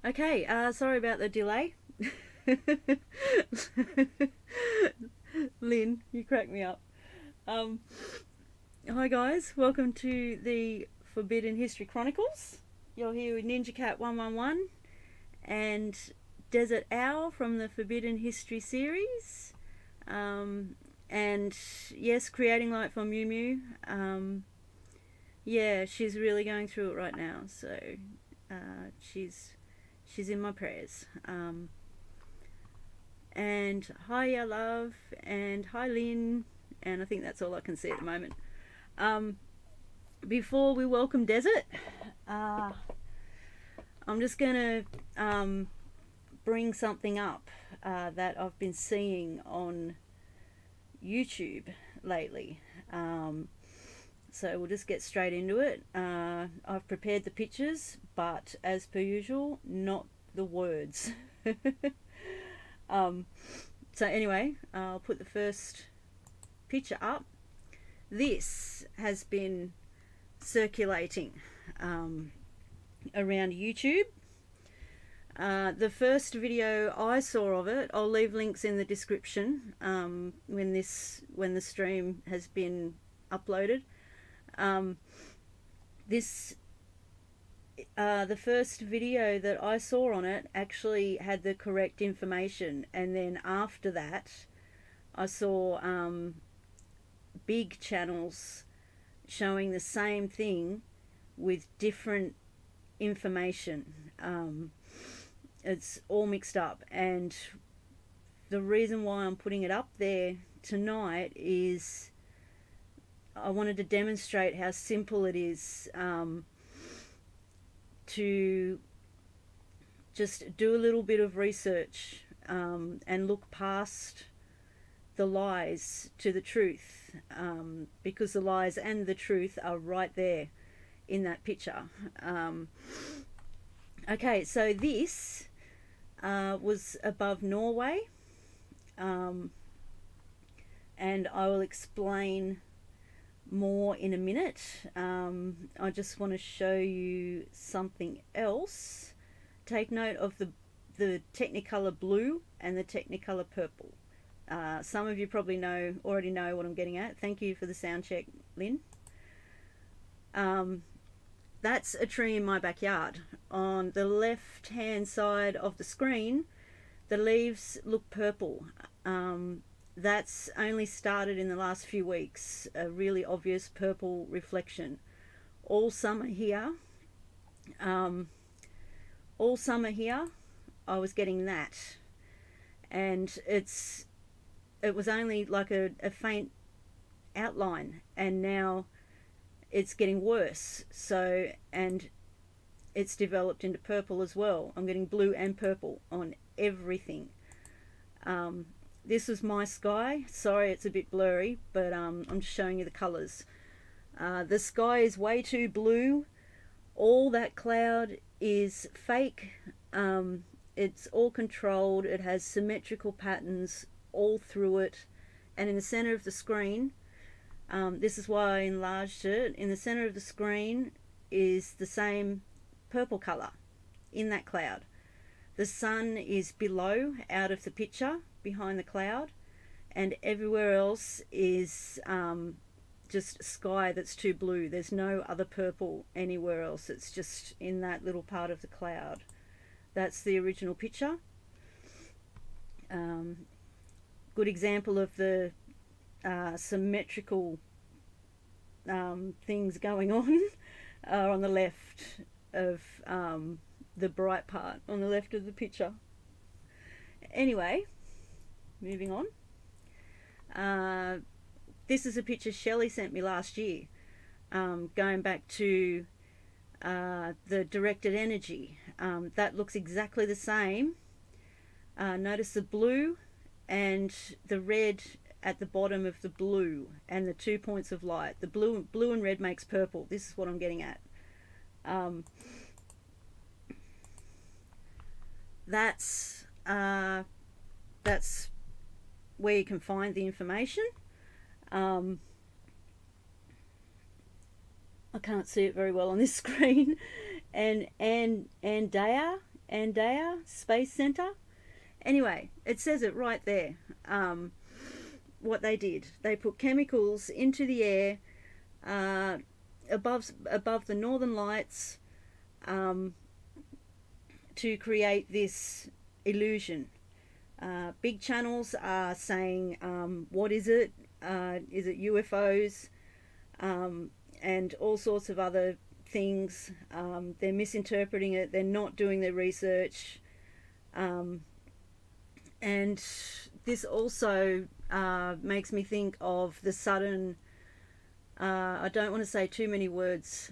Okay, sorry about the delay. Lynn, you crack me up. Um, Hi guys, welcome to the Forbidden History Chronicles. You're here with Ninja Cat 111 and Dezert-Owl from the Forbidden History series. And yes, creating light for Mew Mew. Yeah, she's really going through it right now, so she's in my prayers. And hi, ya love, and hi, Lynn, and I think that's all I can see at the moment. Before we welcome Desert, I'm just gonna bring something up that I've been seeing on YouTube lately. So we'll just get straight into it. I've prepared the pictures, but as per usual, not the words. So anyway, I'll put the first picture up. This has been circulating around YouTube. The first video I saw of it, I'll leave links in the description when the stream has been uploaded. The first video that I saw on it actually had the correct information, and then after that I saw big channels showing the same thing with different information. It's all mixed up, and the reason why I'm putting it up there tonight is I wanted to demonstrate how simple it is to just do a little bit of research and look past the lies to the truth, because the lies and the truth are right there in that picture. Okay, so this was above Norway, and I will explain more in a minute. I just want to show you something else. Take note of the Technicolor blue and the Technicolor purple. Some of you probably already know what I'm getting at. Thank you for the sound check, Lynn. That's a tree in my backyard. On the left hand side of the screen, the leaves look purple. That's only started in the last few weeks, a really obvious purple reflection. All summer here, I was getting that, and it was only like a faint outline, and now it's getting worse. So, and it's developed into purple as well. I'm getting blue and purple on everything. This was my sky. Sorry, it's a bit blurry, but I'm just showing you the colors. The sky is way too blue. All that cloud is fake. It's all controlled. It has symmetrical patterns all through it. And in the center of the screen, this is why I enlarged it, in the center of the screen is the same purple color in that cloud. The sun is below, out of the picture, behind the cloud, and everywhere else is just sky that's too blue. There's no other purple anywhere else. It's just in that little part of the cloud. That's the original picture. Good example of the symmetrical things going on are on the left of the bright part on the left of the picture. Anyway, moving on. This is a picture Shelley sent me last year, going back to the directed energy. That looks exactly the same. Notice the blue and the red at the bottom of the blue, and the 2 points of light. The blue and red makes purple. This is what I'm getting at. That's where you can find the information. I can't see it very well on this screen. And Daya Andea Space Center. Anyway, it says it right there. What they did, they put chemicals into the air above the northern lights to create this illusion. Big channels are saying, what is it? Is it UFOs? And all sorts of other things. They're misinterpreting it. They're not doing their research. And this also makes me think of the sudden, I don't want to say too many words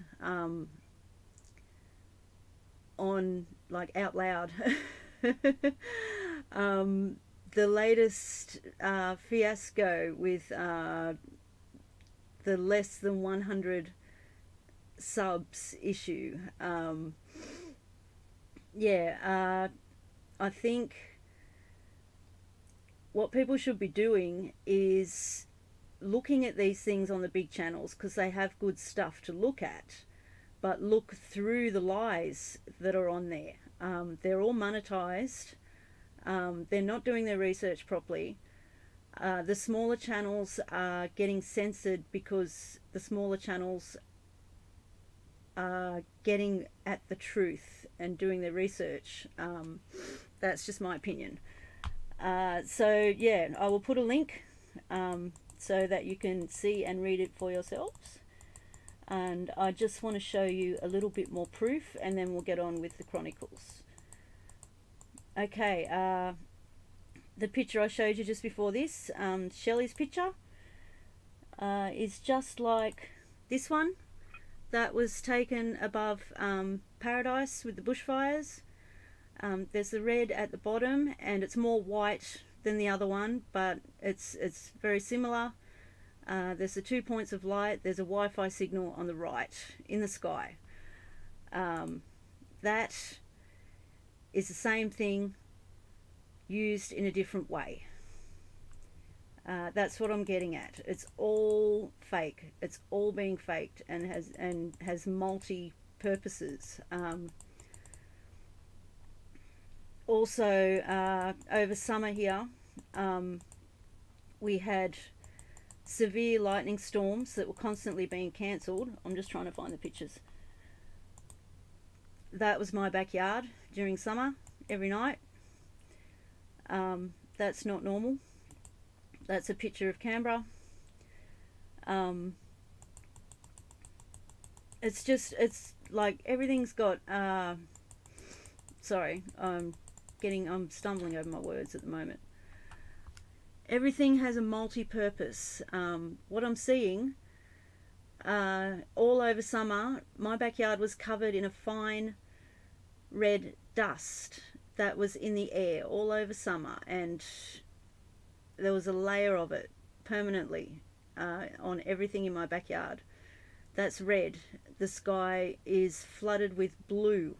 on, like, out loud. The latest fiasco with the less than 100 subs issue. I think what people should be doing is looking at these things on the big channels, because they have good stuff to look at, but look through the lies that are on there. They're all monetized. They're not doing their research properly. The smaller channels are getting censored because the smaller channels are getting at the truth and doing their research. That's just my opinion. So yeah, I will put a link so that you can see and read it for yourselves. And I just want to show you a little bit more proof, and then we'll get on with the Chronicles. Okay, the picture I showed you just before this, Shelley's picture, is just like this one that was taken above Paradise with the bushfires. There's the red at the bottom, and it's more white than the other one, but it's very similar. There's the 2 points of light. There's a Wi-Fi signal on the right in the sky. That is the same thing used in a different way. That's what I'm getting at. It's all fake. It's all being faked and has multi purposes. Also, over summer here, we had severe lightning storms that were constantly being cancelled. I'm just trying to find the pictures. That was my backyard during summer, every night. That's not normal. That's a picture of Canberra. It's like everything's got, sorry, I'm stumbling over my words at the moment. Everything has a multi-purpose. What I'm seeing, all over summer, my backyard was covered in a fine red dust that was in the air all over summer, and there was a layer of it permanently on everything in my backyard. That's red. The sky is flooded with blue.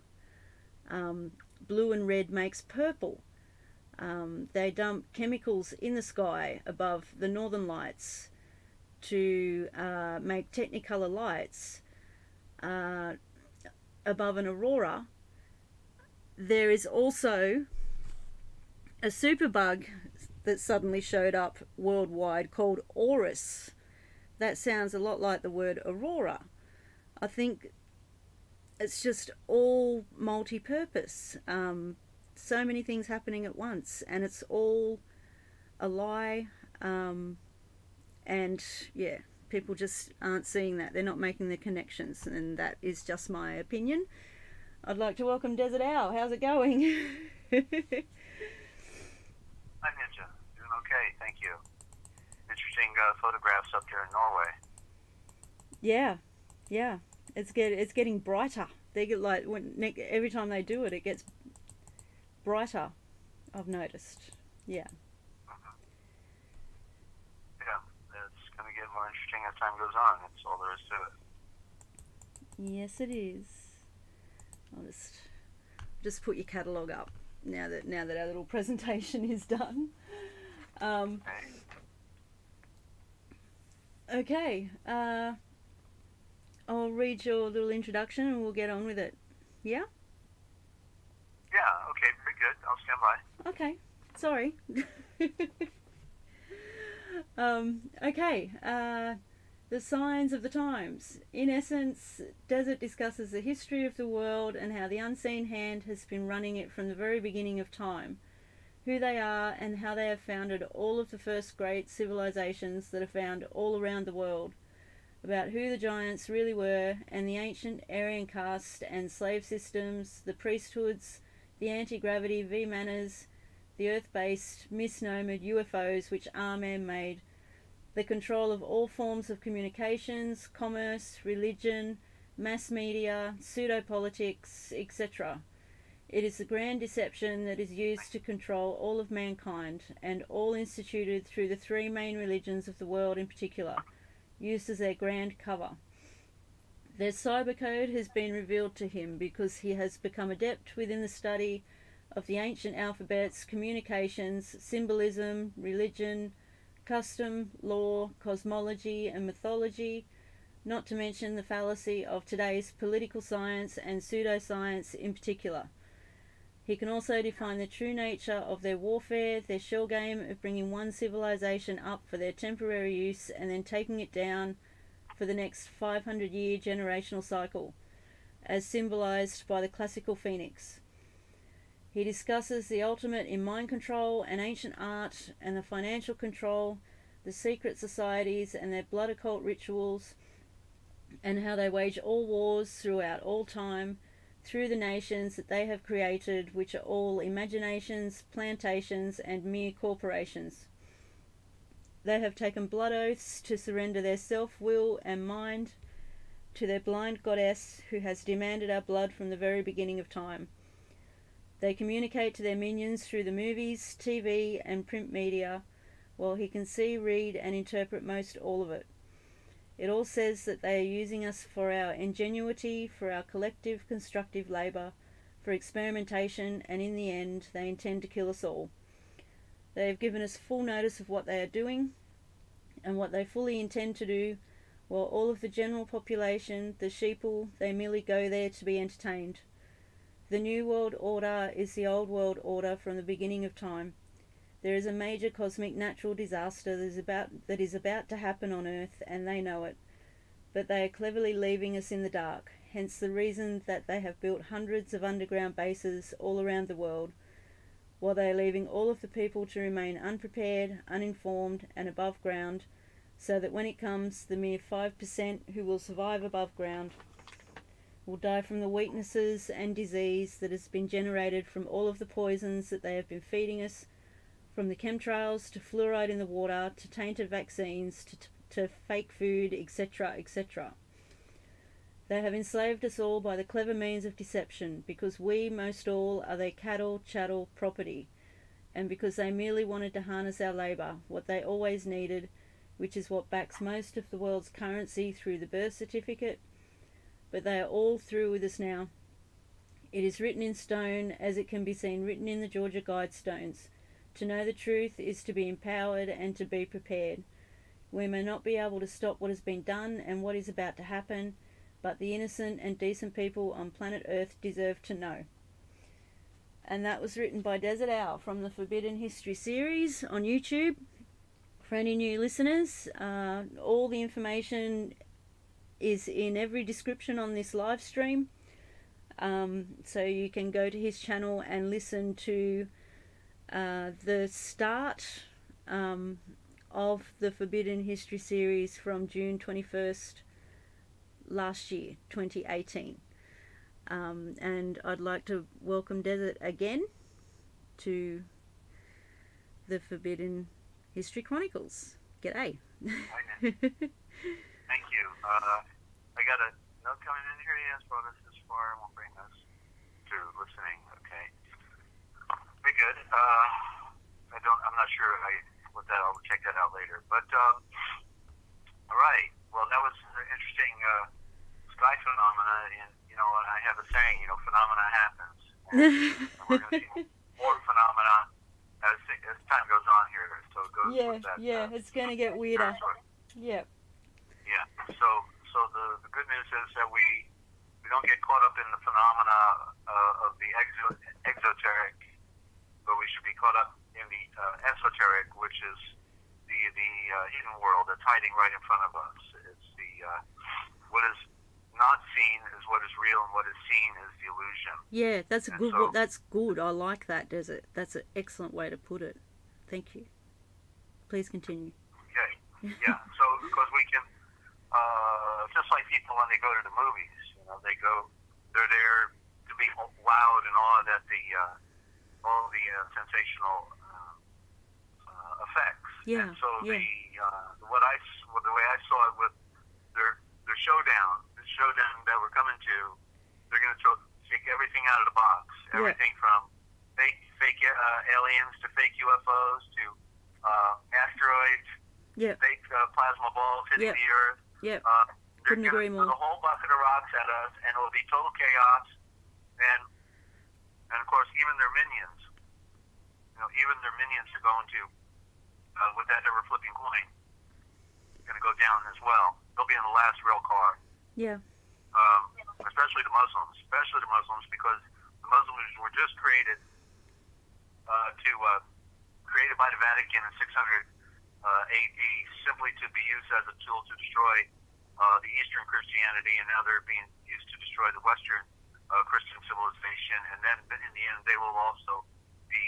Blue and red makes purple. They dump chemicals in the sky above the northern lights to make technicolor lights above an aurora. There is also a superbug that suddenly showed up worldwide called Aurus. That sounds a lot like the word Aurora. I think it's just all multi-purpose. So many things happening at once, and it's all a lie. And yeah, people just aren't seeing that. They're not making the connections, and that is just my opinion. I'd like to welcome Dezert-Owl. How's it going? Hi, Ninja. Doing okay, thank you. Interesting photographs up here in Norway. Yeah. It's getting brighter. They get like every time they do it, it gets brighter. I've noticed. Yeah. Yeah, it's going to get more interesting as time goes on. That's all there is to it. Yes, it is. I'll just put your catalogue up now that our little presentation is done. Okay. I'll read your little introduction and we'll get on with it. Yeah? Yeah, okay, very good. I'll stand by. Okay, sorry. Okay, the signs of the times. In essence, Desert discusses the history of the world and how the unseen hand has been running it from the very beginning of time, who they are and how they have founded all of the first great civilizations that are found all around the world, about who the giants really were, and the ancient Aryan caste and slave systems, the priesthoods, the anti-gravity V-manners, the earth-based misnomered UFOs which are man-made, the control of all forms of communications, commerce, religion, mass media, pseudo-politics, etc. It is the grand deception that is used to control all of mankind, and all instituted through the three main religions of the world in particular, used as their grand cover. Their cyber code has been revealed to him because he has become adept within the study of the ancient alphabets, communications, symbolism, religion, custom, law, cosmology and mythology, not to mention the fallacy of today's political science and pseudoscience in particular. He can also define the true nature of their warfare, their shell game of bringing one civilization up for their temporary use and then taking it down for the next 500-year generational cycle, as symbolized by the classical phoenix. He discusses the ultimate in mind control and ancient art and the financial control, the secret societies and their blood occult rituals, and how they wage all wars throughout all time, through the nations that they have created, which are all imaginations, plantations, and mere corporations. They have taken blood oaths to surrender their self-will and mind to their blind goddess who has demanded our blood from the very beginning of time. They communicate to their minions through the movies, TV, and print media, while he can see, read, and interpret most all of it. It all says that they are using us for our ingenuity, for our collective constructive labour, for experimentation, and in the end they intend to kill us all. They have given us full notice of what they are doing and what they fully intend to do, while all of the general population, the sheeple, they merely go there to be entertained. The New World Order is the Old World Order from the beginning of time. There is a major cosmic natural disaster that is about to happen on Earth, and they know it. But they are cleverly leaving us in the dark, hence the reason that they have built hundreds of underground bases all around the world, while they are leaving all of the people to remain unprepared, uninformed, and above ground, so that when it comes, the mere 5% who will survive above ground will die from the weaknesses and disease that has been generated from all of the poisons that they have been feeding us, from the chemtrails to fluoride in the water to tainted vaccines to fake food, etc., etc. They have enslaved us all by the clever means of deception, because we, most all, are their cattle, chattel, property, and because they merely wanted to harness our labour, what they always needed, which is what backs most of the world's currency through the birth certificate. But they are all through with us now. It is written in stone, as it can be seen written in the Georgia Guidestones. To know the truth is to be empowered and to be prepared. We may not be able to stop what has been done and what is about to happen, but the innocent and decent people on planet Earth deserve to know. And that was written by Dezert-Owl from the Forbidden History series on YouTube. For any new listeners, all the information is in every description on this live stream. So you can go to his channel and listen to the start of the Forbidden History series from June 21st last year, 2018. And I'd like to welcome Desert again to the Forbidden History Chronicles. G'day. Thank you. I got a note coming in here. He has brought us this far and will bring us to listening. Okay. Very good. I'm not sure what that. I'll check that out later. But all right. Well, that was an interesting sky phenomena, and I have a saying. Phenomena happens. And we're going to see more phenomena as time goes on here. So it goes. Yeah, with that, it's going to get weirder. Yeah. Yeah. So the good news is that we we don't get caught up in the phenomena of the exoteric, but we should be caught up in the esoteric, which is the hidden world that's hiding right in front of us. It's the what is not seen is what is real, and what is seen is the illusion. Yeah, that's a And good. so, That's good. I like that, Desert. That's an excellent way to put it. Thank you. Please continue. okay, yeah. So because we can, just like people when they go to the movies, they're there to be wowed and awed at all the sensational effects. Yeah. And so Yeah. the way I saw it with their showdown, the showdown that we're coming to, they're going to take everything out of the box, everything from fake aliens to fake UFOs to asteroids, fake plasma balls hitting the Earth. Yeah. They're Couldn't going agree to more. throw a whole bucket of rocks at us, and it will be total chaos. And of course, even their minions, are going to, with that ever flipping coin, going to go down as well. They'll be in the last rail car. Yeah. Especially the Muslims, because the Muslims were just created created by the Vatican in 600 AD, simply to be used as a tool to destroy the Eastern Christianity, and now they're being used to destroy the Western Christian civilization. And then in the end, they will also be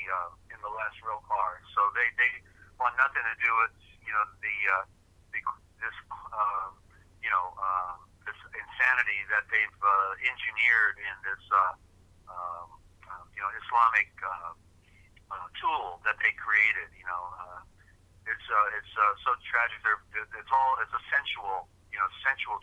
in the last rail car. So they want nothing to do with this insanity that they've engineered in this Islamic tool that they created. It's so tragic. It's a sensual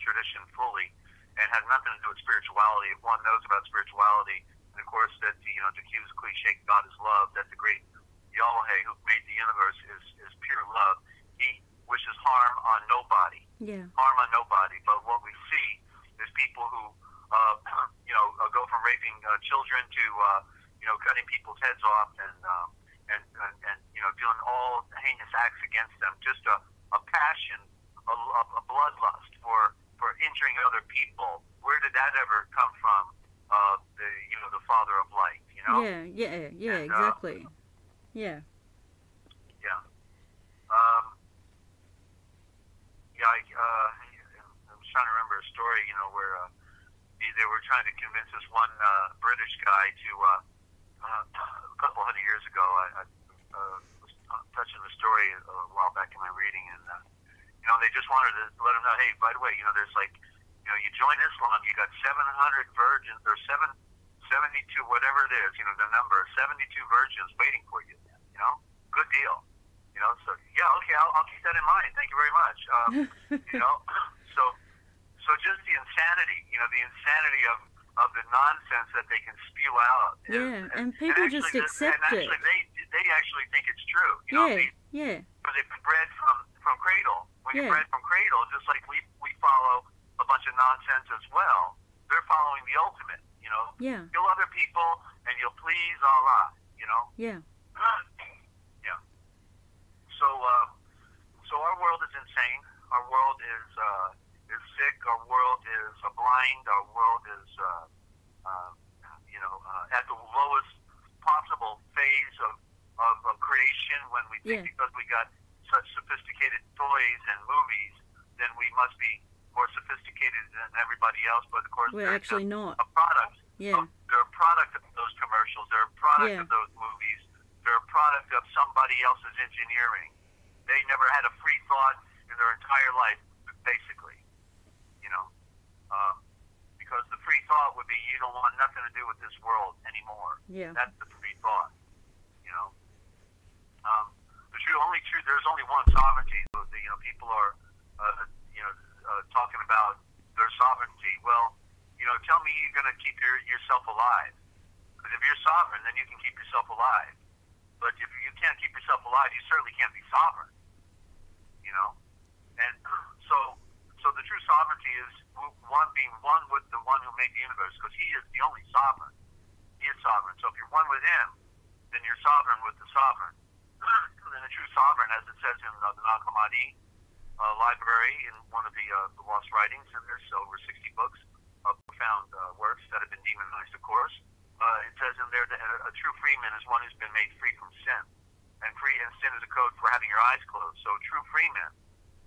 tradition fully, and has nothing to do with spirituality. If one knows about spirituality, and of course that to use a cliche, God is love. That the great Yahweh who made the universe is pure love. He wishes harm on nobody. Yeah. Harm on nobody. But what we see is people who go from raping children to cutting people's heads off and doing all heinous acts against them. Just a passion, a bloodlust for injuring other people. Where did that ever come from? The Father of Light. Yeah. Exactly. Yeah. Yeah. I was trying to remember a story, where they were trying to convince this one British guy to, a couple hundred years ago, I was touching the story a while back in my reading, and, they just wanted to let him know, hey, by the way, there's you join Islam, you got 700 virgins, or 72, whatever it is, the number, 72 virgins waiting for you, good deal. So yeah, okay, I'll keep that in mind. Thank you very much. So just the insanity, the insanity of the nonsense that they can spew out. And people just accept it. They actually think it's true. Yeah. Because they've been bred from cradle. When you're bred from cradle, just like we follow a bunch of nonsense as well. They're following the ultimate. Yeah. Kill other people and you'll please Allah. Yeah. Yeah. So our world is insane. Our world is sick. Our world is blind. Our world is at the lowest possible phase of creation. When we think because we got such sophisticated toys and movies, then we must be more sophisticated than everybody else. But of course, we're actually not. A product. Yeah. They're a product of those commercials. They're a product of those movies. They're a product of somebody else's engineering. They never had a free thought in their entire life, basically. Because the free thought would be you don't want nothing to do with this world anymore. Yeah. That's the free thought. There's only one sovereignty. People are talking about their sovereignty. Well, tell me you're going to keep yourself alive. Because if you're sovereign, then you can keep yourself alive. But if you can't keep yourself alive, you certainly can't be sovereign. And so the true sovereignty is being one with the one who made the universe, because he is the only sovereign. He is sovereign. So if you're one with him, then you're sovereign with the sovereign. And the true sovereign, as it says in the Nag Hammadi library, in one of the lost writings, and there's over 60 books of profound works that have been demonized, of course. It says in there that a true freeman is one who's been made free from sin. And sin is a code for having your eyes closed. So a true freeman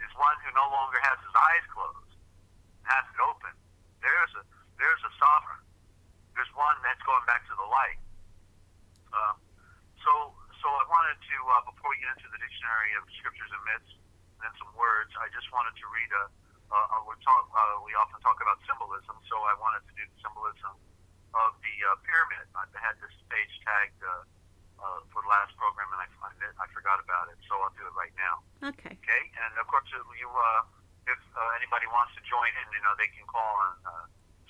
is one who no longer has his eyes closed, has it open. There's a sovereign. There's one that's going back to the light. So I wanted to, before we get into the dictionary of scriptures and myths, and then some words, I just wanted to read we often talk about symbolism, so I wanted to do the symbolism of the pyramid. I had this page tagged for the last program, and I forgot about it, so I'll do it right now. Okay. Okay, and of course, if anybody wants to join in, they can call on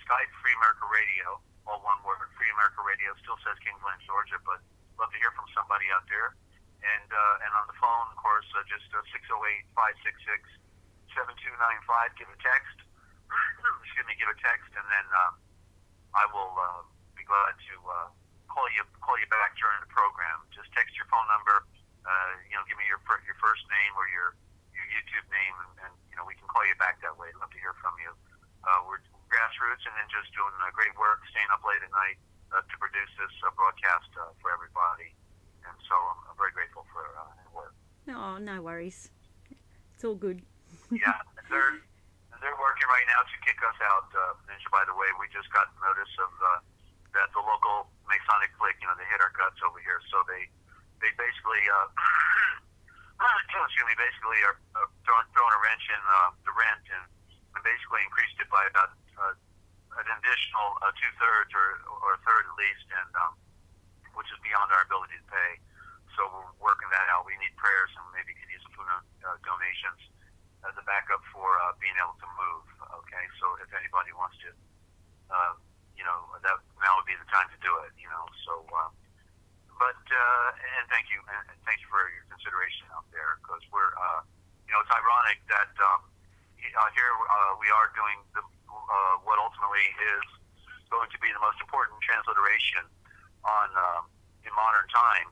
Skype Free America Radio, all one word. Free America Radio still says Kingsland, Georgia, but love to hear from somebody out there. And on the phone, of course, just 608-566-7295. Give a text. Excuse me, give a text, and then I will be glad to call you back during the program. Just text your phone number. Give me your first name or your YouTube name, and we can call you back that way. Love to hear from you. We're grassroots and then just doing great work, staying up late at night to produce this broadcast for everybody. And so I'm very grateful for your work. Oh, no worries. It's all good. Yeah, they're working right now to kick us out. Ninja, by the way, we just got notice of that the local Masonic clique, they hit our guts over here. So they basically, basically are throwing a wrench in the rent and basically increased it by about an additional 2/3 or a third at least, and which is beyond our ability to pay. So we're working that out. We need prayers and maybe could use some food donations as a backup for being able to move. Okay, so if anybody wants to, that now would be the time to do it. So, and thank you for your consideration out there, because we're, it's ironic that here we are doing what ultimately is going to be the most important transliteration on in modern time.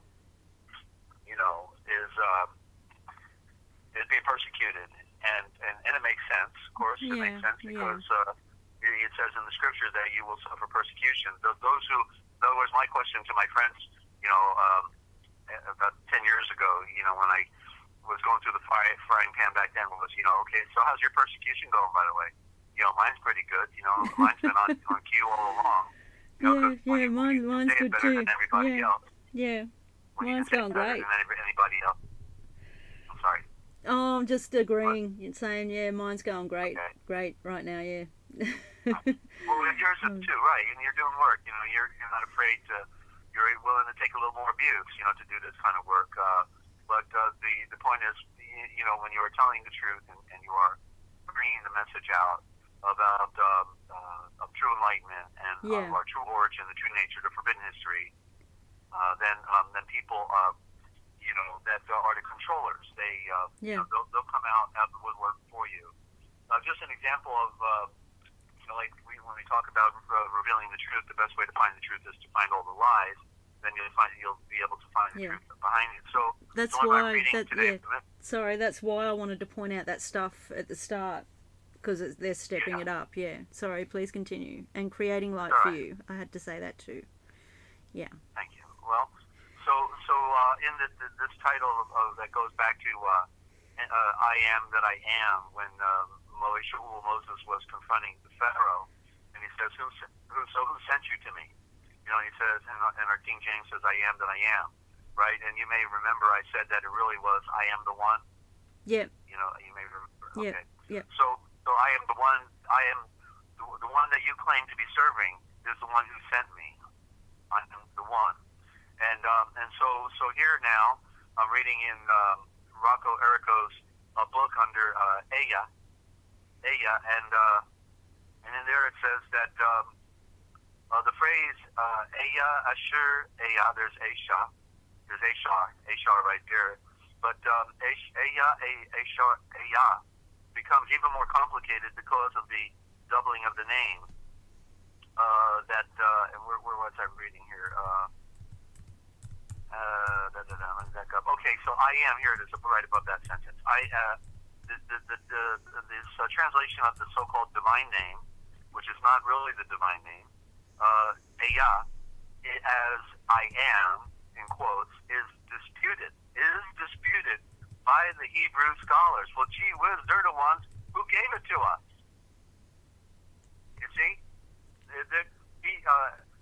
Is being persecuted, and it makes sense, of course. It makes sense because it says in the scripture that you will suffer persecution. Those who, in other words, my question to my friends, about 10 years ago, when I was going through the frying pan back then, was, okay, so how's your persecution going, by the way? Mine's pretty good. Mine's been on cue all along. Mine's good too. Else. Yeah, mine's going great. Anybody else? I'm sorry. Oh, I'm just agreeing. You're saying, mine's going great. Okay. Great right now, yeah. Well, yours is too, right? And you're doing work. You're not afraid to. You're willing to take a little more abuse, to do this kind of work. But the point is, when you are telling the truth and you are bringing the message out about of true enlightenment and our true origin, the true nature, the forbidden history, then people, that are the controllers. They'll come out of the woodwork for you. Just an example of, when we talk about revealing the truth, the best way to find the truth is to find all the lies. Then you'll be able to find the truth behind it. So that's that's why I wanted to point out that stuff at the start, because they're stepping it up. Yeah. Sorry. Please continue. And creating light for you. I had to say that too. Yeah. Thank you. Well, so in this title that goes back to I am that I am, when Moses was confronting the Pharaoh, and he says, who sent you to me? He says, and our King James says, I am that I am, right? And you may remember I said that it really was, I am the one. Yeah. You may remember. Yeah. Okay. Yeah. So I am the one. I am the one that you claim to be serving is the one who sent me. I am the one. And so here now, I'm reading in Rocco Errico's book under Aya, and in there it says that the phrase Aya, Ashur, Aya, there's Ashar right there, but Aya, Ashar, Aya becomes even more complicated because of the doubling of the name. And where was I reading here? Let me back up. Okay, so I am, here it is, right above that sentence. This translation of the so-called divine name, which is not really the divine name, Eya, as I am, in quotes, is disputed by the Hebrew scholars. Well, gee whiz, they're the ones who gave it to us. You see?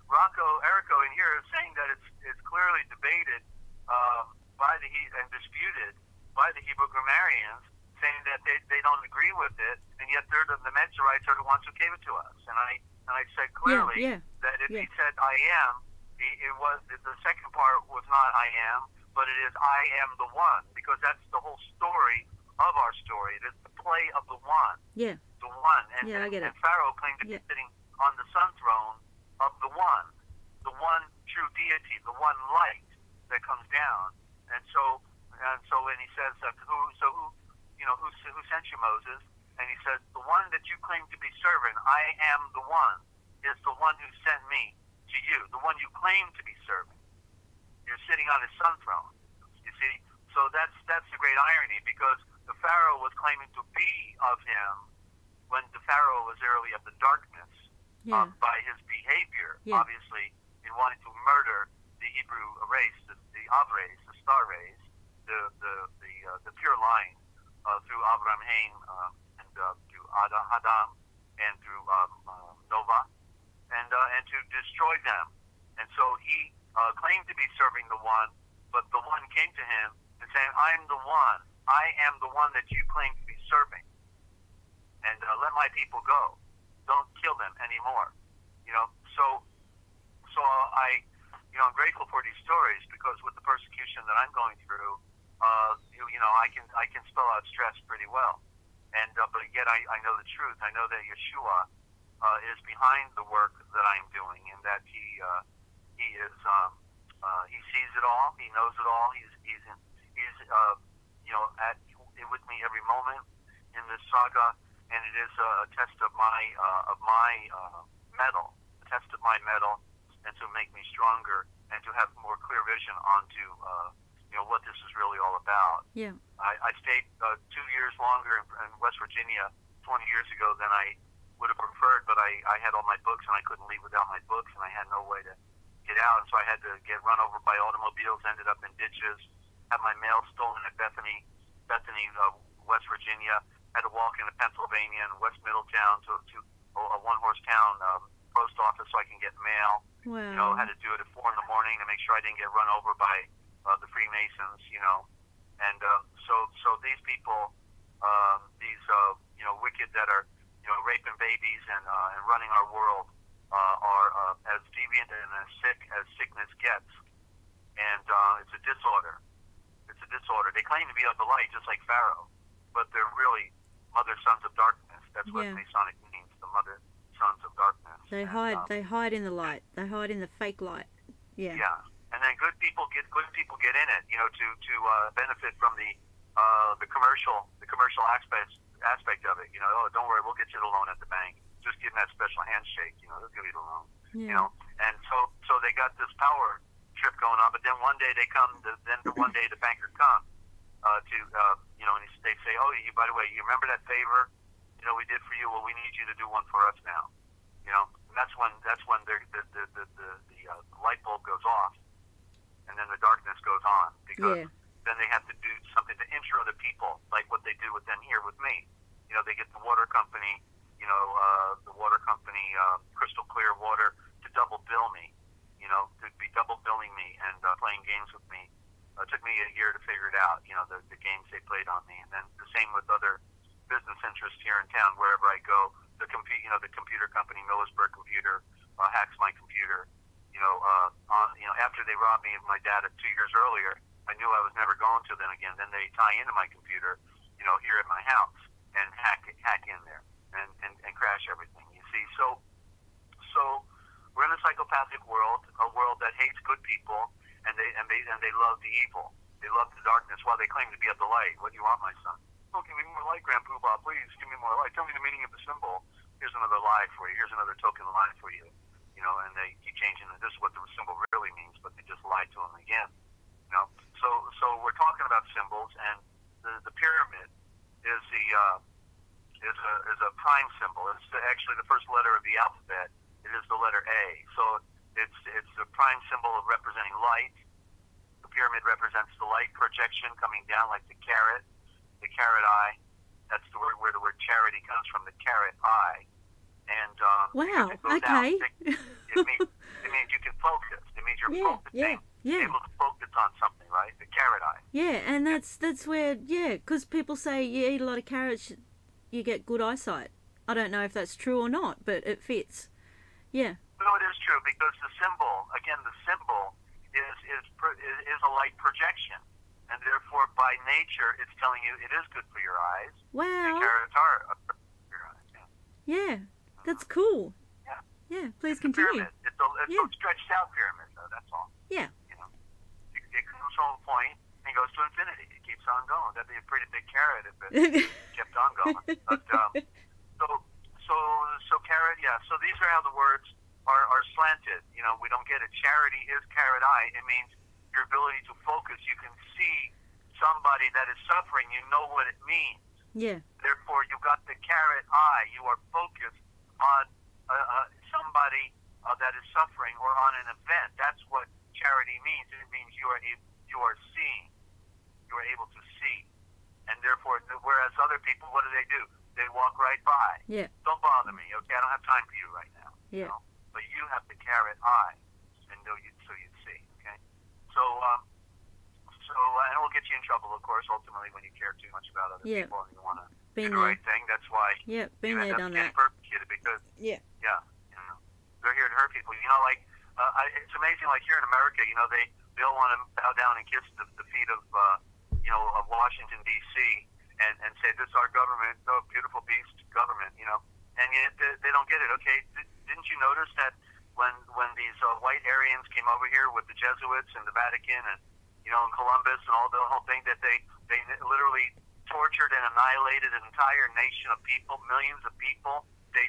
Rocco Errico in here is saying that it's clearly debated and disputed by the Hebrew grammarians, saying that they don't agree with it, and yet the Menzarites are the ones who gave it to us. And I said clearly that if he said I am, it was the second part was not I am, but it is I am the one, because that's the whole story of our story. It is the play of the one. Yeah. The one. And, I get it. And Pharaoh claimed to be sitting on the sun throne of the one true deity, the one light that comes down. And so when he says who sent you, Moses? And he says, the one that you claim to be serving, I am the one, is the one who sent me to you, the one you claim to be serving. You're sitting on his sun throne. You see? So that's the great irony, because the Pharaoh was claiming to be of him when the Pharaoh was really of the darkness by his behavior, obviously, in wanting to murder the Hebrew race, the Avres, the star race, the pure line through Abraham Hain and through Adam and through Nova, and to destroy them. And so he claimed to be serving the one, but the one came to him and saying, I'm the one. I am the one that you claim to be serving. And let my people go. Don't kill them anymore. So I'm grateful for these stories, because with the persecution that I'm going through, I can spell out stress pretty well. And but yet I know the truth. I know that Yeshua is behind the work that I'm doing, and that he sees it all. He knows it all. He's with me every moment in this saga, and it is a test of my mettle, a test of my mettle, and to make me stronger and to have more clear vision onto what this is really all about. Yeah. I stayed 2 years longer in West Virginia 20 years ago than I would have preferred, but I had all my books, and I couldn't leave without my books, and I had no way to get out, and so I had to get run over by automobiles, ended up in ditches, had my mail stolen at Bethany, West Virginia, had to walk into Pennsylvania and West Middletown to a one-horse town post office so I can get mail. Wow. Had to do it at 4 in the morning to make sure I didn't get run over by the Freemasons, and so these people, these wicked that are raping babies and running our world, are as deviant and as sick as sickness gets, and it's a disorder. It's a disorder. They claim to be of the light, just like Pharaoh, but they're really mother sons of darkness. That's what Masonic means, the mother sons of darkness. They hide. They hide in the light. They hide in the fake light. Yeah. Yeah. And then good people get in it, to benefit from the commercial aspect of it. Oh, don't worry, we'll get you the loan at the bank. Just give them that special handshake. They'll give you the loan. Yeah. And so they got this power trip going on. But then one day one day the banker comes and they say, oh, by the way, you remember that favor we did for you? Well, we need you to do one for us now. And that's when the light bulb goes off. And then the darkness goes on, because then they have to do something to intro the people, like what they do with me. They get the water company, crystal clear water, to double bill me, to be double billing me and playing games with me. It took me a year to figure it out, the games they played on me. And then the same with other business interests here in town, wherever I go. The computer company, Millersburg Computer, hacks my computer. After they robbed me of my data 2 years earlier, I knew I was never going to then again. Then they tie into my computer, here at my house, and hack in there and crash everything. You see, so we're in a psychopathic world, a world that hates good people, and they love the evil. They love the darkness while they claim to be of the light. What do you want, my son? Oh, give me more light, Grandpa, please. Give me more light. Tell me the meaning of the symbol. Here's another lie for you. Here's another token lie for you. And they keep changing it. This is what the symbol really means, but they just lied to them again. So we're talking about symbols, and the pyramid is is a prime symbol. It's actually the first letter of the alphabet. It is the letter A. So it's the prime symbol of representing light. The pyramid represents the light projection coming down like the carrot eye. That's the word where the word charity comes from, the carrot eye. And wow, okay. It means you can focus. It means you're focusing, able to focus on something, right? The carrot eye. Yeah, and that's where, because people say you eat a lot of carrots, you get good eyesight. I don't know if that's true or not, but it fits. Yeah. No, it is true, because the symbol is a light projection, and therefore by nature it's telling you it is good for your eyes. Wow. And carrots are good for your eyes. Yeah, that's cool. Yeah. Yeah, please it's continue. A pyramid. It's a stretched out pyramid, though. That's all. Yeah. You know, it comes from a point and goes to infinity. It keeps on going. That'd be a pretty big carrot if it kept on going. But so carrot. Yeah. So these are how the words are slanted. You know, we don't get it. Charity is carrot eye. It means your ability to focus. You can see somebody that is suffering. You know what it means. Yeah. Therefore, you got the carrot eye. You are focused on somebody that is suffering or on an event. That's what charity means. It means you are seeing. You are able to see. And therefore, whereas other people, what do? They walk right by. Yeah. Don't bother me, okay? I don't have time for you right now. Yeah. You know? But you have the carrot eye, and so you see, okay? So and it will get you in trouble, of course, ultimately, when you care too much about other people and you want to do the right thing. That's why you end up done getting that. persecuted, because you know, they're here to hurt people. You know, like it's amazing. Like here in America, you know, they all want to bow down and kiss the feet of of Washington D.C. and say this is our government, oh beautiful beast government, you know, and yet they don't get it. Okay, didn't you notice that when these white Aryans came over here with the Jesuits and the Vatican and and Columbus and all the whole thing, that they literally tortured and annihilated an entire nation of people, millions of people. They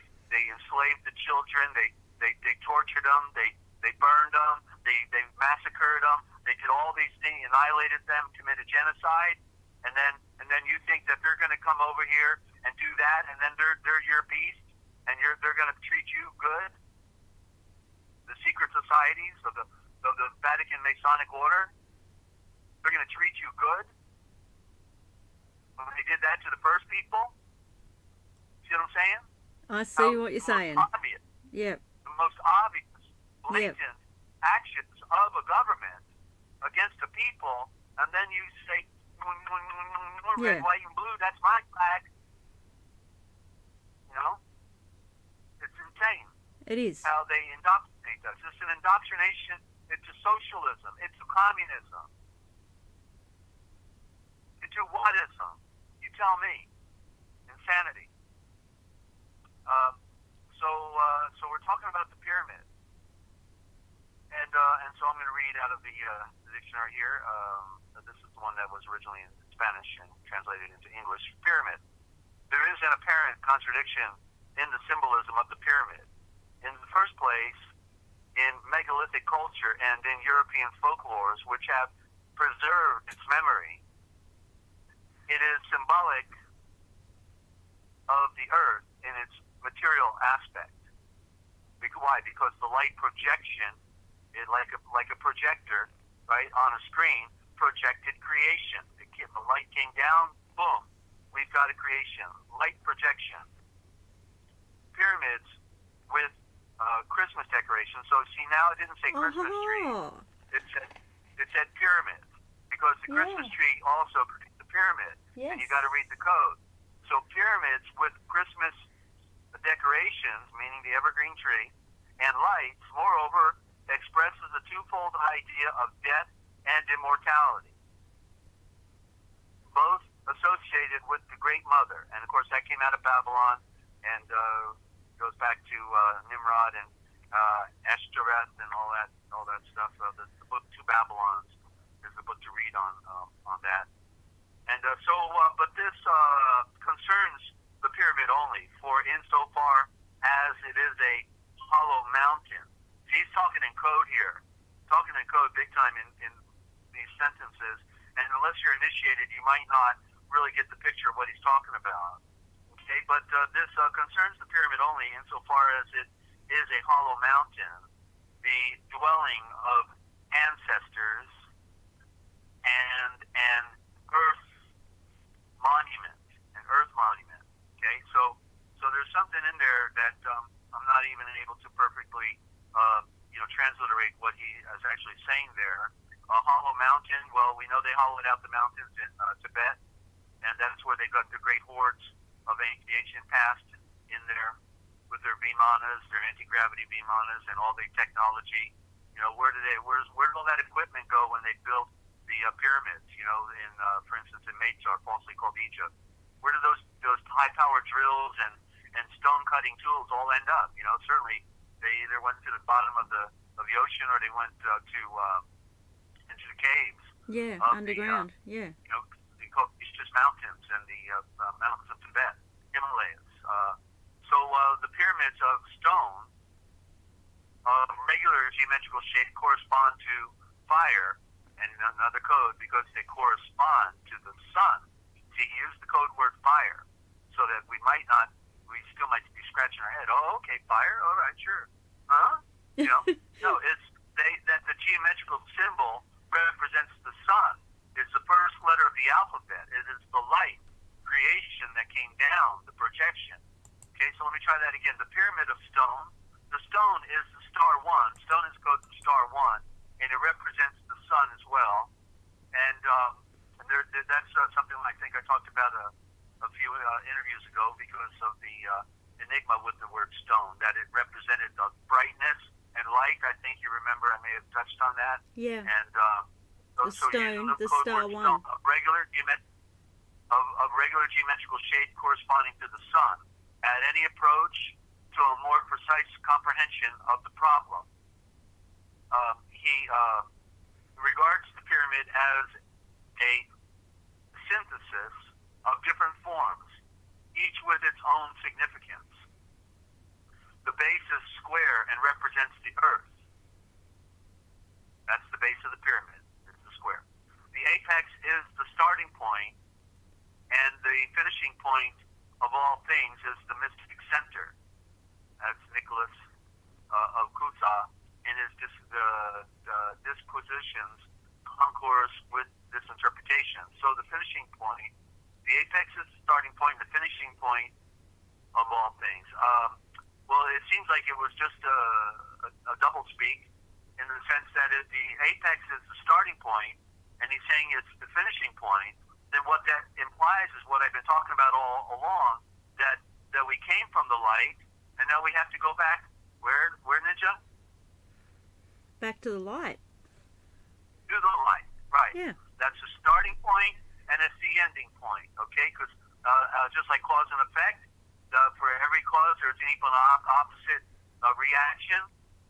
enslaved the children. They tortured them. They burned them. They massacred them. They did all these things, annihilated them, committed genocide. And then you think that they're going to come over here and do that, and then they're your beast, and they're going to treat you good. The secret societies of the Vatican Masonic Order, they're going to treat you good. When they did that to the first people, see what I'm saying? I see what you're saying. Obvious, yeah. the most obvious, blatant actions of a government against the people, and then you say, red, white, and blue, that's my flag. You know? It's insane. It is. How they indoctrinate us. It's an indoctrination into socialism, into communism, into whatism. You tell me. Insanity. So we're talking about the pyramid. And so I'm going to read out of the dictionary here. This is the one that was originally in Spanish and translated into English. Pyramid. There is an apparent contradiction in the symbolism of the pyramid. In the first place, in megalithic culture and in European folklores, which have preserved its memory, it is symbolic of the earth in its material aspect. Why? Because the light projection, like a projector, right, on a screen, projected creation. The light came down, boom, we've got a creation. Light projection. Pyramids with Christmas decorations. So see, now it didn't say Christmas tree. It said pyramid, because the Christmas tree also creates the pyramid, and you got to read the code. So pyramids with Christmas decorations, meaning the evergreen tree, and lights, moreover, expresses a twofold idea of death and immortality, both associated with the Great Mother. And of course, that came out of Babylon and goes back to Nimrod and Ashtoreth and all that stuff. The book Two Babylons is the book to read on that. And but this concerns the pyramid only, for insofar as it is a hollow mountain. He's talking in code here, talking in code big time in these sentences, and unless you're initiated, you might not really get the picture of what he's talking about. Okay, but this concerns the pyramid only insofar as it is a hollow mountain, the dwelling of ancestors, and an earth monument, Okay, so there's something in there that I'm not even able to perfectly, transliterate what he is actually saying there. A hollow mountain. Well, we know they hollowed out the mountains in Tibet, and that's where they got the great hordes of the ancient past in there with their vimanas, their anti-gravity vimanas, and all the technology. Where did all that equipment go when they built the pyramids? In for instance, in Mezar, falsely called Egypt. Where do those high-powered drills and stone-cutting tools all end up? Certainly they either went to the bottom of the ocean or they went into the caves. Yeah, underground. The Caucasus Mountains and the mountains of Tibet, Himalayas. So the pyramids of stone, regular geometrical shape, correspond to fire, and another code because they correspond to the sun. See, he used the code word fire so that we still might be scratching our head. Oh, okay, fire. All right, sure. Huh? No, that the geometrical symbol represents the sun. It's the first letter of the alphabet. It is the light creation that came down, the projection. Okay, so let me try that again. The pyramid of stone. The stone is the star one. Stone is called the star one, and it represents the sun as well. And that's something I think I talked about a few interviews ago because of the enigma with the word stone, that it represented the brightness and light. I think you remember I may have touched on that. Yeah. And the stone, the star one. Of regular geometrical shape corresponding to the sun. At any approach to a more precise comprehension of the problem. He regards the pyramid as a synthesis of different forms, each with its own significance. The base is square and represents the earth. That's the base of the pyramid. It's the square. The apex is the starting point, and the finishing point of all things is the mystic center. That's Nicholas of Cusa in his disquisitions concourse with this interpretation. So the finishing point, the apex is the starting point, the finishing point of all things. Well, it seems like it was just a double speak in the sense that if the apex is the starting point and he's saying it's the finishing point, then what that implies is what I've been talking about all along, that we came from the light, and now we have to go back. Where Ninja? Back to the light. To the light, right. Yeah. That's the starting point, and it's the ending point, okay? Because just like cause and effect, for every cause there's an equal and opposite reaction,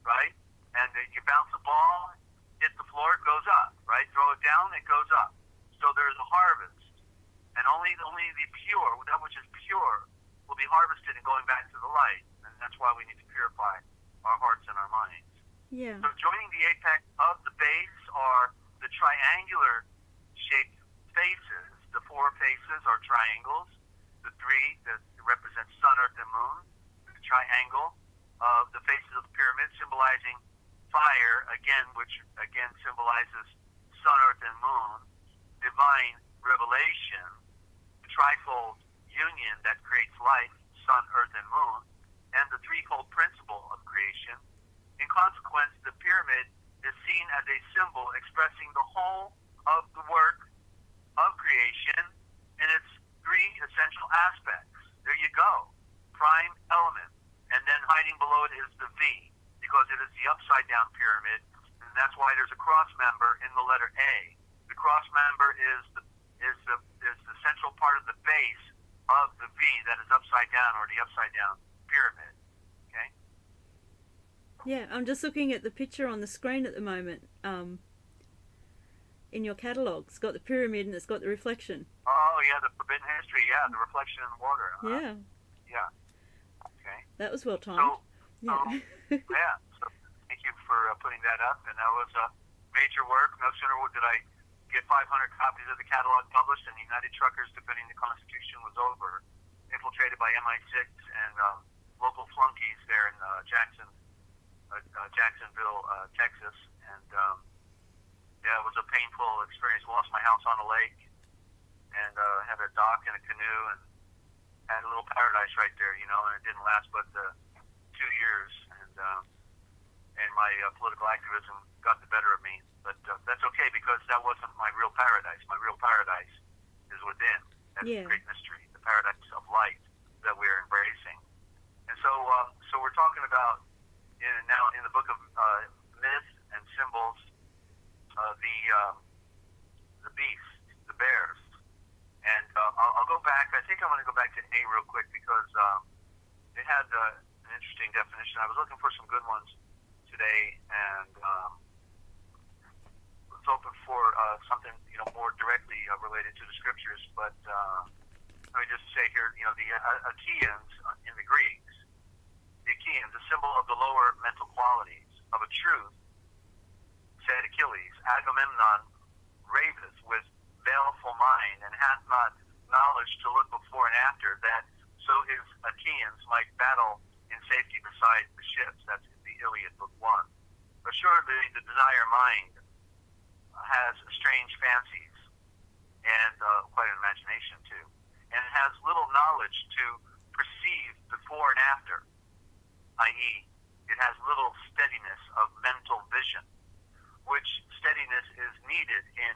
right? And you bounce the ball, hit the floor, it goes up, right? Throw it down, it goes up. So there's a harvest. And only the pure, that which is pure, will be harvested and going back to the light. And that's why we need to purify our hearts and our minds. Yeah. So joining the apex of the base are the triangular shaped faces. The four faces are triangles. The three that represent sun, earth, and moon. The triangle of the faces of the pyramid symbolizing fire, again, which again symbolizes sun, earth, and moon. Divine revelation, the trifold union that creates life, sun, earth, and moon, and the threefold principle of creation. In consequence, the pyramid is seen as a symbol expressing the whole of the work of creation in its three essential aspects. There you go. Prime element. And then hiding below it is the V, because it is the upside-down pyramid, and that's why there's a cross member in the letter A. The cross member is the central part of the base of the V that is upside down, or the upside down pyramid. Okay? Yeah, I'm just looking at the picture on the screen at the moment. In your catalogue, it's got the pyramid and it's got the reflection. Oh yeah, the forbidden history. Yeah, the reflection in the water. Yeah. Yeah. Okay. That was well timed. So Yeah. So thank you for putting that up, and that was a major work. No sooner did I get 500 copies of the catalog published, and United Truckers Defending the Constitution was over. If infiltrated by MI6 and local flunkies there in Jacksonville, Texas, and yeah, it was a painful experience. Lost my house on a lake, and had a dock and a canoe, and had a little paradise right there, you know. And it didn't last but 2 years, and my political activism got the better of me. But that's okay, because that wasn't my real paradise. My real paradise is within. That's the great mystery, the paradise of light that we're embracing. And so, so we're talking about now in the book of myth and symbols, the beast, the bears. And I'll go back. I think I'm going to go back to A real quick, because it had an interesting definition. I was looking for some good ones today, and was hoping for something, you know, more directly related to the scriptures. But let me just say here, you know, the Achaeans in the Greeks, the Achaeans, a symbol of the lower mental qualities of a truth, said Achilles, Agamemnon raveth with baleful mind, and hath not knowledge to look before and after, that so his Achaeans might battle in safety beside the ships. That's in the Iliad, Book 1. Assuredly, the desire mind has strange fancies, and quite an imagination too, and has little knowledge to perceive before and after, i.e., it has little steadiness of mental vision, which steadiness is needed in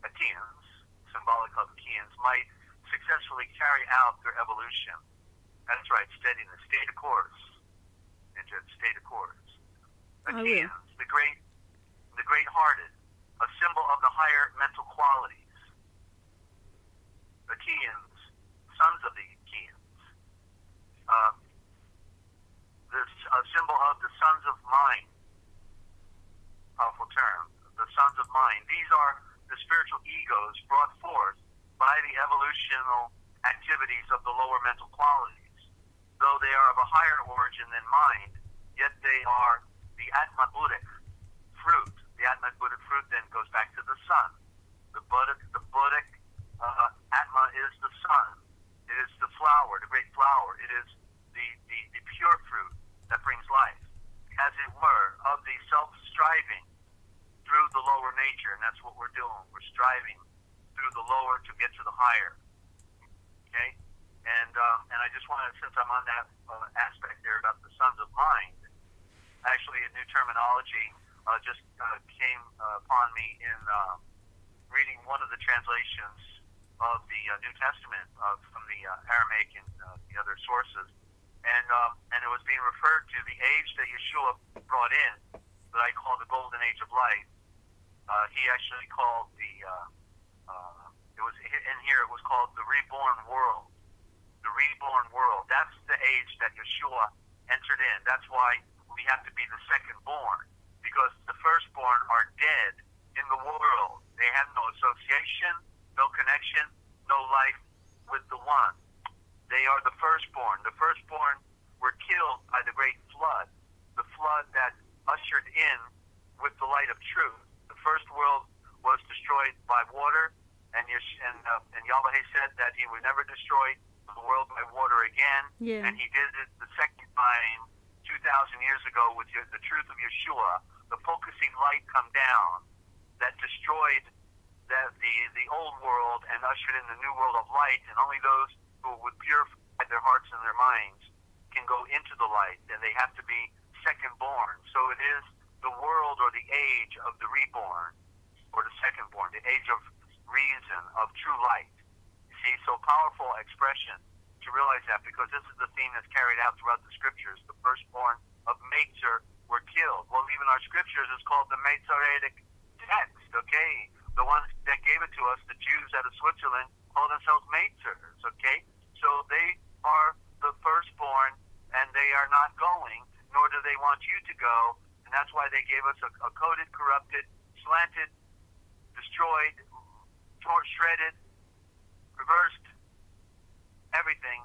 Achaeans, symbolic of Achaeans, might successfully carry out their evolution. That's right, steadiness, stay the course. Stay the course. Achaeans, the great-hearted, a symbol of the higher mental qualities. Achaeans, sons of the Achaeans, a symbol of the sons of mind. Powerful term, the sons of mind. These are the spiritual egos brought forth by the evolutional activities of the lower mental qualities. Though they are of a higher origin than mind, yet they are the Atma Buddhic fruit. The Atma Buddhic fruit then goes back to the sun. The Buddhic Atma is the sun. It is the flower, the great flower. It is the pure fruit that brings life, as it were, of the self-striving through the lower nature, and that's what we're doing. We're striving through the lower to get to the higher. Okay? And I just want to, since I'm on that aspect there about the sons of mind, actually a new terminology just came upon me in reading one of the translations of the New Testament from the Aramaic and the other sources, and it was being referred to the age that Yeshua brought in, that I call the golden age of light. He actually called it was in here. It was called the reborn world. The reborn world. That's the age that Yeshua entered in. That's why we have to be the second born, because the firstborn are dead in the world. They have no association, no connection, no life with the one. They are the firstborn. The firstborn were killed by the great flood, the flood that ushered in with the light of truth. The first world was destroyed by water, and Yahweh said that he would never destroy the world by water again. Yeah. And he did it the second time 2,000 years ago with the truth of Yeshua, the focusing light come down that destroyed the old world and ushered in the new world of light, and only those who would purify their hearts and their minds can go into the light, and they have to be second born. So it is the world or the age of the reborn, or the second born, the age of reason, of true light. You see, so powerful expression to realize that, because this is the theme that's carried out throughout the scriptures. The firstborn of Mazer were killed. Well, even our scriptures is called the Masoretic text, okay? The ones that gave it to us, the Jews out of Switzerland, call themselves Mazers, okay? So they are the firstborn, and they are not going, nor do they want you to go, and that's why they gave us a coded, corrupted, slanted, destroyed, shredded, reversed, everything,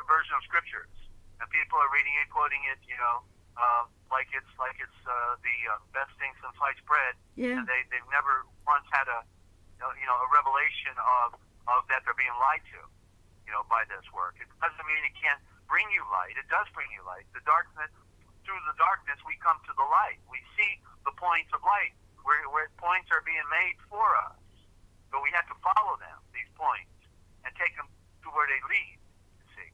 version of scriptures, and people are reading it, quoting it, like it's the best thing since sliced bread. Yeah. And they've never once had a revelation of of that they're being lied to, by this work. It doesn't mean it can't bring you light. It does bring you light. The darkness, through the darkness, we come to the light. We see the points of light where points are being made for us. But we have to follow them, these points, and take them to where they lead, you see.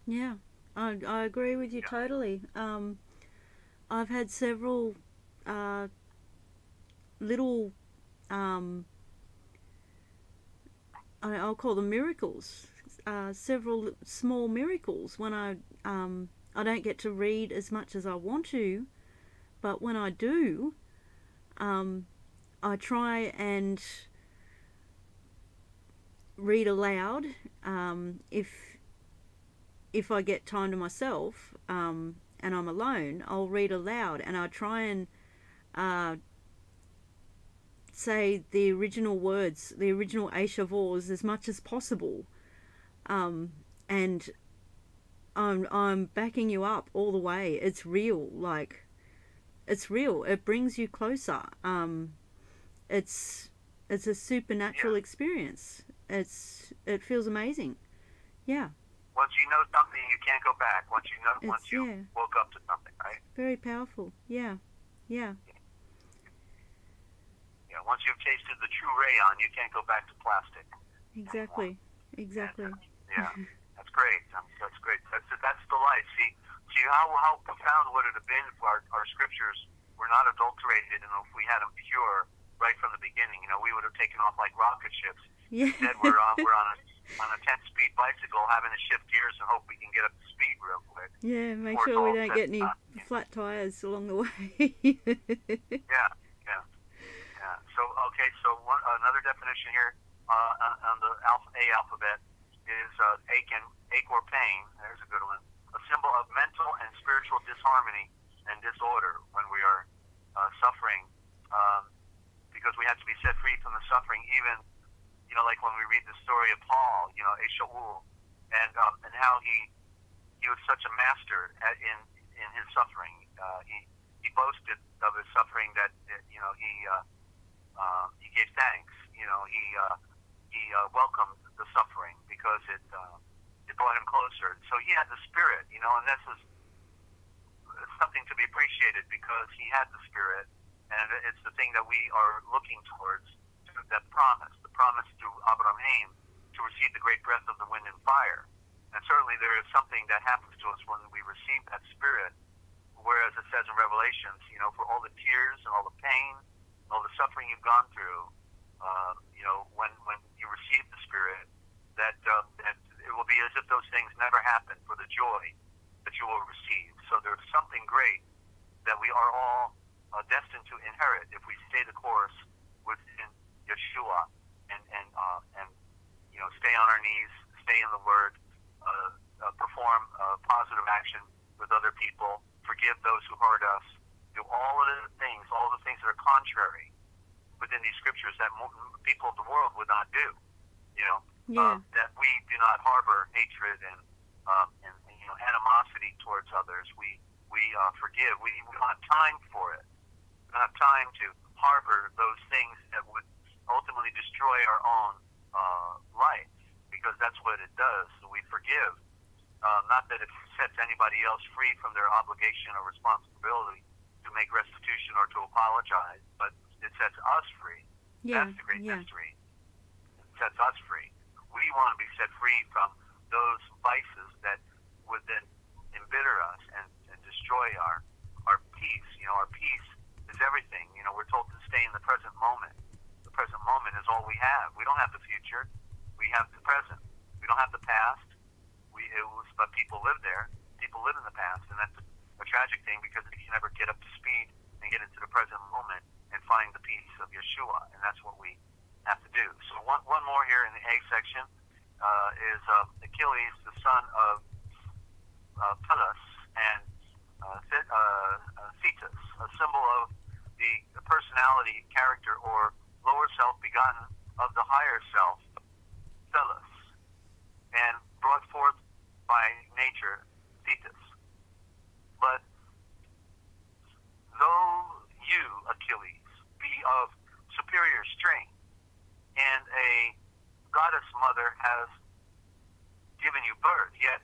Yeah, I agree with you totally. I've had several little, I'll call them miracles, several small miracles when I don't get to read as much as I want to, but when I do, I try and read aloud. If I get time to myself and I'm alone, I'll read aloud, and I try and say the original words, the original Aishavors as much as possible, and I'm backing you up all the way. It's real, like it's real. It brings you closer. It's a supernatural experience. It feels amazing. Yeah. Once you know something, you can't go back. Once you woke up to something, right? Very powerful. Yeah. Yeah. Once you've tasted the true rayon, you can't go back to plastic. Exactly. And, Exactly. That's great. That's great. That's the light. See how profound would it have been if our scriptures were not adulterated, and if we had them pure right from the beginning? We would have taken off like rocket ships. Yeah. Instead, we're on a 10-speed bicycle, having to shift gears and hope we can get up to speed real quick. Yeah. Make sure we don't get any flat tires along the way. Yeah. So another definition here on the A alphabet is ache or pain. There's a good one. A symbol of mental and spiritual disharmony and disorder when we are suffering, because we have to be set free from the suffering. Even like when we read the story of Paul, Dezert-Owl, and how he was such a master in his suffering. He boasted of his suffering that he gave thanks. He welcomed the suffering because it brought him closer. So he had the spirit, and this is something to be appreciated because he had the spirit, and it's the thing that we are looking towards, that promise, the promise through Abraham Haim to receive the great breath of the wind and fire. And certainly there is something that happens to us when we receive that spirit, whereas it says in Revelations, for all the tears and all the pain, all the suffering you've gone through, when you receive the Spirit, that it will be as if those things never happened for the joy that you will receive. So there's something great that we are all destined to inherit if we stay the course within Yeshua and stay on our knees, stay in the Word, perform positive action with other people, forgive those who hurt us, do all of the things that are contrary within these scriptures that people of the world would not do. That we do not harbor hatred and animosity towards others. We forgive. We don't have time for it. We don't have time to harbor those things that would ultimately destroy our own life, because that's what it does. So we forgive. Not that it sets anybody else free from their obligation or responsibility to make restitution or to apologize, but it sets us free. Yeah, that's the great mystery. It sets us free. We want to be set free from those vices that would then embitter us and destroy our peace. Our peace is everything. We're told to stay in the present moment. The present moment is all we have. We don't have the future. We have the present. We don't have the past. But people live there. People live in the past, and that's a tragic thing because they can never get up to speed and get into the present moment and find the peace of Yeshua, and that's what we have to do. So one more here in the A section is Achilles, the son of Peleus, and Thetis, a symbol of the personality, character, or lower self begotten of the higher self, Peleus, and brought forth by nature, Thetis. But though you, Achilles, be of superior strength, and a goddess mother has given you birth, yet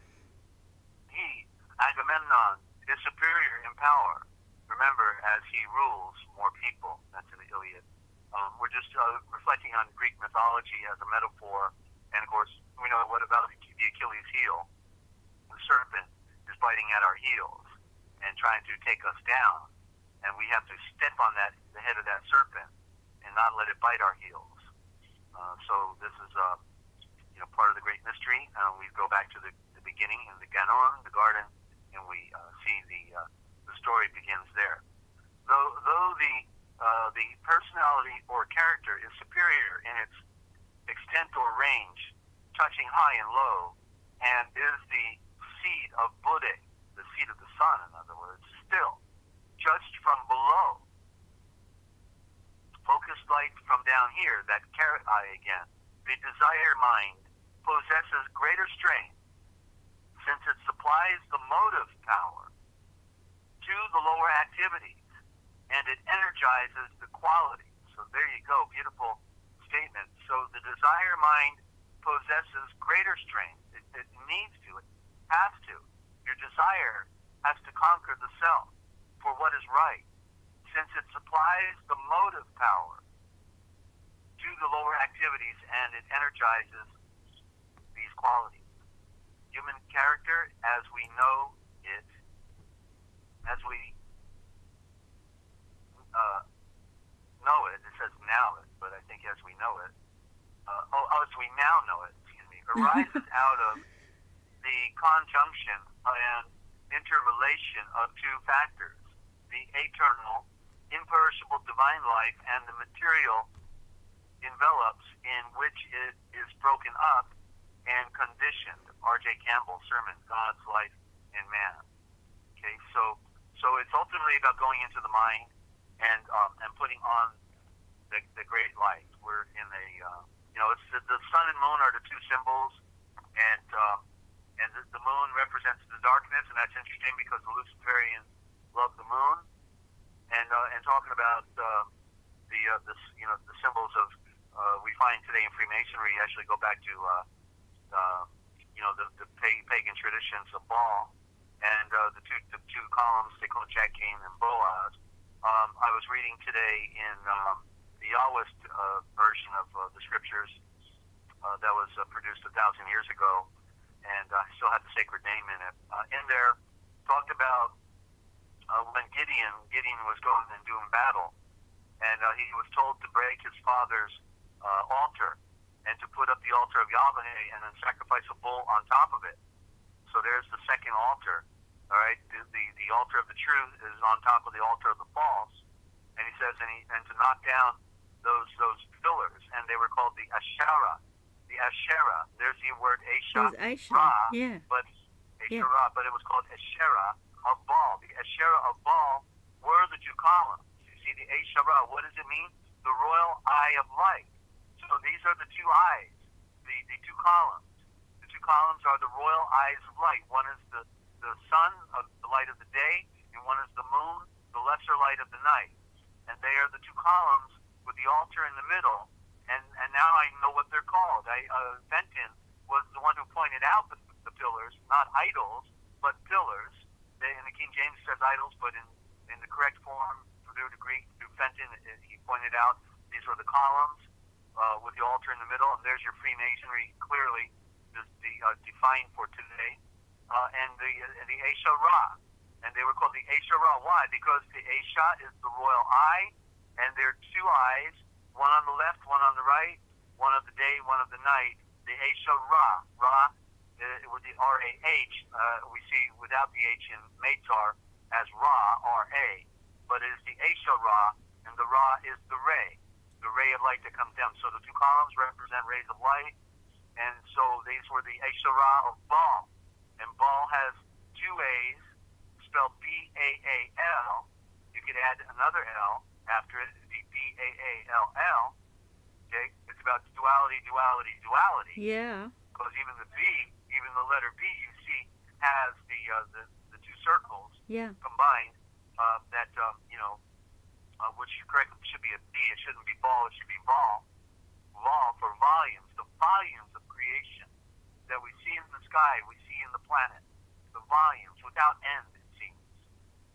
he, Agamemnon, is superior in power. Remember, as he rules more people. That's in the Iliad. We're just reflecting on Greek mythology as a metaphor, and of course, we know what about the Achilles heel. The serpent is biting at our heels and trying to take us down, and we have to step on the head of that serpent and not let it bite our heels. So this is part of the great mystery. We go back to the beginning in the Ganon, the garden, and we see the story begins there. Though the personality or character is superior in its extent or range, touching high and low, and is the seed of Buddha, the seed of the sun, in other words, still judged from below. Focused light from down here, that carrot eye again. The desire mind possesses greater strength since it supplies the motive power to the lower activities, and it energizes the qualities. So there you go, beautiful statement. So the desire mind possesses greater strength. It needs to, it has to. Your desire has to conquer the self for what is right, since it supplies the motive power to the lower activities and it energizes these qualities. Human character, as we know it, as we know it, it says now it, but I think as we know it, as we now know it, arises out of the conjunction and interrelation of two factors, the eternal, imperishable divine life and the material envelops in which it is broken up and conditioned. R.J. Campbell sermon, God's Life in Man. Okay, so it's ultimately about going into the mind and putting on the great light. We're in a it's the sun and moon are the two symbols, and the moon represents the darkness, and that's interesting because the Luciferians love the moon. And talking about the symbols of we find today in Freemasonry, you actually go back to the pagan traditions of Baal, and the two columns they call Jack Cain and Boaz. I was reading today in the Yahwist version of the scriptures that was produced 1,000 years ago, and I still had the sacred name in it. In there, talked about when Gideon was going and doing battle, and he was told to break his father's altar and to put up the altar of Yahweh and then sacrifice a bull on top of it. So there's the second altar. All right, the altar of the truth is on top of the altar of the false, and he says, and to knock down those pillars, and they were called the Asherah. The Asherah. There's the word Asherah, yeah. but Asherah, but it was called Asherah of Baal. The Asherah of Baal were the two columns. You see, the Asherah, what does it mean? The royal eye of light. So these are the two eyes, the two columns. The two columns are the royal eyes of light. One is the sun, the light of the day, and one is the moon, the lesser light of the night. And they are the two columns with the altar in the middle. And now I know what they're called. Fenton was the one who pointed out the pillars, not idols, but pillars. In the King James says idols, but in the correct form, through the Greek, through Fenton, he pointed out these were the columns with the altar in the middle, and there's your Freemasonry clearly defined for today. And the Asherah, and they were called the Asherah. Why? Because the Asha is the royal eye, and there are two eyes, one on the left, one on the right, one of the day, one of the night. The Asherah, Ra, with the R-A-H, we see without the H in Maitar as Ra, R-A, but it is the Asherah, and the Ra is the ray of light that comes down. So the two columns represent rays of light, and so these were the Asherah of Baal. And Baal has two A's, spelled B-A-A-L. You could add another L after it, the B-A-A-L-L. Okay? It's about duality, duality, duality. Yeah. Because even the B, even the letter B, you see, has the two circles combined. Which correctly should be a B. It shouldn't be Baal. It should be Baal. for volumes, the volumes of creation that we see in the sky, we see in the planet, the volumes without end, it seems.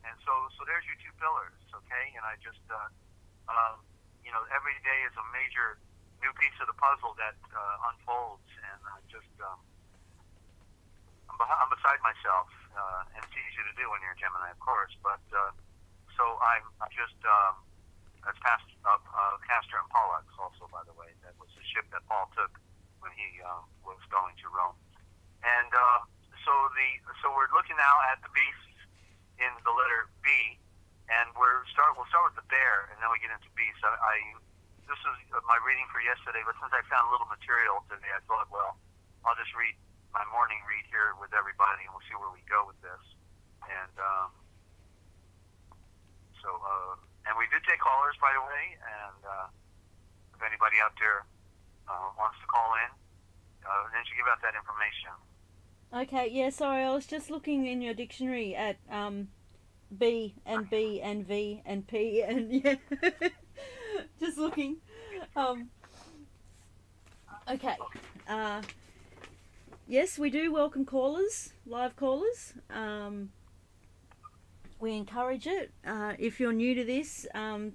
And so there's your two pillars, okay? And I just, you know, every day is a major new piece of the puzzle that unfolds, and I just, I'm beside myself, and it's easy to do when you're a Gemini, of course, but so I'm just, that's past Castor and Pollux also, by the way. That was the ship that Paul took when he was going to Rome. And so we're looking now at the beasts in the letter B, and we'll start with the bear, and then we get into beasts. This is my reading for yesterday, but since I found a little material today, I thought, well, I'll just read my morning read here with everybody, and we'll see where we go with this. And and we did take callers, by the way, and if anybody out there wants to call in, then you give out that information. Okay, yeah, sorry, I was just looking in your dictionary at B and B and V and P and yeah, just looking. Okay, yes, we do welcome callers, live callers. We encourage it. If you're new to this,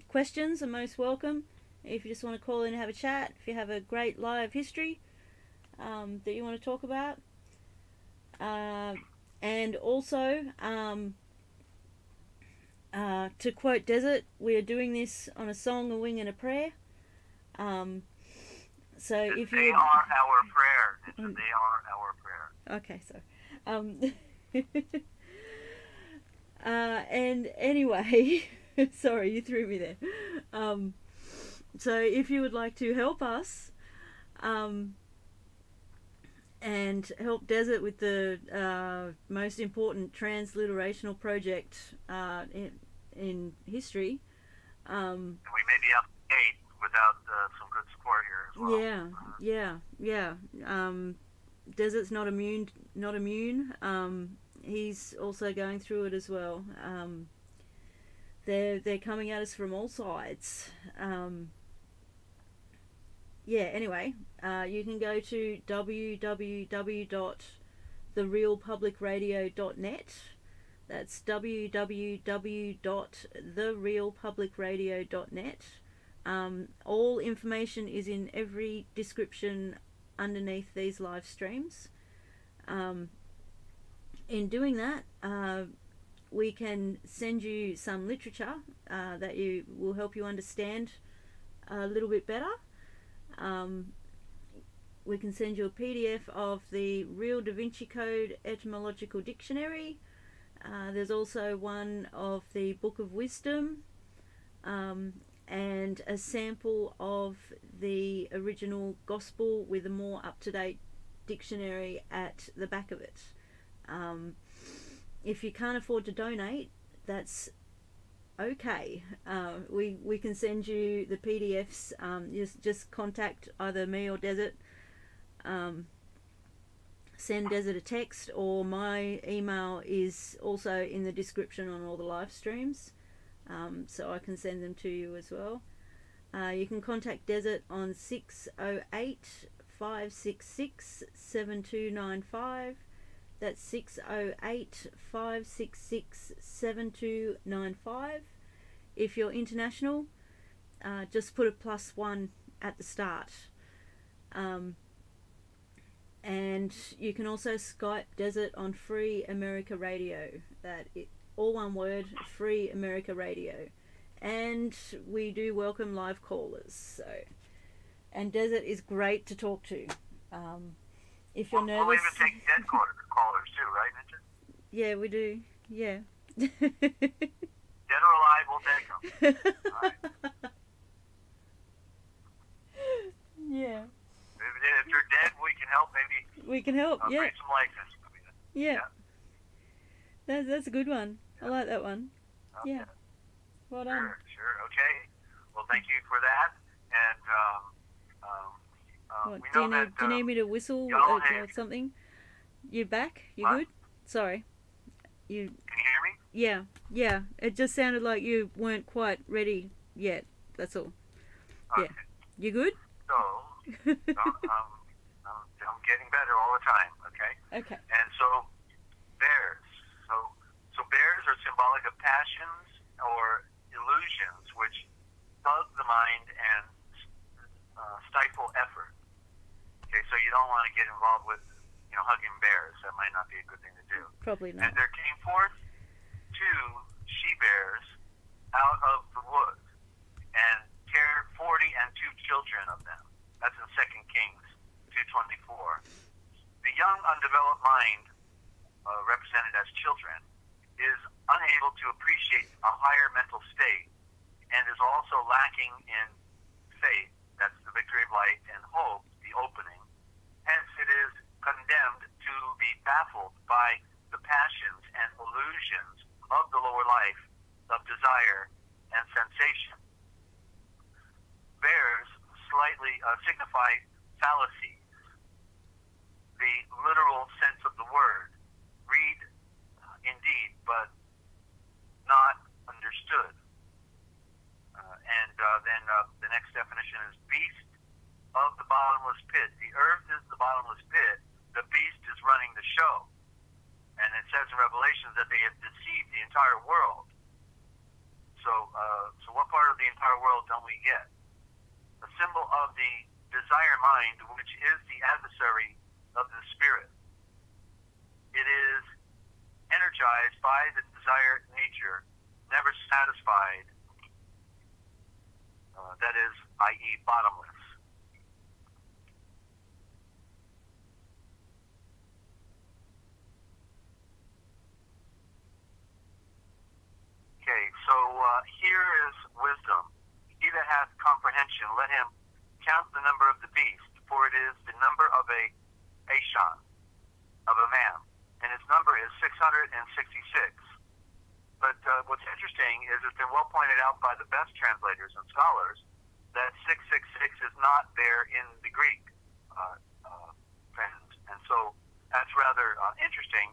questions are most welcome. If you just want to call in and have a chat, if you have a great live history that you want to talk about. And also, to quote Desert, we are doing this on a song, a wing, and a prayer. So if you... They are our prayer. They are our prayer. Okay, so... and anyway, sorry, you threw me there. So if you would like to help us, and help Desert with the most important transliterational project in history. We may be up to date without some good support here as well. Yeah. Desert's not immune. He's also going through it as well. They're coming at us from all sides. Yeah, anyway, you can go to www.therealpublicradio.net. That's www.therealpublicradio.net. All information is in every description underneath these live streams. In doing that, we can send you some literature that will help you understand a little bit better. We can send you a PDF of the Real Da Vinci Code Etymological Dictionary. There's also one of the Book of Wisdom, and a sample of the original Gospel with a more up-to-date dictionary at the back of it. If you can't afford to donate, that's okay. We can send you the PDFs. Just contact either me or Desert. Send Desert a text, or my email is also in the description on all the live streams, so I can send them to you as well. You can contact Desert on 608-566-7295. That's 608-566-7295. If you're international, just put a +1 at the start. And you can also Skype Desert on Free America Radio. All one word, Free America Radio. And we do welcome live callers. And Desert is great to talk to. If you're nervous... We'll even take dead callers too, right, Richard? Yeah, we do. Yeah. Dead or alive, we'll take them. All right. Yeah. If you're dead, we can help. Maybe we can help. Yeah. Bring some likeness. Yeah. That's a good one. Yeah. I like that one. Okay. Yeah. Well done. Sure. Okay. Well, thank you for that. And we know that. Do you need me to whistle or something? You back? You good? Sorry. Can you hear me? Yeah. Yeah. It just sounded like you weren't quite ready yet. That's all. Okay. Yeah. You good? So I'm getting better all the time. Okay. Okay. And so bears. So bears are symbolic of passions or illusions which bug the mind and stifle effort. Okay, so you don't want to get involved with, hugging bears. That might not be a good thing to do. Probably not. And there came forth 2 she-bears out of the woods, and cared 40 and 2 children of them. That's in 2 Kings 2:24. The young, undeveloped mind, represented as children, is unable to appreciate a higher mental state, and is also lacking in faith, that's the victory of light, and hope, the opening. Hence it is condemned to be baffled by the passions and illusions of the lower life of desire and sensation. Bears slightly signify fallacies, the literal sense of the word. Read indeed, but not understood. Then the next definition is beast of the bottomless pit. The earth is the bottomless pit. The beast is running the show. And it says in Revelations that they have deceived the entire world. So what part of the entire world don't we get? A symbol of the desire mind, which is the adversary of the spirit. It is energized by the desired nature, never satisfied, that is, i.e., bottomless. Okay, so here is wisdom. He that hath comprehension, let him count the number of the beast, for it is the number of a Ashon, of a man, and its number is 666. But what's interesting is it's been well pointed out by the best translators and scholars that 666 is not there in the Greek, friends. And so that's rather interesting.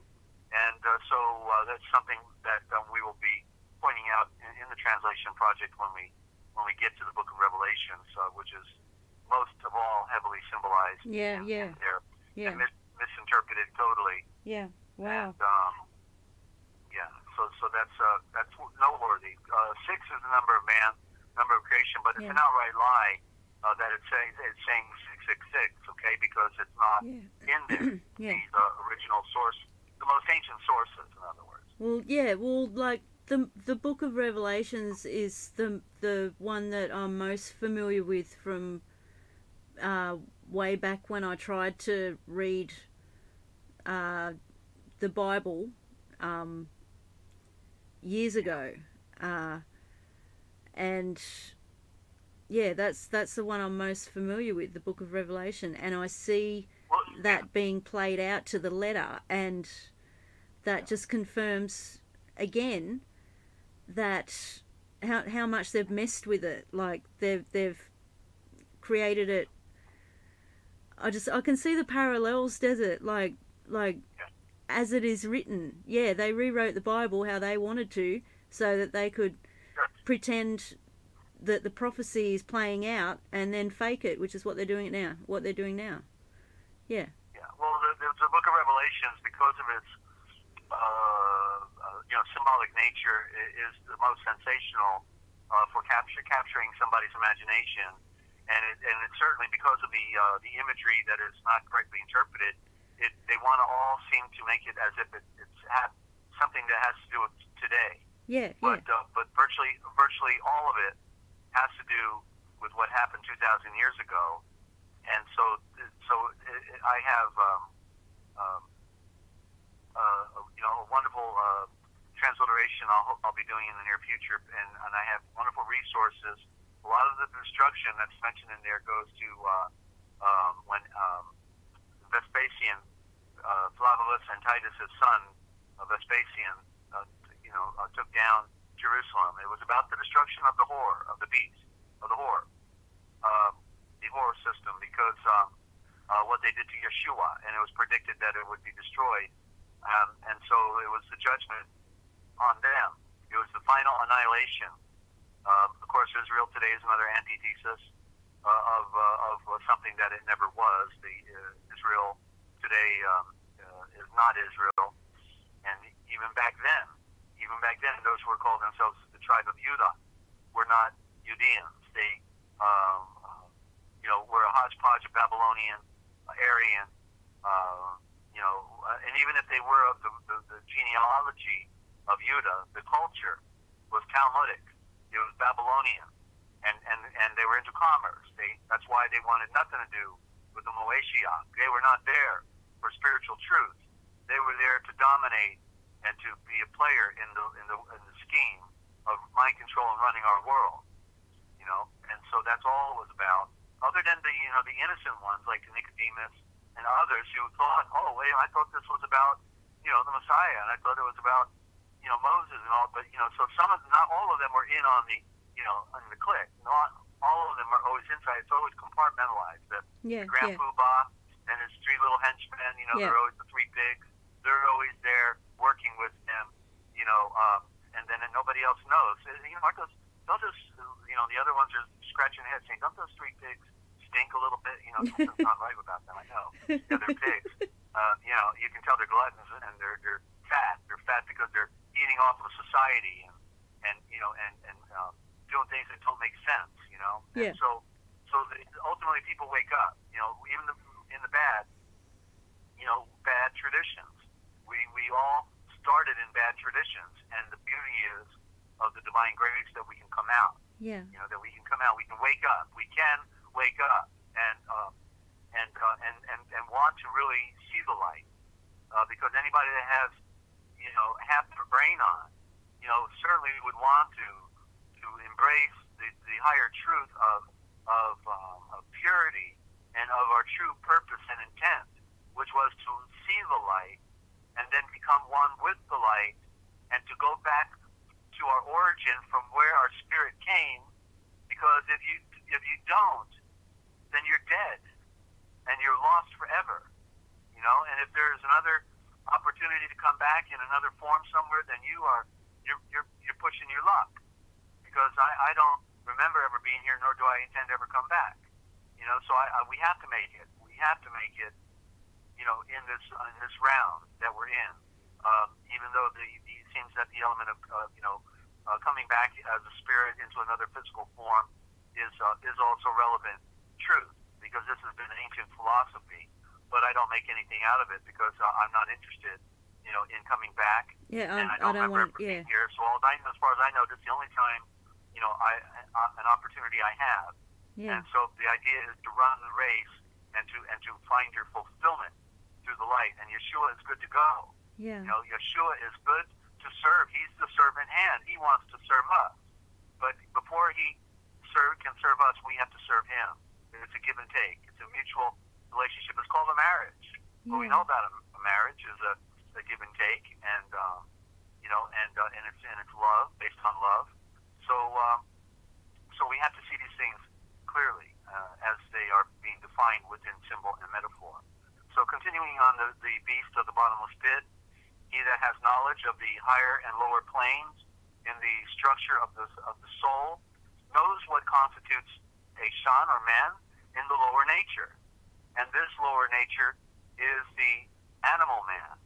And so that's something that we will be pointing out in the translation project when we get to the Book of Revelations, which is most of all heavily symbolized in there and misinterpreted totally. Yeah. Wow. And, so that's noteworthy. 6 is the number of man, number of creation, but it's an outright lie that it's saying 666. Okay, because it's not in there. The original source, the most ancient sources, in other words. Well, like the Book of Revelations is the one that I'm most familiar with from way back when I tried to read the Bible years ago, and that's the one I'm most familiar with, the Book of Revelation, and I see that being played out to the letter, and that just confirms again that how much they've messed with it. Like they've created it. I can see the parallels, Desert, like as it is written. Yeah, they rewrote the Bible how they wanted to, so that they could pretend that the prophecy is playing out and then fake it, which is what they're doing now. Yeah. Well, the Book of Revelations, because of its symbolic nature, is the most sensational for capturing somebody's imagination, and it's certainly because of the imagery that is not correctly interpreted. They want to all seem to make it as if it's something that has to do with today. But virtually all of it has to do with what happened 2,000 years ago, and so I have a wonderful transliteration I'll be doing in the near future, and I have wonderful resources. A lot of the destruction that's mentioned in there goes to when Vespasian, Flavius and Titus' son, Vespasian, took down Jerusalem. It was about the destruction of the whore, of the beast, of the whore system, because what they did to Yeshua, and it was predicted that it would be destroyed, and so it was the judgment on them. It was the final annihilation. Of course, Israel today is another antithesis of something that it never was. The Israel today is not Israel, and even back then, those who were called themselves the tribe of Judah were not Judeans. They, were a hodgepodge of Babylonian, Aryan, and even if they were of the genealogy of Judah, the culture was Talmudic. It was Babylonian, and they were into commerce. That's why they wanted nothing to do with the Moeshiach. They were not there for spiritual truth. They were there to dominate and to be a player in the scheme of mind control and running our world. And so that's all it was about. Other than the innocent ones like Nicodemus and others who thought, oh wait, I thought this was about the Messiah, and I thought it was about Moses and all. But so not all of them were in on the on the clique. Not all of them are always inside. It's always compartmentalized. The Grand Poobah and his three little henchmen. They're always the three pigs. They're always there working with him. And then nobody else knows. Aren't those the other ones are scratching their heads saying, don't those three pigs stink a little bit? Something's not right about them. I know. Yeah, they're pigs. You can tell they're gluttons and they're fat. They're fat because they're eating off of society and doing things that don't make sense. Yeah. And so ultimately people wake up. Even in the bad, bad traditions. We all started in bad traditions, and the beauty is of the divine grace that we can come out. Yeah. That we can come out. We can wake up. We can wake up and want to really see the light. Because anybody that has half their brain on, certainly would want to embrace the higher truth of purity and of our true purpose and intent, which was to see the light and then become one with the light, and to go back to our origin from where our spirit came. Because if you don't, then you're dead and you're lost forever. And if there's another opportunity to come back in another form somewhere, then you're pushing your luck. Because I don't remember ever being here, nor do I intend to ever come back. So we have to make it. We have to make it. In this round that we're in, even though it seems that the element of coming back as a spirit into another physical form is also relevant truth, because this has been an ancient philosophy. But I don't make anything out of it because I'm not interested, in coming back. Yeah, and I don't remember being here. So as far as I know, this is the only time, an opportunity I have. Yeah. And so the idea is to run the race and to find your fulfillment through the light. And Yeshua is good to go. Yeah. Yeshua is good to serve. He's the servant hand. He wants to serve us. But before he can serve us, we have to serve him. It's a give and take. It's a mutual relationship. It's called a marriage. Yeah. What we know about a marriage is a give and take, and it's love, based on love. So we have to see these things clearly as they are being defined within symbol and metaphor. So continuing on the beast of the bottomless pit, he that has knowledge of the higher and lower planes in the structure of the soul knows what constitutes a shan or man in the lower nature. And this lower nature is the animal man,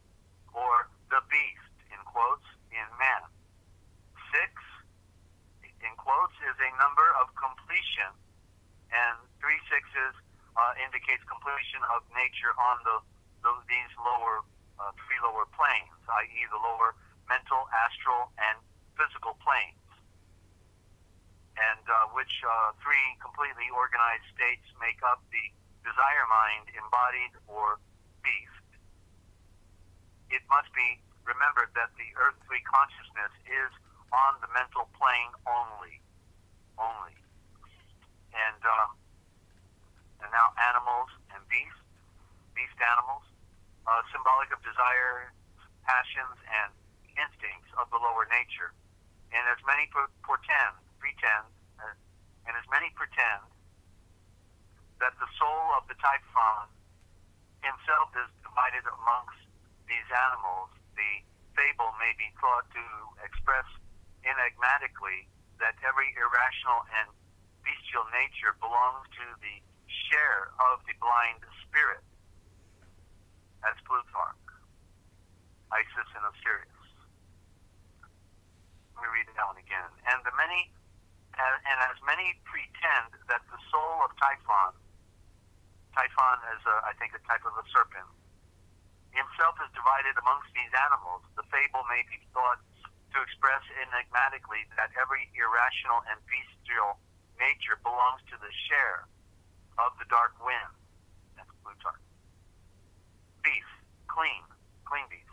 or the beast, in quotes, in man. 6, in quotes, is a number of completion, and 3 6s indicates completion of nature on these lower 3 lower planes, i.e. the lower mental, astral, and physical planes, and which 3 completely organized states make up the desire mind, embodied or beast. It must be remembered that the earthly consciousness is on the mental plane only. And now animals and beast animals, symbolic of desire, passions, and instincts of the lower nature. And as many pretend that the soul of the Typhon himself is divided amongst these animals, the fable may be thought to express enigmatically that every irrational and bestial celestial nature belongs to the share of the blind spirit. That's Plutarch, Isis and Osiris. Let me read that one again. And as many pretend that the soul of Typhon is, I think, a type of a serpent, himself is divided amongst these animals, the fable may be thought to express enigmatically that every irrational and bestial nature belongs to the share of the dark wind. That's Plutarch. Beast, clean beast.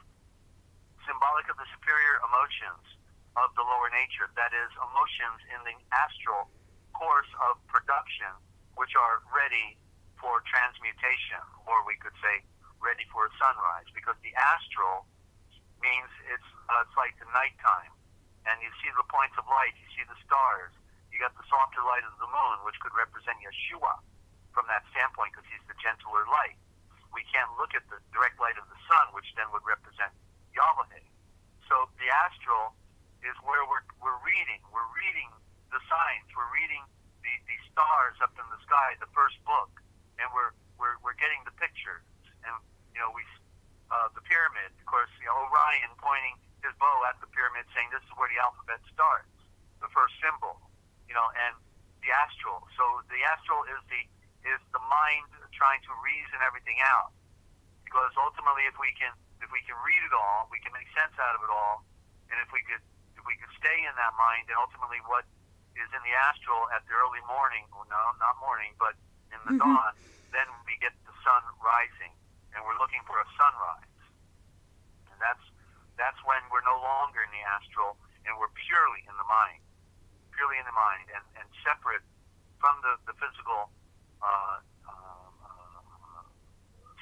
Symbolic of the superior emotions of the lower nature, that is, emotions in the astral course of production, which are ready for transmutation, or we could say ready for a sunrise, because the astral means it's like the nighttime, and you see the points of light, you see the stars, you got the softer light of the moon, which could represent Yeshua from that standpoint, because he's the gentler light. We can't look at the direct light of the sun, which then would represent Yahweh. So the astral is where we're reading the signs, we're reading the stars up in the sky, the first book, and we're getting the pictures, and we the pyramid, of course, Orion pointing his bow at the pyramid, saying this is where the alphabet starts, the first symbol, and the astral. So the astral is the mind trying to reason everything out, because ultimately, if we can read it all, we can make sense out of it all, and if we could stay in that mind, and ultimately what is in the astral at the early morning, well, no, not morning, but in the dawn, then we get the sun rising, and we're looking for a sunrise, and that's when we're no longer in the astral, and we're purely in the mind, and separate from the physical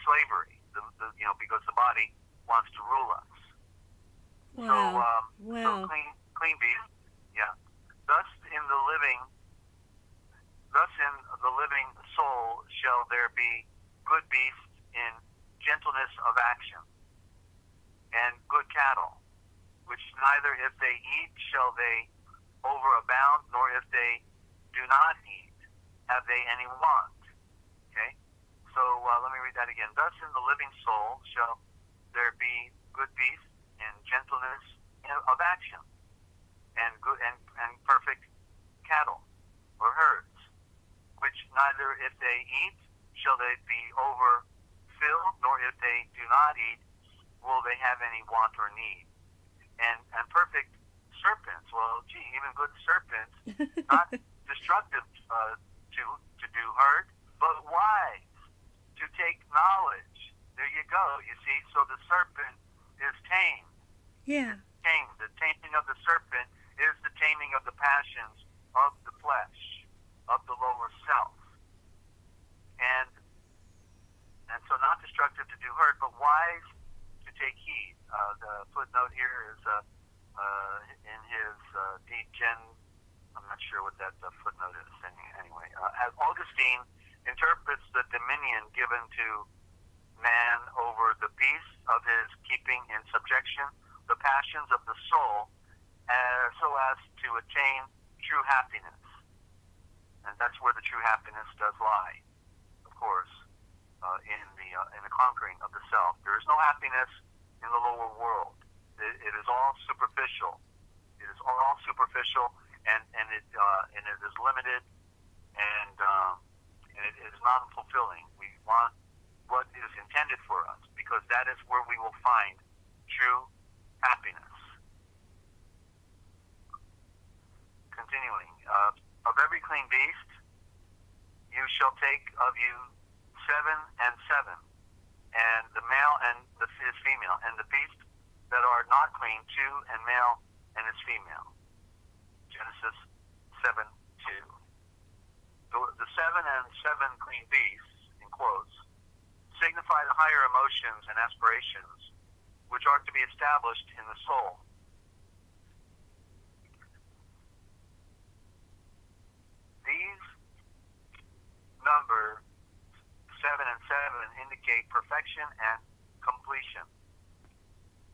slavery, because the body wants to rule us. Wow. So clean beast, yeah. Thus in the living soul shall there be good beasts in gentleness of action, and good cattle, which neither if they eat shall they overabound, nor if they do not eat have they any want. Okay? So let me read that again. Thus in the living soul shall there be good beasts in gentleness of action, and good and perfect cattle or herds, which neither if they eat shall they be overfilled, nor if they do not eat will they have any want or need. And perfect serpents, well, gee, even good serpents, not destructive to do hurt, but wise to take knowledge. There you go. You see, so the serpent is tamed. Yeah. Tamed. The taming of the serpent is the taming of the passions of the flesh, of the lower self. And so not destructive to do hurt, but wise to take heed. The footnote here is in his D-Gen, I'm not sure what that footnote is anyway. As Augustine interprets the dominion given to man over the beasts of his keeping in subjection, the passions of the soul, so as to attain true happiness. And that's where the true happiness does lie, of course, in the conquering of the self. There is no happiness in the lower world. It is all superficial. It is all superficial, and it is limited, and it is non-fulfilling. We want what is intended for us, because that is where we will find true happiness. Continuing, of every clean beast you shall take of you 7 and 7, and the male and his female, and the beast that are not clean 2, and male and his female. Genesis 7:2. The 7 and 7 clean beasts, in quotes, signify the higher emotions and aspirations which are to be established in the soul. These number 7 and 7 indicate perfection and completion,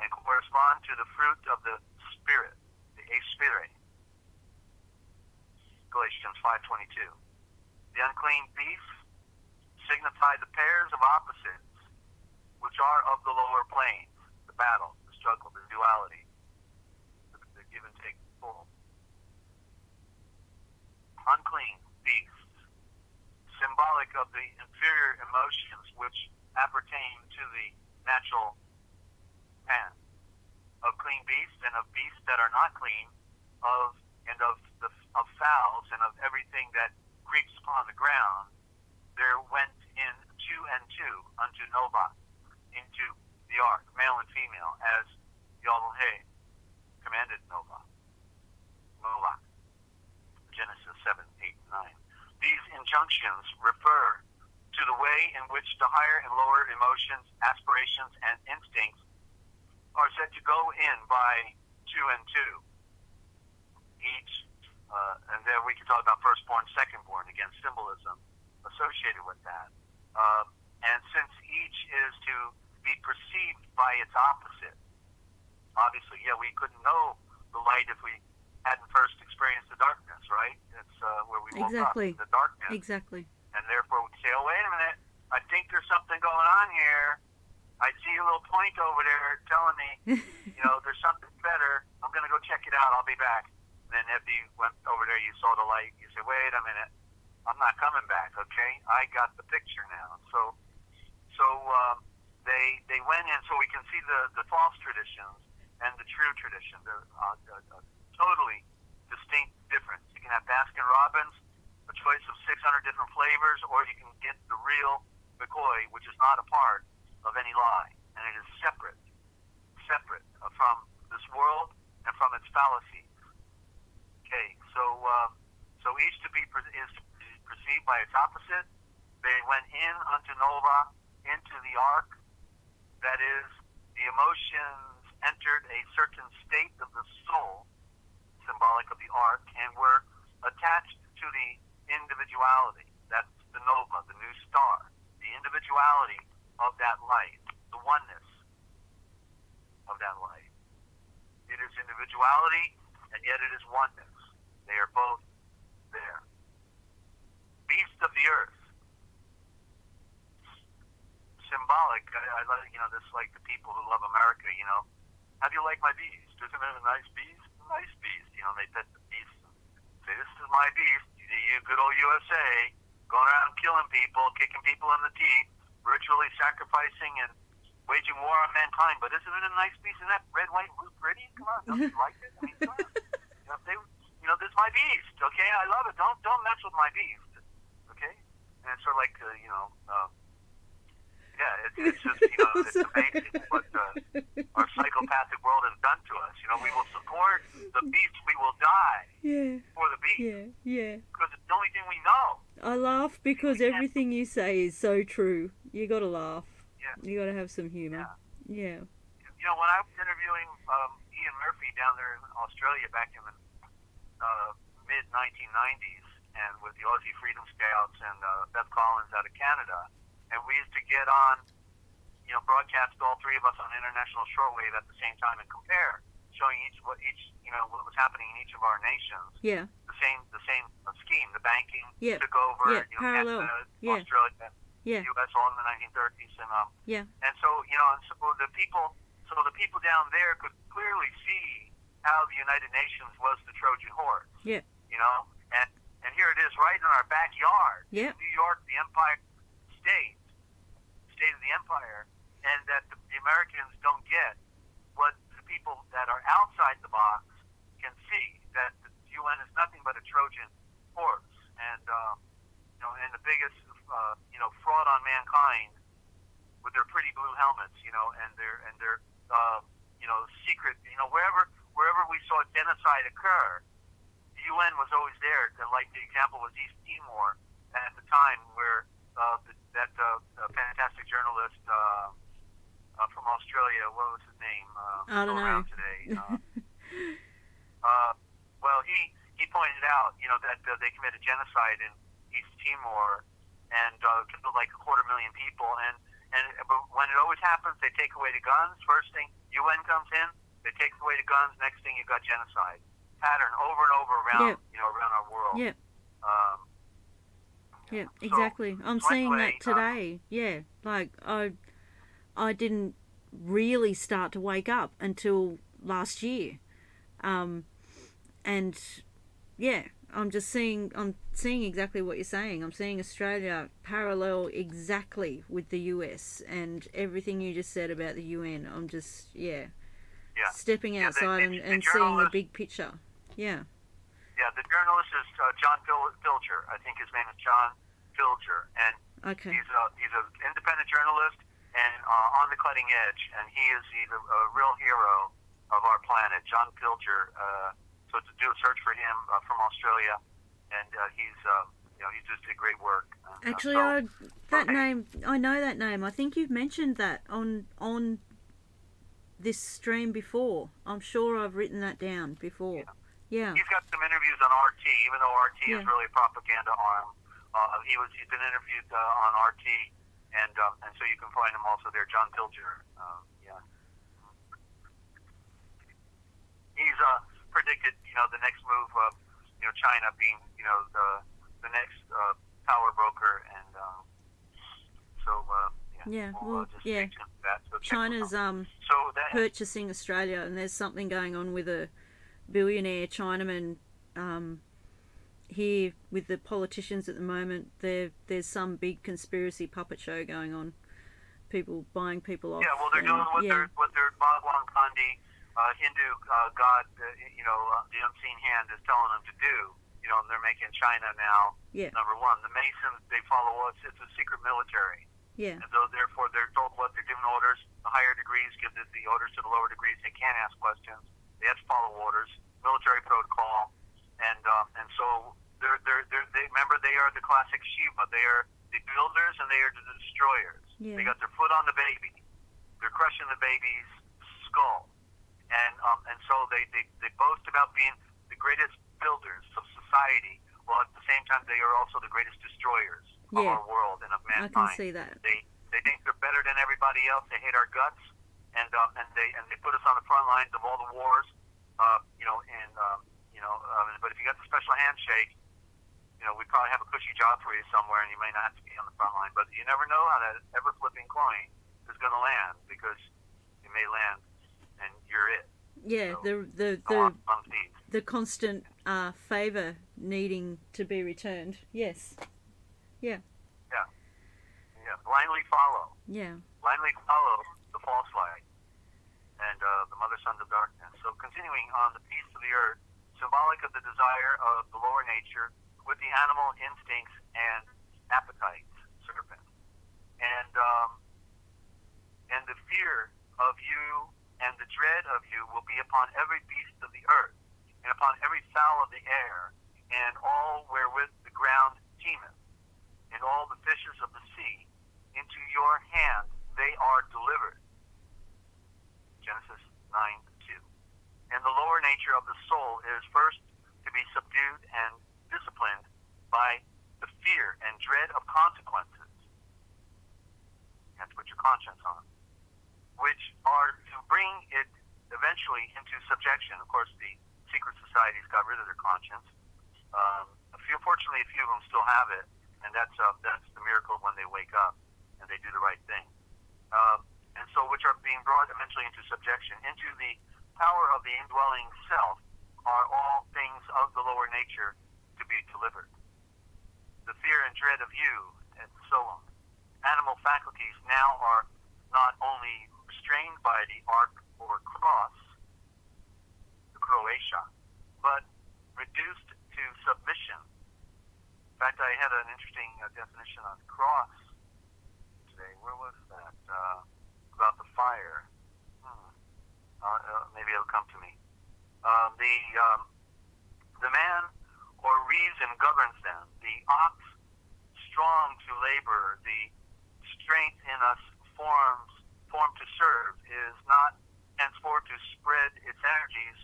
and correspond to the fruit of the Spirit, the Spirit. Galatians 5:22. The unclean beasts signify the pairs of opposites, which are of the lower planes, the battle, the struggle, the duality, the give and take pull. Unclean beasts, symbolic of the inferior emotions which appertain to the natural man, of clean beasts and of beasts that are not clean, of fowls and of everything that creeps upon the ground. There went in two and two unto Nova, into the ark, male and female, as Yahweh commanded Nova. Genesis 7, 8, and 9. These injunctions refer to the way in which the higher and lower emotions, aspirations, and instincts are said to go in by two and two. Each, and then we can talk about firstborn, secondborn, again, symbolism associated with that. And since each is to be perceived by its opposite, obviously, yeah, we couldn't know the light if we hadn't first experienced the darkness, right? It's where we woke up in the darkness. Exactly. And therefore we say, oh, wait a minute, I think there's something going on here. I see a little point over there telling me, there's something better. I'm going to go check it out. I'll be back. And then if you went over there, you saw the light. You say, wait a minute, I'm not coming back, okay? I got the picture now. So they went in so we can see the false traditions and the true tradition. They're totally distinct difference. You can have Baskin-Robbins, a choice of 600 different flavors, or you can get the real McCoy, which is not a part of any lie, and it is separate from this world and from its fallacies. Okay, so each is perceived by its opposite. They went in unto Nova, into the ark. That is, the emotions entered a certain state of the soul, symbolic of the ark, and were attached to the individuality. That's the Nova, the new star, the individuality of that light, the oneness of that light. It is individuality, and yet it is oneness. They are both there. Beast of the earth. Symbolic. I love, this like the people who love America, How do you like my beast? Isn't it a nice beast? Nice beast. They pet the beast and say, this is my beast. You good old USA, going around killing people, kicking people in the teeth, ritually sacrificing and waging war on mankind. But isn't it a nice beast? Isn't that red, white, and blue pretty? Come on, don't you like it? I mean, come on. This is my beast, okay? I love it. Don't mess with my beast, okay? And it's sort of like, it's just, it's amazing what our psychopathic world has done to us. We will support the beast, we will die for the beast. Yeah. Because it's the only thing we know. I laugh because everything you say is so true. You got to laugh. Yeah. You got to have some humor. Yeah. When I was interviewing Ian Murphy down there in Australia back in the mid-1990s, and with the Aussie Freedom Scouts and Beth Collins out of Canada, and we used to get on, broadcast all three of us on international shortwave at the same time and compare, showing what was happening in each of our nations. Yeah. The same scheme. The banking took over. Parallel. Canada, Australia, U.S. all in the 1930s, and and so the people down there could clearly see how the United Nations was the Trojan horse. Yeah. And here it is, right in our backyard. Yeah. New York, the Empire State of the Empire, and that the Americans don't get what the people that are outside the box can see, that the UN is nothing but a Trojan horse, and and the biggest fraud on mankind with their pretty blue helmets, and their secret, wherever we saw genocide occur, the UN was always there. Like the example was East Timor at the time, where that fantastic journalist from Australia, what was his name? I don't know. Around today. Well, he pointed out, that they committed genocide in East Timor and killed like 250,000 people. But when it always happens, they take away the guns. First thing, UN comes in, they take away the guns. Next thing, you got genocide pattern over and over around, around our world. Yeah. Yeah, So, exactly. I'm so seeing anyway, that today. Yeah, like I didn't really start to wake up until last year, and yeah, I'm seeing exactly what you're saying. I'm seeing Australia parallel exactly with the US, and everything you just said about the UN. I'm just yeah, stepping yeah. outside The and seeing the journalist, big picture. Yeah. yeah, the journalist is John Filcher. I think his name is John Filcher, and Okay. he's an independent journalist and on the cutting edge, and he's a real hero of our planet, John Filcher. So to do a search for him from Australia, and he's just did great work. Actually, I know that name. I think you've mentioned that on this stream before. I'm sure I've written that down before. Yeah. He's got some interviews on RT, even though RT is really a propaganda arm. He's been interviewed on RT, and so you can find him also there, John Filcher. Yeah. He's predicted, the next move of, China being, the next power broker, and China's purchasing Australia, and there's something going on with a billionaire Chinaman here with the politicians at the moment. There's some big conspiracy puppet show going on. People buying people off. Yeah, well, they're doing what their Bhagwan Gandhi Hindu god, the unseen hand is telling them to do. They're making China now number one. The Masons, they follow us. It's a secret military. Yeah. And so therefore they're told what they're given orders. The higher degrees give the orders to the lower degrees. They can't ask questions. They have to follow orders, military protocol, and so they remember they are the classic Shiva. They are the builders and they are the destroyers. Yeah. They got their foot on the baby. They're crushing the baby's skull, and so they boast about being the greatest builders of society. Well, at the same time, they are also the greatest destroyers of our world and of mankind. I can see that. They think they're better than everybody else. They hate our guts, and they put us on the front lines of all the wars. But if you got the special handshake, we probably have a cushy job for you somewhere, and you may not have to be on the front line. But you never know how that ever flipping coin is going to land, because it may land, and you're it. Yeah, So, the constant favor needing to be returned. Yes. Yeah. Yeah. Yeah. Blindly follow. Yeah. Blindly follow the false light and the mother sons of darkness. So continuing on, the peace of the earth, symbolic of the desire of the lower nature with the animal instincts and appetites, serpent. And the fear of you and the dread of you will be upon every beast of the earth, and upon every fowl of the air, and all wherewith the ground teemeth, and all the fishes of the sea. Into your hand they are delivered. Genesis 9:2. And the lower nature of the soul is first to be subdued and disciplined by the fear and dread of consequences. You have to put your conscience on, which are to bring it eventually into subjection. Of course, the secret societies got rid of their conscience. Fortunately, a few of them still have it, and that's the miracle when they wake up and they do the right thing. And so, which are being brought eventually into subjection, into the power of the indwelling self, are all things of the lower nature to be delivered. The fear and dread of you, and so on. Animal faculties now are not only restrained by the ark or cross, the Croatia, but reduced to submission. In fact, I had an interesting definition on cross today. Where was that? About the fire. Maybe it'll come to me. The man or reason governs them. The ox, strong to labor, the strength in us formed to serve, is not henceforth to spread its energies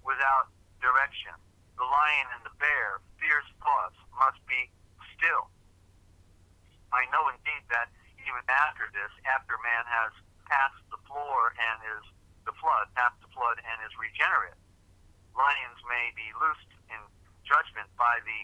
without direction. The lion and the bear, fierce thoughts, must be still. I know indeed that even after this, after man has passed the floor and passed the flood and is regenerate, lions may be loosed in judgment by the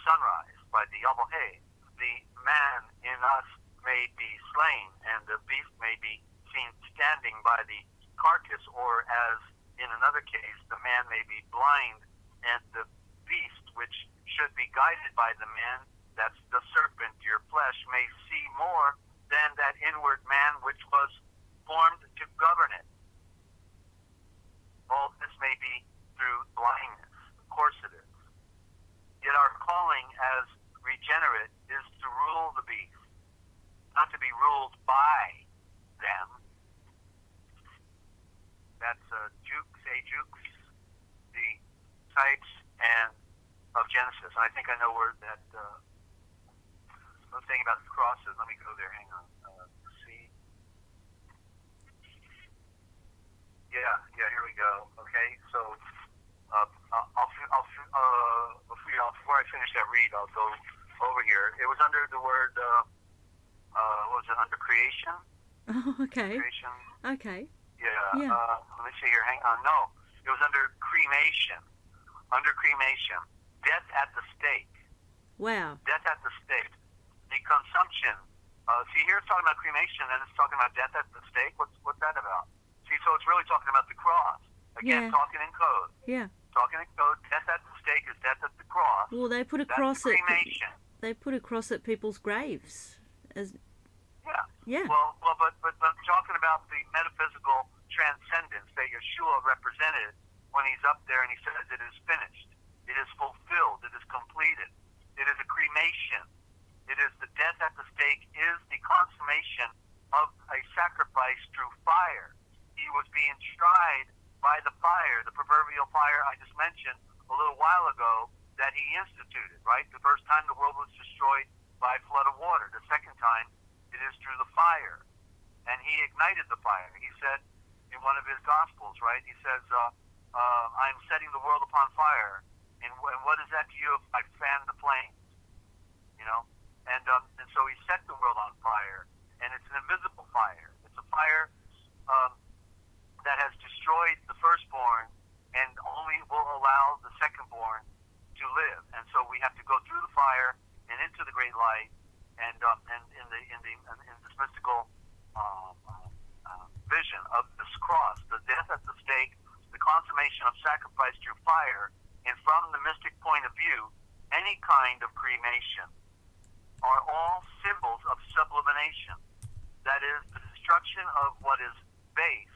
sunrise, by the Yahweh, the man in us may be slain, and the beast may be seen standing by the carcass, or as in another case, the man may be blind, and the beast, which should be guided by the man, that's the serpent, your flesh, may see more than that inward man which was formed to govern it. All this may be through blindness. Of course it is. Yet our calling as regenerate is to rule the beast, not to be ruled by them. That's Jukes, the types and of Genesis. And I think I know where that thing about the crosses. Let me go there. Hang on. See. Yeah. Here we go. Okay. So before I finish that read, I'll go over here. It was under the word. What was it, under creation? Oh, okay. Creation. Okay. Yeah. Let me see here. Hang on. No, it was under cremation. Under cremation. Death at the stake. Wow. Death at the stake. The consumption. See, here it's talking about cremation, and it's talking about death at the stake. What's that about? See, so it's really talking about the cross. Again, talking in code. Yeah. Talking in code. Death at the stake is death at the cross. Well, they put a cross at cremation. They put a cross at people's graves. Yeah. Well, but I'm talking about the metaphysical transcendence that Yeshua represented when he's up there and he says it is finished. It is fulfilled. It is completed. It is a cremation. It is the death at the stake is the consummation of a sacrifice through fire. He was being tried by the fire, the proverbial fire I just mentioned a little while ago that he instituted, right? The first time the world was destroyed by a flood of water. The second time, it is through the fire. And he ignited the fire. He said in one of his Gospels, right? He says, I'm setting the world upon fire. And what is that to you if I fan the flames? You know? And so he set the world on fire. And it's an invisible fire. It's a fire that has destroyed the firstborn and only will allow the secondborn to live. And so we have to go through the fire and into the great light, and in this mystical vision of this cross, the death at the stake, the consummation of sacrifice through fire, and from the mystic point of view, any kind of cremation are all symbols of sublimation. That is the destruction of what is base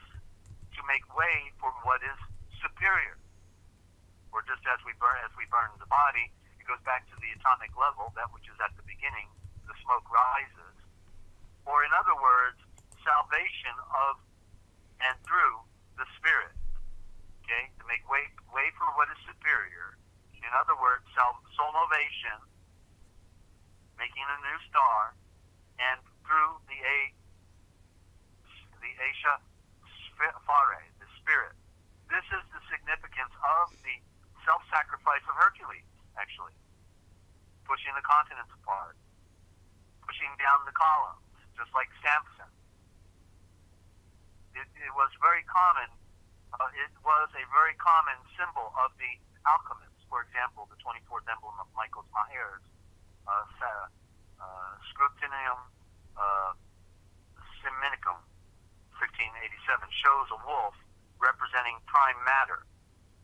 to make way for what is superior. Or just as we burn the body, it goes back to the atomic level, that which is at the beginning, the smoke rises. Or in other words, salvation of and through the Spirit. Okay? To make way for what is superior. In other words, solnovation, making a new star, and through the Asha Fare, the Spirit. This is the significance of the self-sacrifice of Hercules, actually. Pushing the continents apart. Pushing down the columns, just like Samson. It was very common. It was a very common symbol of the alchemists. For example, the 24th emblem of Michael Myers, Scrutinium Seminicum, 1587, shows a wolf representing prime matter,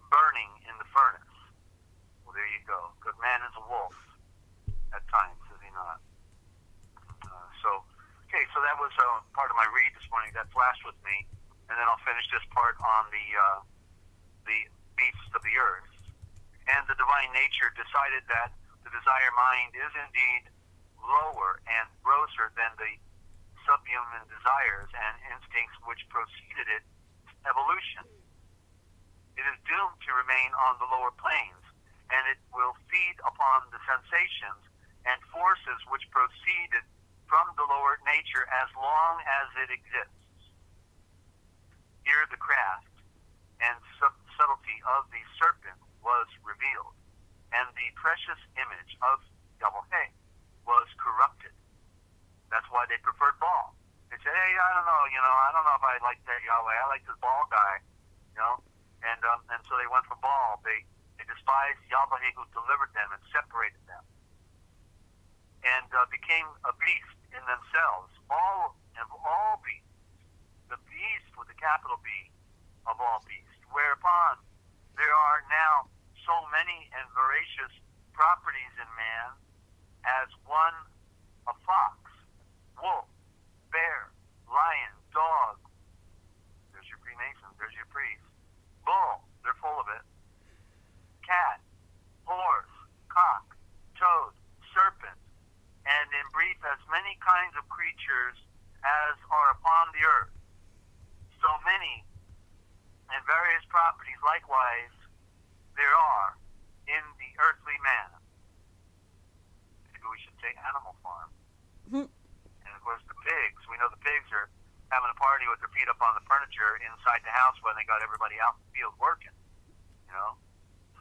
burning in the furnace. Well, there you go. Good man is a wolf at times, is he not? So that was part of my read this morning. That flashed with me, and then I'll finish this part on the beasts of the earth. And the divine nature decided that the desire mind is indeed lower and grosser than the subhuman desires and instincts which preceded it, evolution. It is doomed to remain on the lower planes, and it will feed upon the sensations and forces which proceeded from the lower nature as long as it exists. Here the craft and subtlety of the serpent was revealed, and the precious image of Yahweh was corrupted. That's why they preferred Baal. They said, hey, I don't know if I like that Yahweh. I like this Baal guy, and so they went for Baal. They despised Yahweh who delivered them and separated them. and became a beast in themselves. All beasts, the beast with the capital B of all beasts, whereupon there are now so many and voracious properties in man as one, a fox, wolf, bear, lion, dog. There's your Freemason, there's your priest. Bull, they're full of it. Cat, horse, cock, toad, serpent, and in brief, as many kinds of creatures as are upon the earth. So many and various properties likewise there are in the earthly man. Maybe we should say animal farm. And of course the pigs, we know the pigs are having a party with their feet up on the furniture inside the house when they got everybody out in the field working, you know.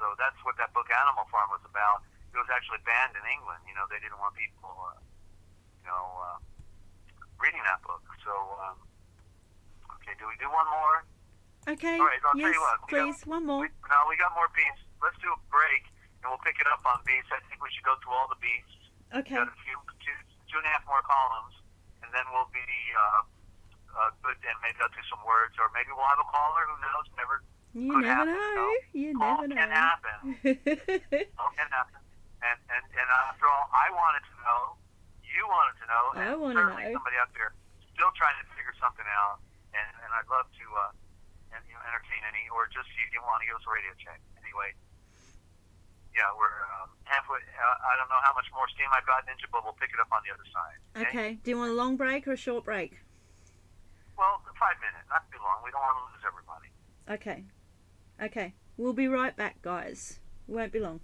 So that's what that book Animal Farm was about. It was actually banned in England. You know, they didn't want people, reading that book. So, okay, do we do one more? Okay. All right, I'll tell yes, you what. please, one more. We got more beasts. Let's do a break, and we'll pick it up on beasts. I think we should go through all the beasts. Okay. Got two and a half more columns, and then we'll be good, and maybe I'll do some words, or maybe we'll have a caller. Who knows? You never know. You never know. Can happen. All can happen. And after all, I wanted to know. You wanted to know. I and want to certainly know. somebody out there still trying to figure something out. And I'd love to entertain any, or just see if you want to give us a radio check. Anyway, yeah, we're halfway. I don't know how much more steam I've got, Ninja, but we'll pick it up on the other side. Okay. Do you want a long break or a short break? Well, 5 minutes, not too long. We don't want to lose everybody. Okay. Okay. We'll be right back, guys. Won't be long.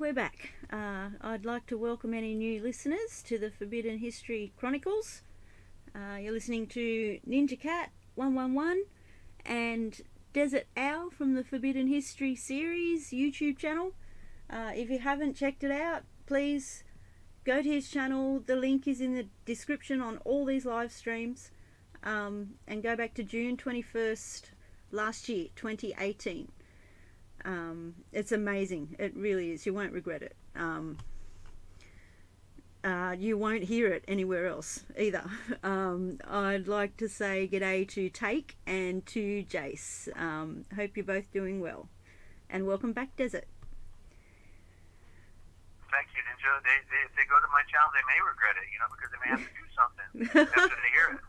we're back. I'd like to welcome any new listeners to the Forbidden History Chronicles. You're listening to Ninja Cat 111 and Dezert-Owl from the Forbidden History series YouTube channel. If you haven't checked it out, please go to his channel. The link is in the description on all these live streams. And go back to June 21st last year, 2018. It's amazing. It really is. You won't regret it. You won't hear it anywhere else either. I'd like to say g'day to Take and to Jace. Hope you're both doing well. And welcome back, Desert. Thank you, Ninja. If they go to my channel, they may regret it, because they may have to do something after they hear it.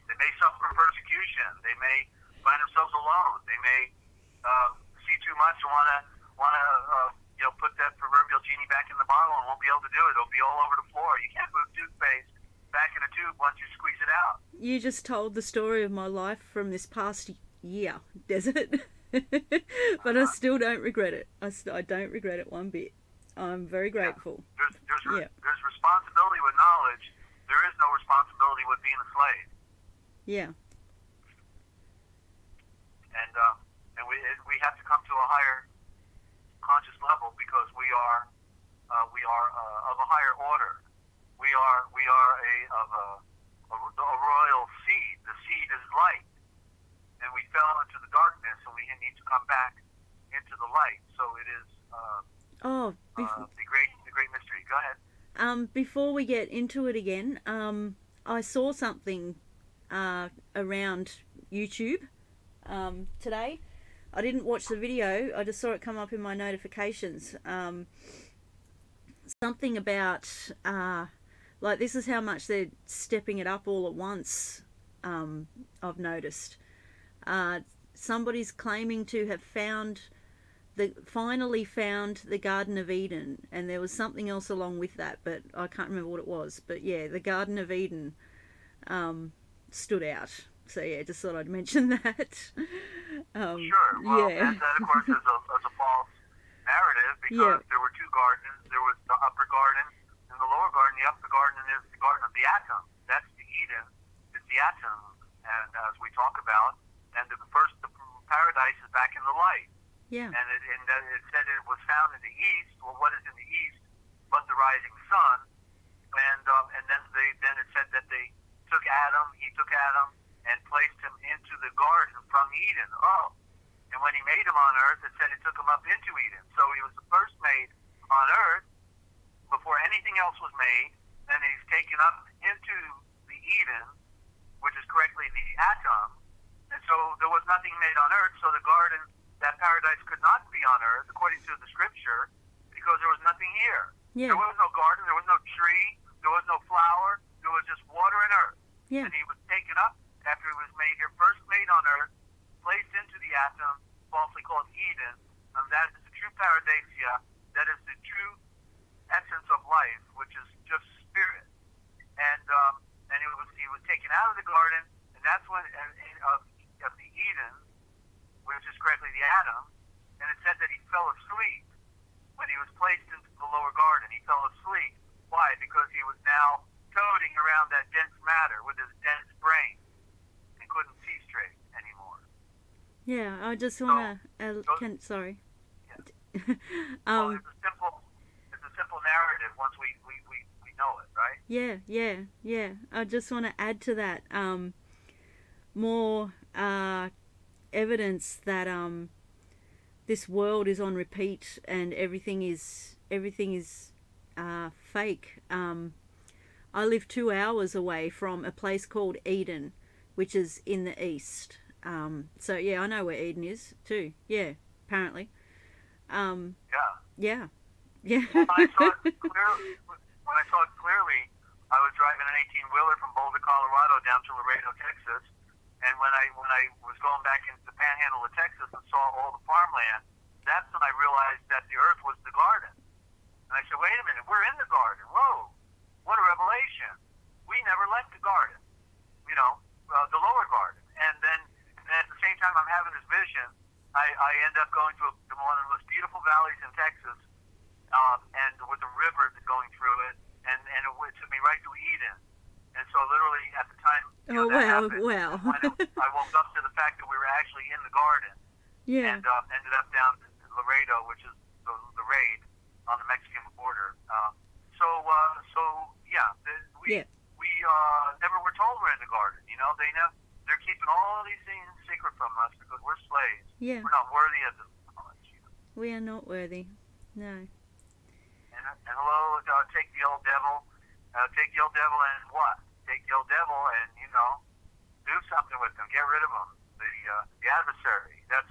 They may suffer persecution. They may find themselves alone. They may see too much and want to put that proverbial genie back in the bottle and won't be able to do it. It'll be all over the floor. You can't put toothpaste back in a tube once you squeeze it out. You just told the story of my life from this past year, Desert. But I still don't regret it. I don't regret it one bit. I'm very grateful. There's responsibility with knowledge. There is no responsibility with being a slave. Yeah. And we have to come to a higher conscious level because we are of a higher order. We are a royal seed. The seed is light, and we fell into the darkness, and we need to come back into the light. So it is the great mystery. Go ahead. Before we get into it again, I saw something around YouTube today. I didn't watch the video. I just saw it come up in my notifications. Something about like this is how much they're stepping it up all at once. I've noticed. Somebody's claiming to have finally found the Garden of Eden, and there was something else along with that, but I can't remember what it was. But yeah, the Garden of Eden stood out. So yeah, just thought I'd mention that. Sure. Well, that of course is a false narrative because there were two gardens. There was the upper garden and the lower garden. The upper garden is the garden of the atom. That's the Eden. It's the atom, and as we talk about, and the paradise is back in the light. Yeah. And it said it was found in the east. Well, what is in the east but the rising sun? And then it said that they took Adam. He took Adam and placed him into the garden from Eden. Oh, and when he made him on earth, it said it took him up into Eden. So he was the first made on earth before anything else was made. Then he's taken up into the Eden, which is correctly the atom. And so there was nothing made on earth. So the garden, that paradise, could not be on earth according to the scripture because there was nothing here. Yeah. There was no garden. There was no tree. There was no flower. There was just water and earth. Yeah. And he was taken up after he was made here, first made on earth, placed into the atom, falsely called Eden, and that is the true paradiseia, that is the true essence of life, which is just spirit. And he was taken out of the garden, and that's when of the Eden, which is correctly the atom, and it said that he fell asleep when he was placed into the lower garden. He fell asleep. Why? Because he was now toting around that dense matter with his dense brain. Couldn't see straight anymore. Yeah, I just want to... sorry. Yeah. Well, it's a simple narrative once we know it, right? Yeah. I just want to add to that more evidence that this world is on repeat and everything is fake. I live 2 hours away from a place called Eden, which is in the east. So yeah, I know where Eden is too. Yeah, apparently. Yeah. When I saw it clearly, I was driving an 18-wheeler from Boulder, Colorado, down to Laredo, Texas, and when I was going back into the Panhandle of Texas and saw all the farmland, that's when I realized that the earth was the garden. And I said, wait a minute, we're in the garden. Whoa, what a revelation! We never left the garden. The lower garden. And then at the same time I'm having this vision, I end up going to one of the most beautiful valleys in Texas, and with a river going through it, and it took me right to Eden. And so literally at the time that happened, wow. I woke up to the fact that we were actually in the garden, Yeah. and ended up down in Laredo, which is the raid on the Mexican border. So we never were told we're in the garden. You know, they're keeping all these things secret from us because we're slaves. Yeah. We're not worthy of this knowledge. You know? We are not worthy. No. And hello, take the old devil. Take the old devil and what? Take the old devil and, you know, do something with him. Get rid of him. The adversary. That's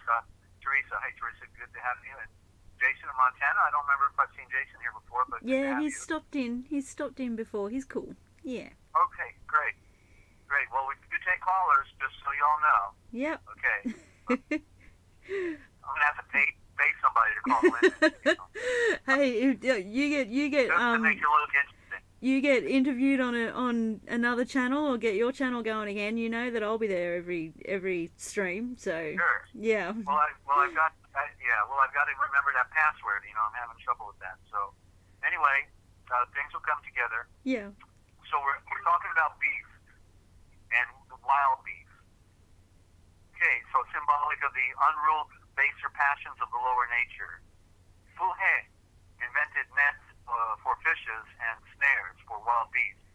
Teresa. Hey, Teresa, good to have you. And Jason in Montana. I don't remember if I've seen Jason here before, but yeah, he's stopped in. He's stopped in before. He's cool. Yeah. Okay, great. Great. Well, we do take callers, just so y'all know. Yep. Okay. I'm gonna have to pay somebody to call in. You know? Hey, you get just to make it look interesting. You get interviewed on another channel or get your channel going again, you know that I'll be there every stream. So sure. Yeah. I've got to remember that password. You know, I'm having trouble with that. So anyway, things will come together. Yeah. So we're talking about beef and the wild beef. Okay, so symbolic of the unruled baser passions of the lower nature. Fuhe invented nets for fishes and snares for wild beasts,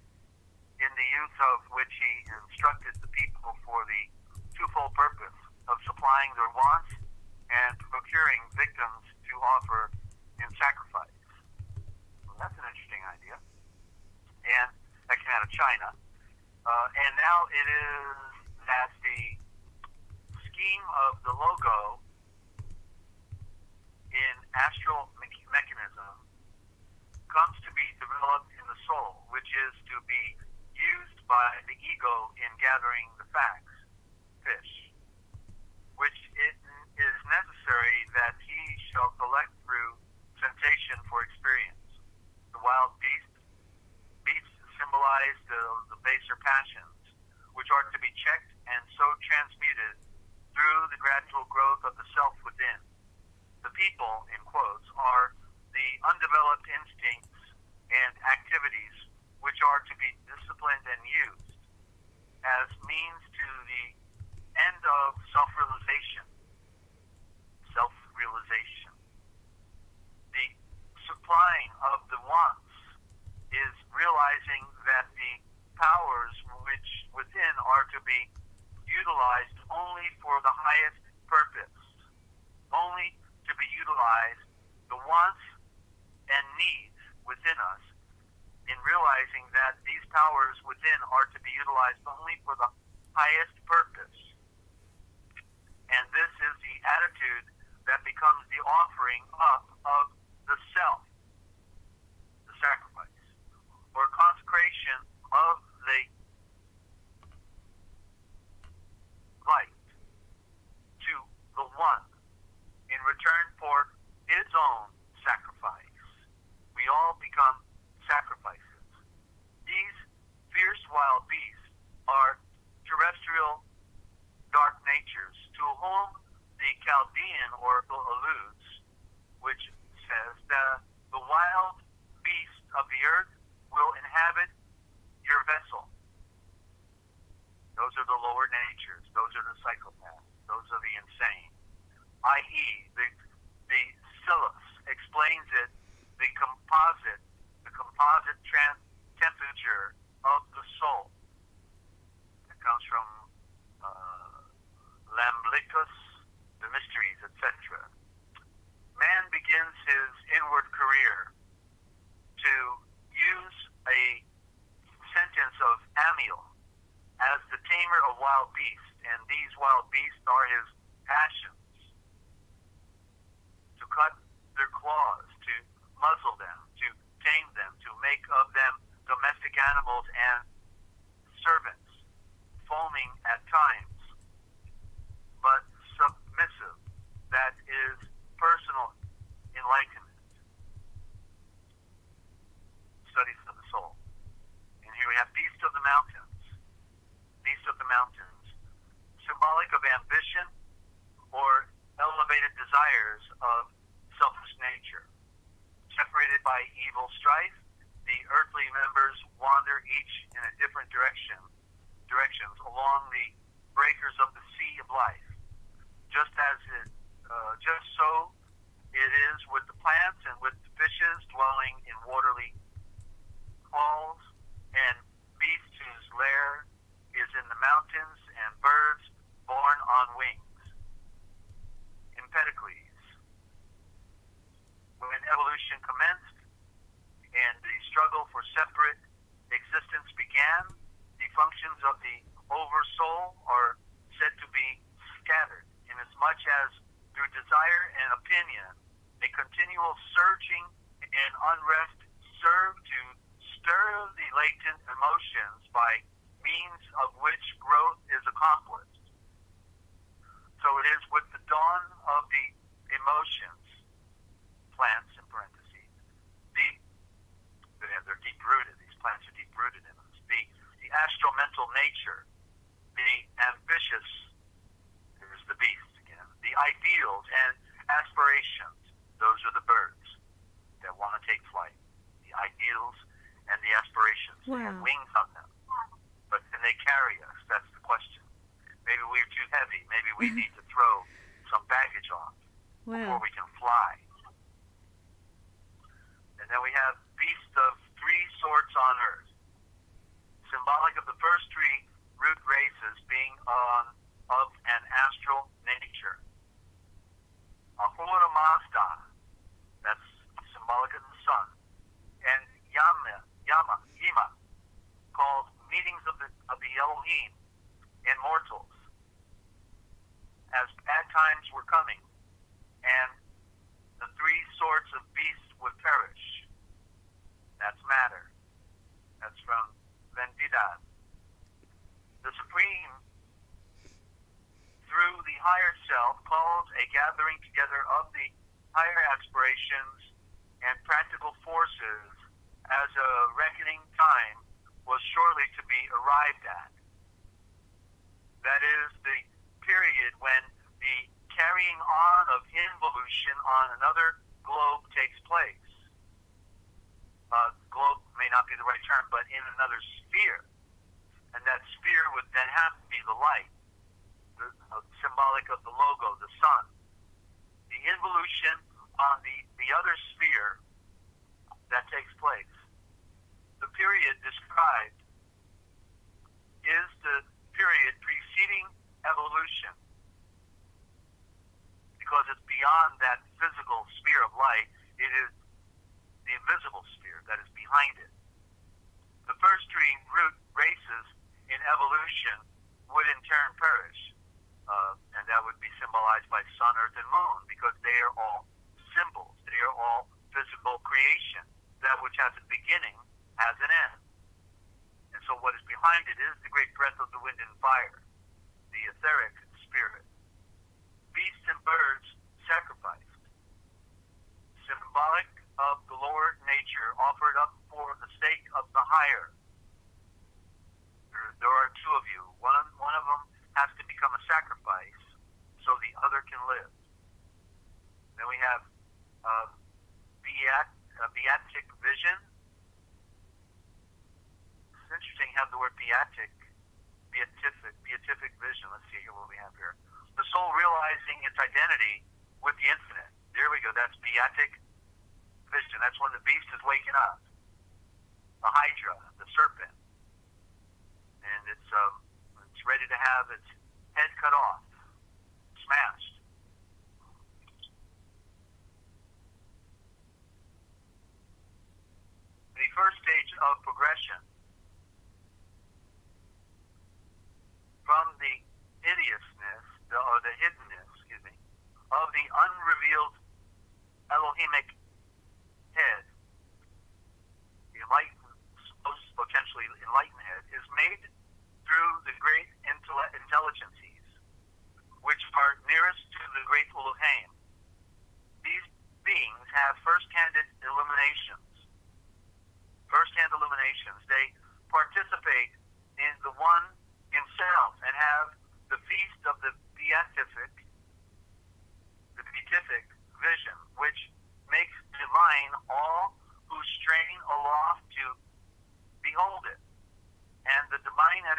in the use of which he instructed the people for the twofold purpose of supplying their wants and procuring victims to offer in sacrifice. Well, that's an interesting idea. And that came out of China. And now it is that the scheme of the logo in astral mechanism comes to be developed in the soul, which is to be used by the ego in gathering the facts, fish, which it is necessary that he shall collect through sensation for experience. The wild beasts symbolize the baser passions, which are to be checked and so transmuted through the gradual growth of the self within. The people, in quotes, are the undeveloped instincts and activities which are to be disciplined and used as means to the end of self-realization. The supplying of the wants is realizing that the powers which within are to be utilized only for the highest purpose, only to be utilized the wants and needs within us, in realizing that these powers within are to be utilized only for the highest purpose. And this is the attitude that becomes the offering up of the self, the sacrifice, or consecration of the light to the one in return for his own sacrifice. We all become sacrifices. These fierce wild beasts are terrestrial dark natures to whom the Chaldean oracle alludes, which says that the wild beasts of the earth will inhabit your vessel. Those are the lower natures. Those are the psychopaths. Those are the insane. I.e., the Silus explains it, the composite temperature of the soul. It comes from Lamblicus, the mysteries, etc. Man begins his inward career to use a sentence of Amiel as the tamer of wild beasts, and these wild beasts are his passions. To cut their claws, to muzzle them, to tame them, to make of them domestic animals and servants, foaming at times, but submissive, that is personal enlightenment. Studies of the soul. And here we have beasts of the mountains. Beasts of the mountains. Symbolic of ambition or elevation divided by evil strife, the earthly members wander each in a different directions along the breakers of the sea of life. Just so it is with the plants and with the fishes dwelling in watery halls, and beasts whose lair is in the mountains, and birds born on wings. Empedocles. When evolution commenced and the struggle for separate existence began, the functions of the oversoul are said to be scattered, inasmuch as through desire and opinion, a continual surging and unrest serve to stir the latent emotions by means of which growth is accomplished. So it is with the dawn of the emotions, plants in parentheses, they're deep-rooted, these plants are deep-rooted in us, the astral mental nature, the ambitious, there's the beast again, the ideals and aspirations, those are the birds that want to take flight, the ideals and the aspirations. Wow. They have wings on them, but can they carry us? That's the question. Maybe we're too heavy. Maybe we need to throw some baggage off before we can fly. And then we have beasts of three sorts on earth, symbolic of the first three root races being of an astral nature. Aurora Mazda, that's symbolic of the sun, and Yima, called meetings of the Elohim and mortals, as bad times were coming, and the three sorts of beasts would perish. That's matter. That's from Vendida. The Supreme, through the higher self, calls a gathering together of the higher aspirations and practical forces as a reckoning time was shortly to be arrived at. That is the period when the carrying on of involution on another globe takes place. Globe may not be the right term, but in another sphere. And that sphere would then have to be the light, symbolic of the logo, the sun. The involution on the other sphere that takes place. The period described is the period preceding evolution, because it's beyond that physical sphere of light. It is the invisible sphere that is behind it. The first three root races in evolution would in turn perish, and that would be symbolized by sun, earth, and moon, because they are all symbols. They are all physical creation. That which has a beginning has an end. And so what is behind it is the great breath of the wind and fire, the etheric spirit. Beasts and birds sacrificed, symbolic of the lower nature offered up for the sake of the higher. There are two of you. One of them has to become a sacrifice so the other can live. Then we have beatic vision. It's interesting to have the word beatific vision. Let's see here what we have here. The soul realizing its identity with the infinite. There we go. That's beatic vision. That's when the beast is waking up. The hydra, the serpent. And it's ready to have its head cut off, smashed. The first stage of progression from the hideousness, or the hiddenness, of the unrevealed Elohimic head, the most potentially enlightened head, is made through the great intelligences, which are nearest to the great Elohim. These beings have first-hand illuminations. They participate in the one himself and have the feast of the beatific vision, which makes divine all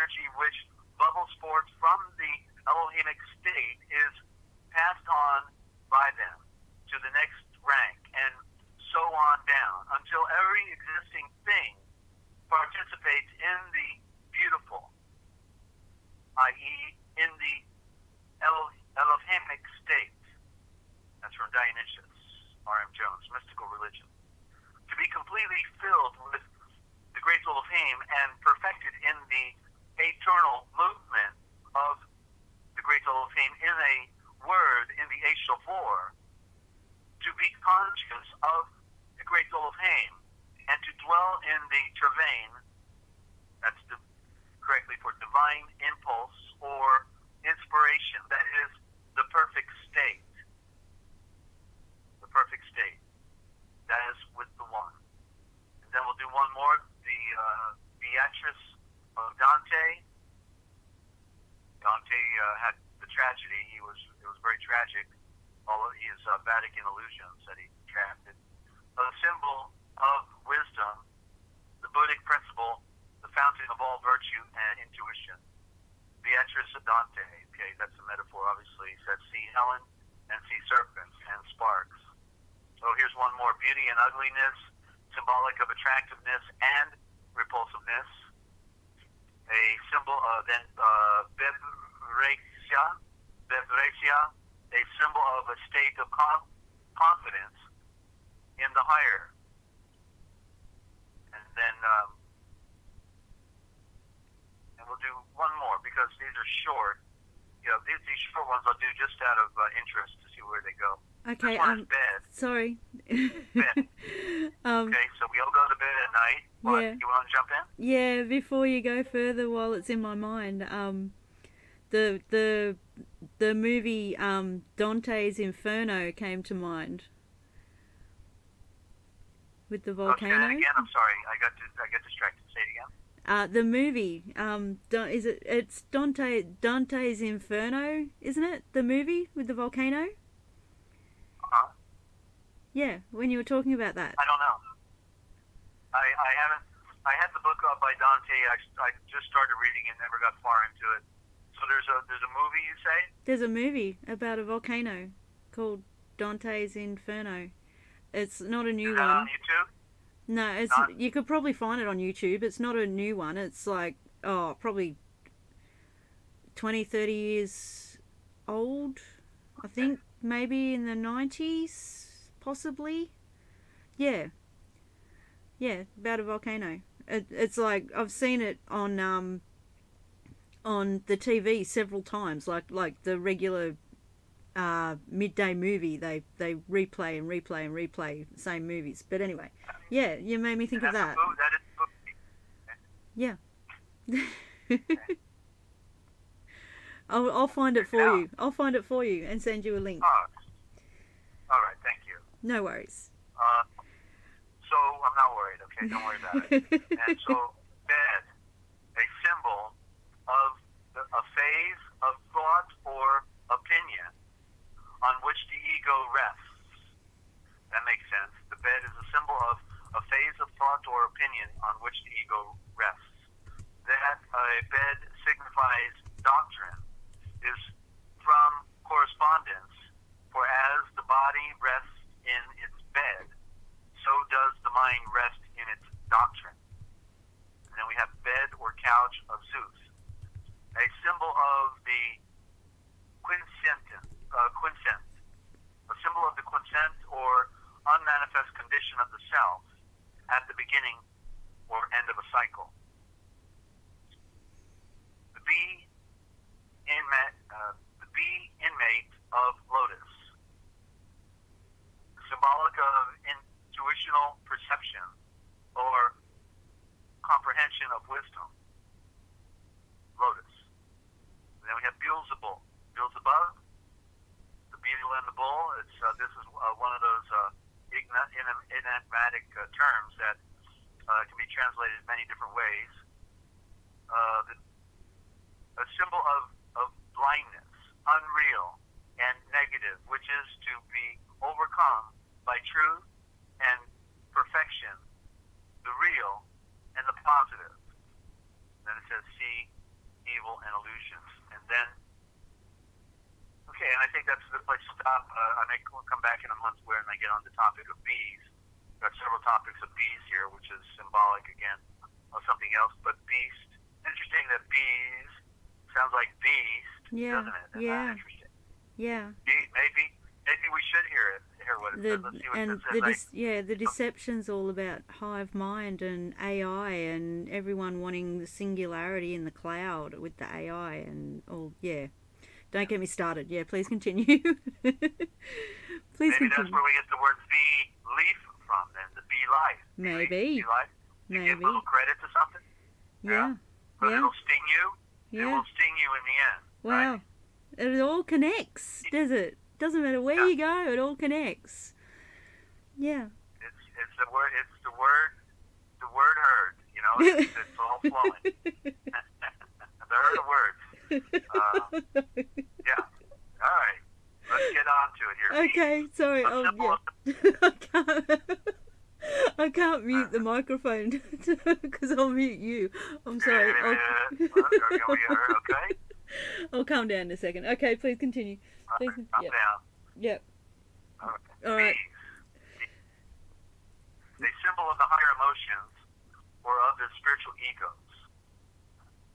energy which bubbles forth from the Elohimic state is passed on by them to the next rank, and so on down, until every existing thing participates in the beautiful, i.e., in the Elohimic state. That's from Dionysius, R.M. Jones, Mystical Religion. To be completely filled with the great soul of Haim and perfected in the eternal movement of the great soul of Haim in a word in the Ashel 4, to be conscious of the great soul of Haim and to dwell in the Travain, that's correctly for divine impulse or inspiration, that is the perfect state. The perfect state. That is with the one. And then we'll do one more, the Beatrice of Dante. Dante had the tragedy. It was very tragic. All of his Vatican illusions that he crafted. A symbol of wisdom, the Buddhic principle, the fountain of all virtue and intuition. Beatrice of Dante. Okay, that's a metaphor, obviously. He said, see Helen and see serpents and sparks. So here's one more. Beauty and ugliness, symbolic of attractiveness and repulsiveness. A symbol of Bevrexia, a symbol of a state of confidence in the higher. And then, and we'll do one more because these are short. You know, these short ones I'll do just out of interest to see where they go. Okay, this one is bed. Sorry. Bed. Okay, so we all go to bed at night. What? Yeah. You want to jump in? Yeah, before you go further, while it's in my mind, the movie Dante's Inferno came to mind with the volcano. Say that again. I'm sorry, I got distracted. Say it again. The movie, it's Dante's Inferno, isn't it? The movie with the volcano. Yeah, when you were talking about that. I don't know. I haven't. I had the book up by Dante. I just started reading it, never got far into it. So there's a movie, you say? There's a movie about a volcano called Dante's Inferno. It's not a new Is that one. on YouTube? No, it's you could probably find it on YouTube. It's not a new one. It's like probably 20, 30 years old. I think maybe in the 90s, possibly. Yeah, about a volcano. It's like I've seen it on the TV several times, like the regular midday movie. They replay and replay and replay the same movies. But anyway, yeah, you made me think of that. That is Yeah. I'll find it for you. I'll find it for you and send you a link. all right, thank you. No worries. So I'm not worried. Okay, don't worry about it. And so bed, a symbol of a phase of thought or opinion on which the ego rests. That makes sense. The bed is a symbol of a phase of thought or opinion on which the ego rests. That a bed signifies doctrine is from correspondence, for as the body rests in its bed, so does the mind rest in its doctrine. And then we have bed or couch of Zeus, a symbol of the quiescent, a symbol of the quiescent or unmanifest condition of the self at the beginning or end of a cycle. The bee inmate of lotus, symbolic of intuitional perception or comprehension of wisdom. Lotus. And then we have Beelzebub. Beelzebub, the beetle and the bull. This is one of those enigmatic terms that can be translated many different ways. A symbol of blindness, unreal, and negative, which is to be overcome by truth and perfection, the real and the positive. Then it says, see emotions. And then, okay, and I think that's a good place to stop. I may come back in a month when I get on the topic of bees. There are several topics of bees here, which is symbolic, again, of something else. But beast, interesting that bees sounds like beast, doesn't it? Isn't that interesting? Yeah. Maybe we should hear what it says. Let's see what it says. The deception's all about hive mind and AI and everyone wanting the singularity in the cloud with the AI and all. Yeah, don't get me started. Yeah, please continue. Please Maybe continue. That's where we get the word bee leaf from. Then the bee life. Maybe. Bee life. You give a little credit to something. Yeah. But it'll sting you. Yeah. It will sting you in the end. Wow. Right? It all connects, does it? Doesn't matter where you go, it all connects. Yeah. It's the word. It's the word heard. You know, it's all flowing. The herd of words. Yeah. All right. Let's get on to it here. Okay. Sorry. I can't mute the microphone because I'll mute you. I'm sorry. Okay. I'll calm down in a second. Okay, please continue. Please. Calm down. Yep. All right. The symbol of the higher emotions or of the spiritual egos.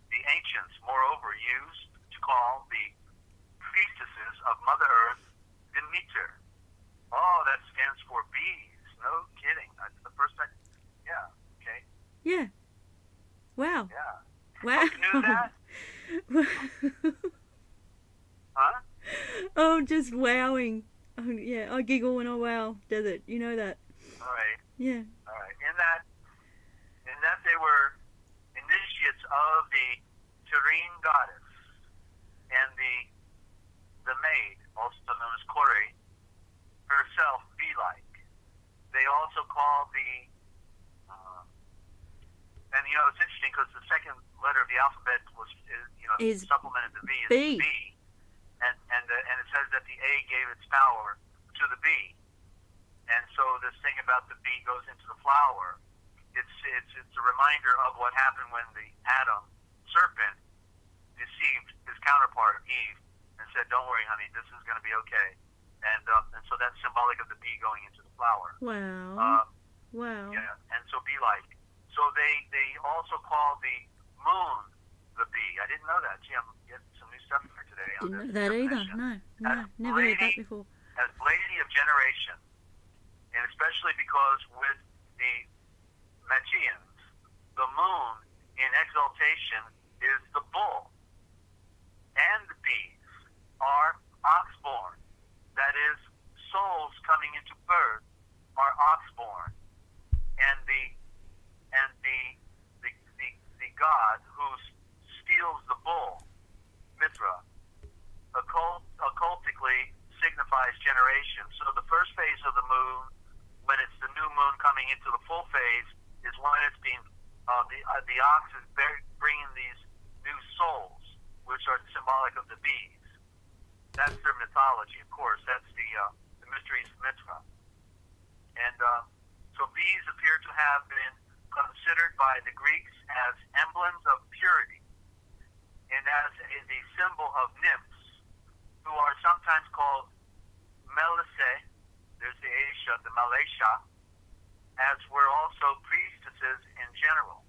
The ancients, moreover, used to call the priestesses of Mother Earth Demeter. Oh, that stands for bees. No kidding. That's the first time. Yeah. Okay. Yeah. Wow. Yeah. Wow. You knew that? Huh? Oh, just wowing. Oh, yeah, I giggle when I wow. Does it? You know that? All right. Yeah. All right. In that they were initiates of the Terrene goddess and the maid, also known as Kore, herself bee-like. They also call and you know it's interesting because the second letter of the alphabet is supplemented the V is B, and it says that the A gave its power to the bee, and so this thing about the bee goes into the flower. It's a reminder of what happened when the Adam serpent deceived his counterpart Eve and said, "Don't worry, honey, this is going to be okay," and so that's symbolic of the bee going into the flower. Wow. Wow. Yeah, and so bee-like. So they also call the moon the bee. I didn't know that. Gee, I'm getting some new stuff here today. Didn't know that either. No, never heard that before. As lady of generation, and especially because with the Magians, the moon in exaltation is the bull, and the bees are oxborn. That is, souls coming into birth are oxborn, and the god who steals the bull, Mithra, occultically signifies generation. So the first phase of the moon, when it's the new moon coming into the full phase, is when it's being the ox is bringing these new souls, which are symbolic of the bees. That's their mythology, of course. That's the mysteries of Mithra. And so bees appear to have been considered by the Greeks as emblems of purity and as the symbol of nymphs, who are sometimes called Melissae, there's the Aisha, the Malesha, as were also priestesses in general.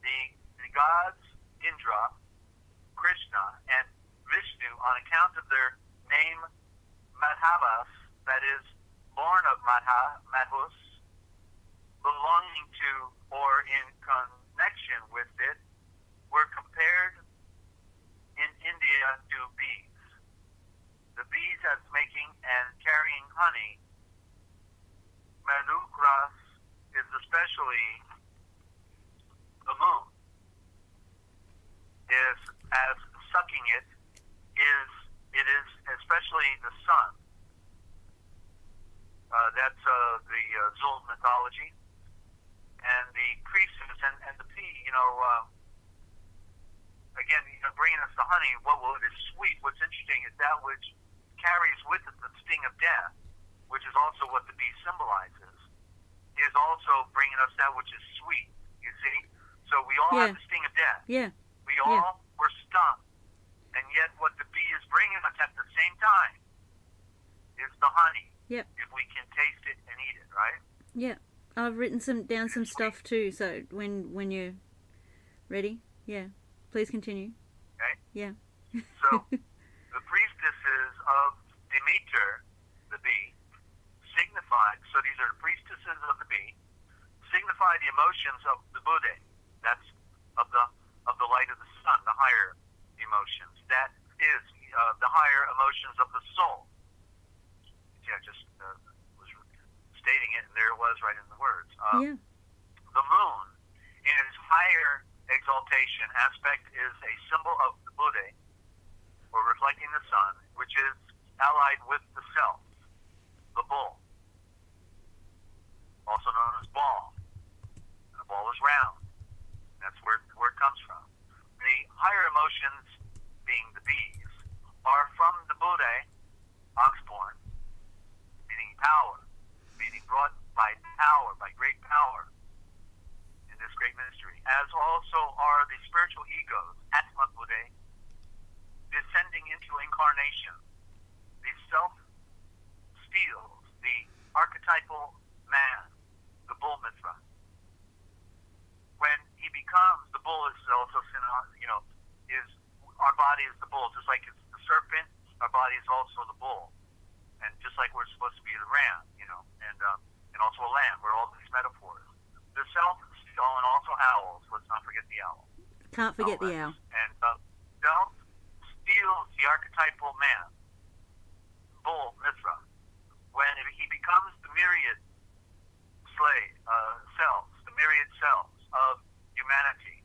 The gods Indra, Krishna, and Vishnu, on account of their name Madhavas, that is, born of Madhus, belonging to or in connection with it, were compared in India to bees. The bees as making and carrying honey. Manukras is especially the moon. Is as sucking it is especially the sun. That's the Zul mythology. And the priestess and the bee, again, bringing us the honey, what is sweet. What's interesting is that which carries with it the sting of death, which is also what the bee symbolizes, is also bringing us that which is sweet, you see? So we all have the sting of death. Yeah. We We all were stung. And yet what the bee is bringing us at the same time is the honey. Yep. If we can taste it and eat it, right? Yeah. I've written down some stuff too, so when you're ready, please continue. Okay. Yeah. So the priestesses of Demeter, the bee, signified, so these are the priestesses of the bee, signify the emotions of the Buddha. That's of the light of the sun, the higher emotions. That is the higher emotions of the soul. Yeah, just was stating it, and there it was right in the words. The moon, in its higher exaltation aspect, is a symbol of the Buddha, or reflecting the sun, which is allied with the self, the bull, also known as ball. The ball is round. That's where it comes from. The higher emotions, being the bees, are from the Buddha, oxborn, meaning power, meaning brought by power, by great power in this great mystery, as also are the spiritual egos, Atma Buddha, descending into incarnation. The self steals the archetypal man, the bull mithra. When he becomes the bull, is also, is our body is the bull, just like it's the serpent. Our body is also the bull, and just like we're supposed to be the ram, and also a lamb. We're all these metaphors. The self and also owls. Let's not forget the owl. Can't forget the owl. And self steals the archetypal man, bull mithra. When he becomes the myriad selves, the myriad selves of humanity,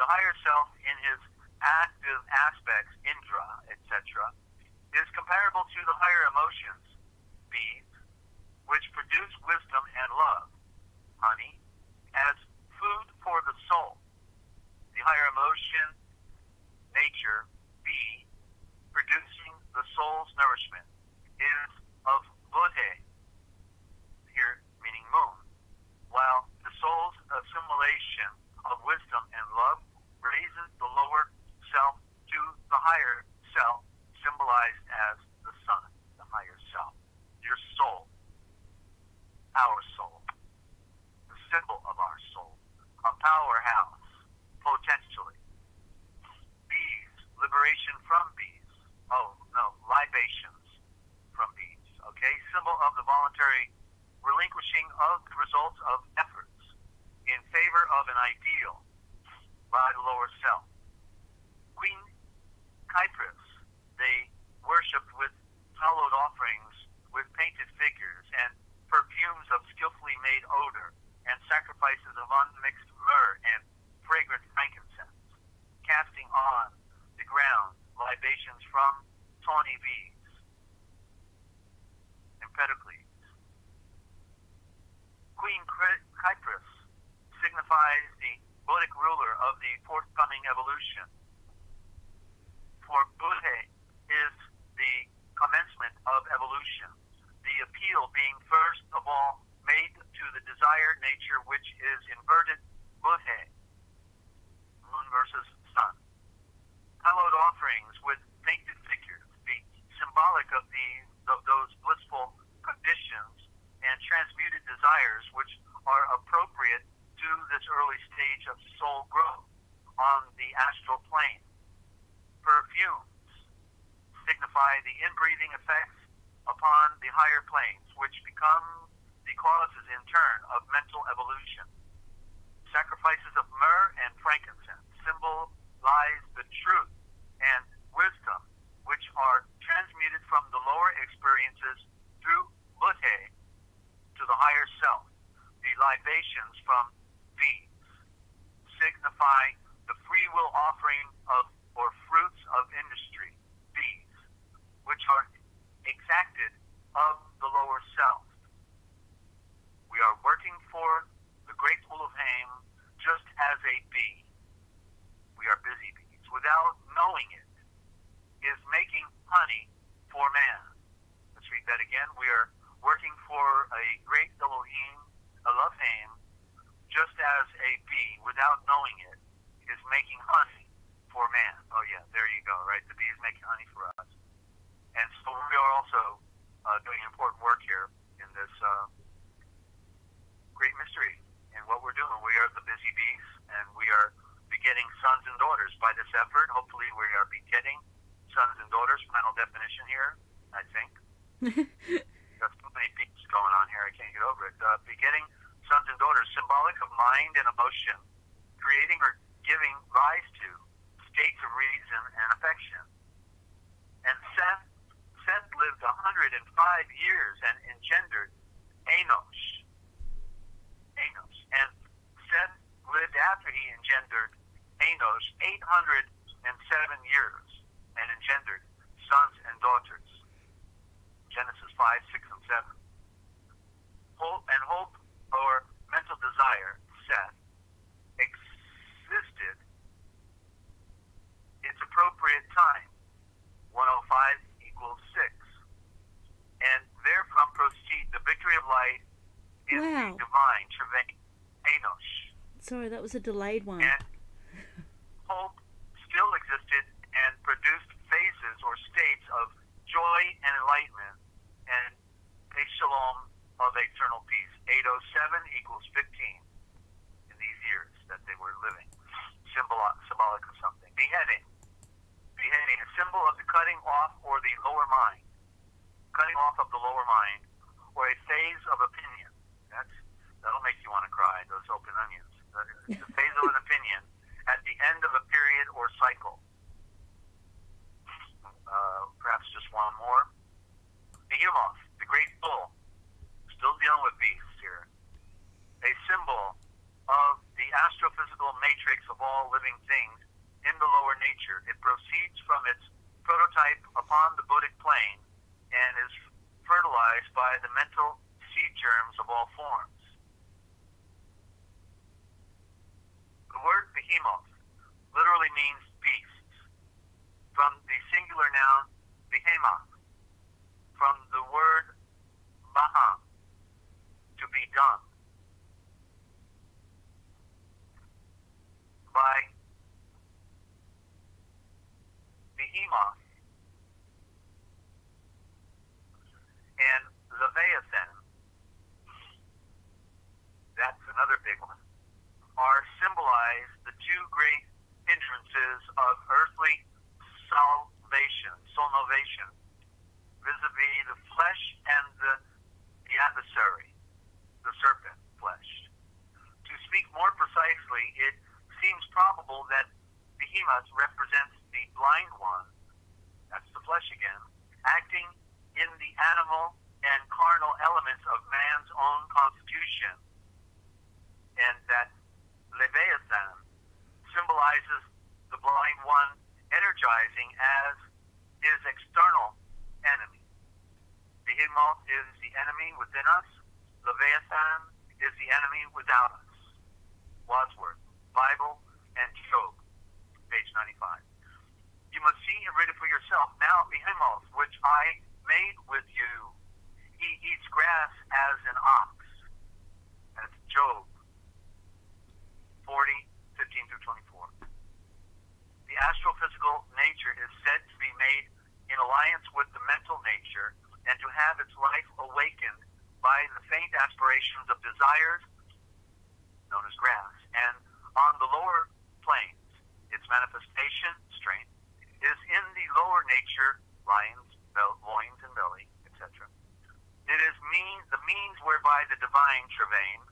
the higher self in his active aspects, Indra, etc., is comparable to the higher emotions, bees, which produce wisdom and love, honey, as food for the soul. The higher emotion, nature, bee, producing the soul's nourishment, is of Buddha, here meaning moon, while the soul's assimilation of wisdom and love raises the lower self to the higher self, symbolized as the sun, the higher self. Your soul, our soul, the symbol of our soul, a powerhouse, potentially. Bees, liberation from bees. Oh, no, libations from bees. Okay, symbol of the voluntary relinquishing of the results of efforts in favor of an ideal by the lower self. Queen Cyprus, they worshipped with hallowed offerings with painted figures and perfumes of skillfully made odor and sacrifices of unmixed myrrh and fragrant frankincense, casting on the ground libations from tawny bees, Empedocles. Queen Cyprus signifies the Buddhic ruler of the forthcoming evolution. For Buddha is the commencement of evolution, the appeal being first of all made to the desired nature, which is inverted Buddha, moon versus sun. Hallowed offerings with painted figures, the symbolic of those blissful conditions and transmuted desires which are appropriate to this early stage of soul growth on the astral plane. Perfumes signify the inbreathing effects upon the higher planes, which become the causes in turn of mental evolution. Sacrifices of myrrh and frankincense symbolize the truth and wisdom, which are transmuted from the lower experiences through Buddha to the higher self. The libations from bees signify the free will offering of or fruits of industry, bees, which are exacted of the lower self. We are working for the great Ulufheim just as a bee. We are busy bees. Without knowing it, is making honey for man. Let's read that again. We are working for a great Elohim, Elohim, just as a bee, without knowing it, is making honey for man. Oh yeah, there you go, right? The bees making honey for us. And so we are also doing important work here in this great mystery. And what we're doing, we are the busy bees, and we are begetting sons and daughters. By this effort, hopefully we are begetting sons and daughters. Final definition here, I think. Got so many beats going on here, I can't get over it. Begetting sons and daughters, symbolic of mind and emotion, creating or giving rise to states of reason and affection. And Seth lived 105 years and engendered Enosh. And Seth lived after he engendered Enosh 807 years and engendered sons and daughters. Genesis 5, 6, and 7. Hope or mental desire, Seth, existed its appropriate time, 105 equals 6. And therefrom proceed the victory of light in the divine travail, Enosh. Sorry, that was a delayed one. And hope still existed and produced phases or states of joy and enlightenment and a shalom of eternal peace. 807 equals 15 in these years that they were living. Symbolic of something. Beheading, a symbol of the cutting off or the lower mind. Cutting off of the lower mind, or a phase of opinion. That'll make you want to cry, those open onions. The phase of an opinion at the end of a period or cycle. Perhaps just one more. Behemoth, the great bull. Still dealing with beasts here. A symbol of the astrophysical matrix of all living things in the lower nature. It proceeds from its prototype upon the Buddhic plane and is fertilized by the mental seed germs of all forms. The word behemoth literally means beasts, from the singular noun behemoth, from the word baham, to be done. By behemoth and Leviathan, that's another big one, are symbolized the two great hindrances of earthly salvation, vis-a-vis the flesh and the adversary, the serpent flesh. To speak more precisely, it seems probable that behemoth represents the blind one, that's the flesh again, acting in the animal and carnal elements of man's own constitution, and that Leviathan symbolizes the blind one energizing as his external enemy. Behemoth is the enemy within us. Leviathan is the enemy without us. Wadsworth, Bible and Job, page 95. You must see and read it for yourself. Now, Behemoth, which I made with you, he eats grass as an ox. That's Job 40, 15 through 24. The astrophysical nature is said to be made in alliance with the mental nature and to have its life awakened by the faint aspirations of desires, known as grass, and on the lower planes, its manifestation, strength, is in the lower nature, loins and belly, etc. It is the means whereby the divine travail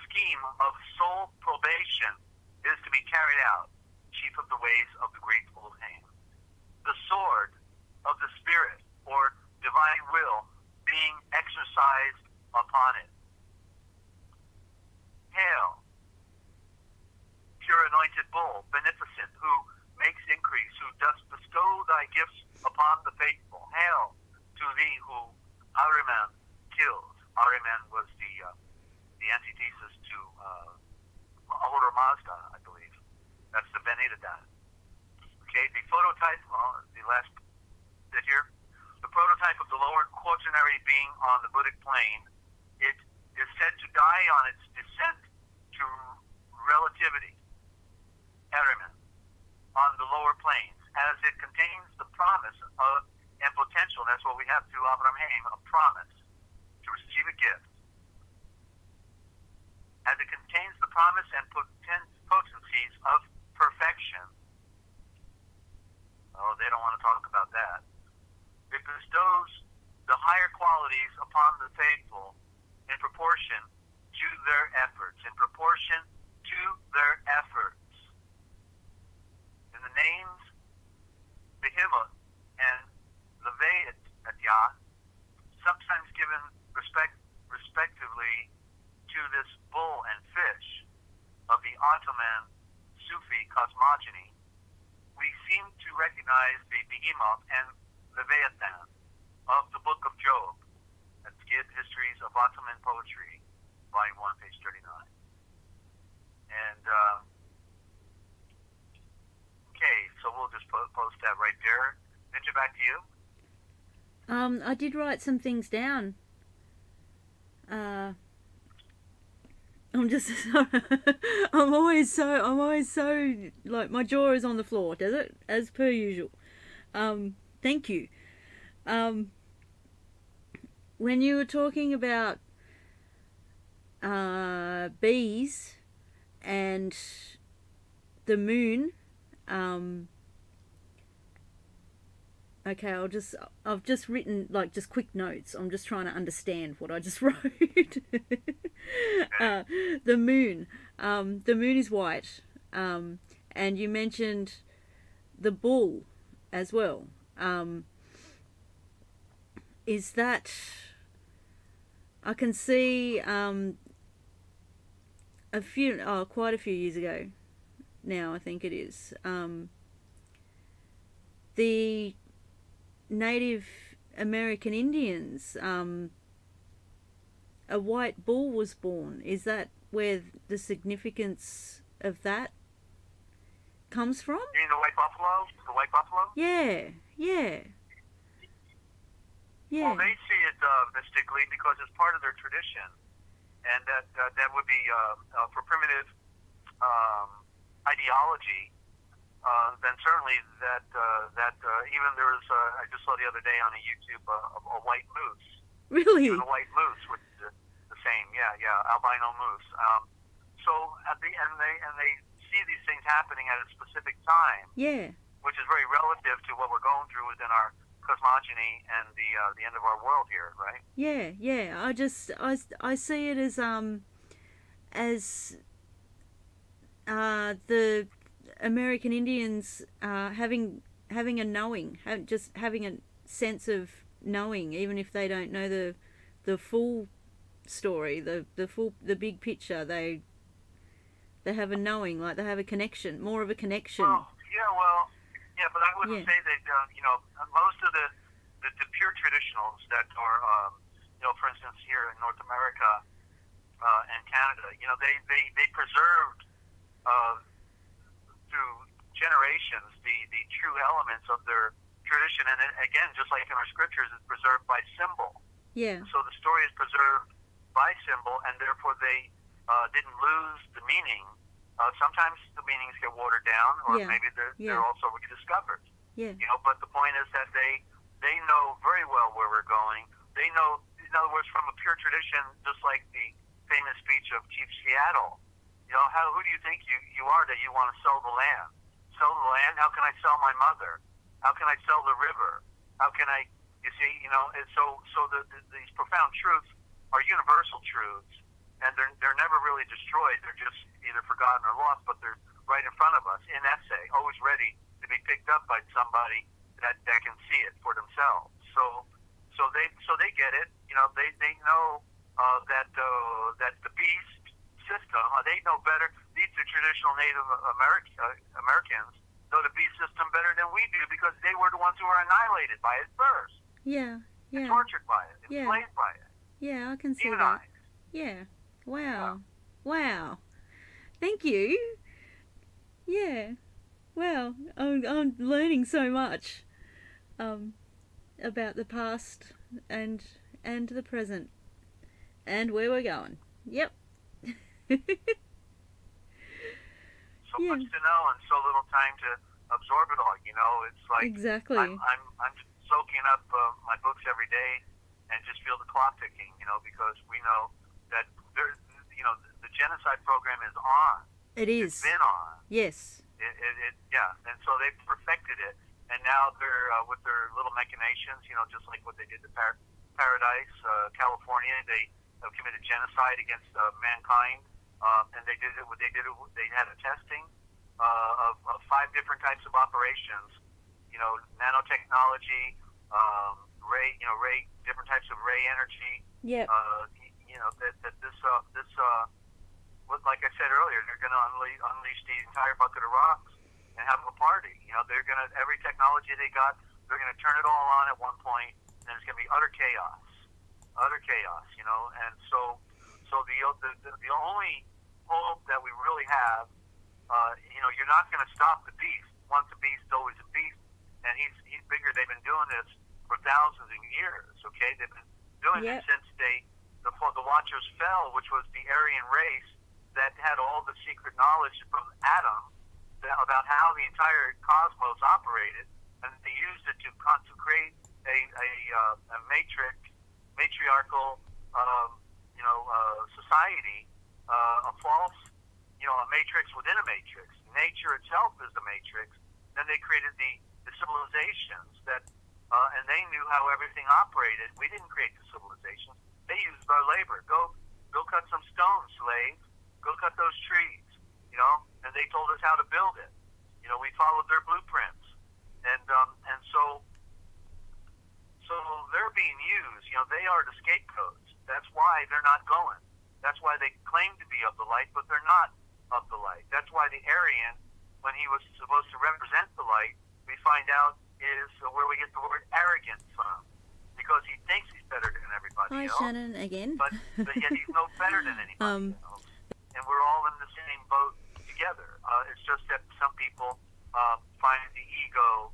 scheme of soul probation is to be carried out, chief of the ways of the great old hand. The sword of the spirit, or divine will, being exercised upon it. Hail, pure anointed bull, beneficent, who makes increase, who dost bestow thy gifts upon the faithful. Hail to thee who Ahriman kills. Ahriman was the antithesis to Ahura Mazda, I believe. That's the Benedicta. Okay, the phototype, the last bit here, the prototype of the lower quaternary being on the Buddhic plane, it is said to die on its descent to relativity, Ahriman, on the lower we have through Abraham a promise to receive a gift, as it contains the promise and potencies of perfection. Oh, they don't want to talk about that. It bestows the higher qualities upon the faithful in proportion to their efforts. In proportion to their efforts. In the names Behemoth and Leviathan, sometimes given respectively to this bull and fish of the Ottoman Sufi cosmogony, we seem to recognize the Behemoth and Leviathan of the Book of Job. That's Histories of Ottoman Poetry, Volume 1, page 39. And, okay, so we'll just post that right there. Ninja, back to you. I did write some things down. I'm just, I'm always so, like, my jaw is on the floor, does it? As per usual. Thank you. When you were talking about bees and the moon, okay, I've just written, like, just quick notes. I'm just trying to understand what I just wrote. The moon is white, and you mentioned the bull as well. Is that, I can see quite a few years ago now, I think it is, the Native American Indians, a white bull was born. Is that where the significance of that comes from? You mean the white buffalo? The white buffalo? Yeah. Well, they see it mystically because it's part of their tradition, and that would be for primitive ideology. Then certainly that even there was I just saw the other day on a YouTube a white moose. Really? Even a white moose with the same, albino moose. So they see these things happening at a specific time. Yeah. Which is very relative to what we're going through within our cosmogony and the end of our world here, right? Yeah. I see it as the American Indians having a knowing, just having a sense of knowing, even if they don't know the full story, the big picture. They have a knowing, like they have a connection, more of a connection. Yeah, but I wouldn't say that, most of the pure traditionals that are, for instance, here in North America and Canada, they preserved through generations the true elements of their tradition. And again, just like in our scriptures, it's preserved by symbol. Yeah. So the story is preserved by symbol, and therefore they didn't lose the meaning. Sometimes the meanings get watered down, or maybe they're also rediscovered. Yeah. But the point is that they know very well where we're going. They know, in other words, from a pure tradition, just like the famous speech of Chief Seattle. Who do you think you are that you want to sell the land? Sell the land? How can I sell my mother? How can I sell the river? How can I? You see, and so these profound truths are universal truths. And they're never really destroyed. They're just either forgotten or lost, but they're right in front of us in essay, always ready to be picked up by somebody that can see it for themselves. So they get it. They know that the beast system. They know better. These are traditional Native Americans know the beast system better than we do because they were the ones who were annihilated by it first. Yeah. And tortured by it, enslaved by it. Yeah, I can see Demonized. that. Yeah. Wow. Thank you. Yeah. Wow. I'm learning so much about the past and the present and where we're going. Yep. So much to know and so little time to absorb it all. It's like exactly. I'm so soaking up my books every day and just feel the clock ticking, because we know that the genocide program is on. It is. It's been on. Yes. Yeah, and so they've perfected it, and now they're with their little machinations, just like what they did to Paradise, California. They committed genocide against mankind, and they did it. They had a testing of 5 different types of operations. Nanotechnology, ray, different types of ray energy. Yeah. That this like I said earlier, they're going to unleash the entire bucket of rocks and have a party. They're going to, every technology they got, they're going to turn it all on at one point, and it's going to be utter chaos. And so the only hope that we really have, you're not going to stop the beast. Once a beast, always a beast, and he's bigger. They've been doing this for thousands of years. Okay, they've been doing it since the Watchers fell, which was the Aryan race that had all the secret knowledge from Adam about how the entire cosmos operated, and they used it to create a matriarchal society, a false, a matrix within a matrix. Nature itself is the matrix. Then they created the civilizations that, and they knew how everything operated. We didn't create the civilizations. They used our labor. Go cut some stones, slave. Go cut those trees. And they told us how to build it. We followed their blueprints, and so they're being used. They are the scapegoats. That's why they're not going. That's why they claim to be of the light, but they're not of the light. That's why the Aryan, when he was supposed to represent the light, we find out is where we get the word arrogant from, because he thinks he's better than everybody else. Hi, Shannon, again. But yet he's no better than anybody else. And we're all in the same boat together. It's just that some people find the ego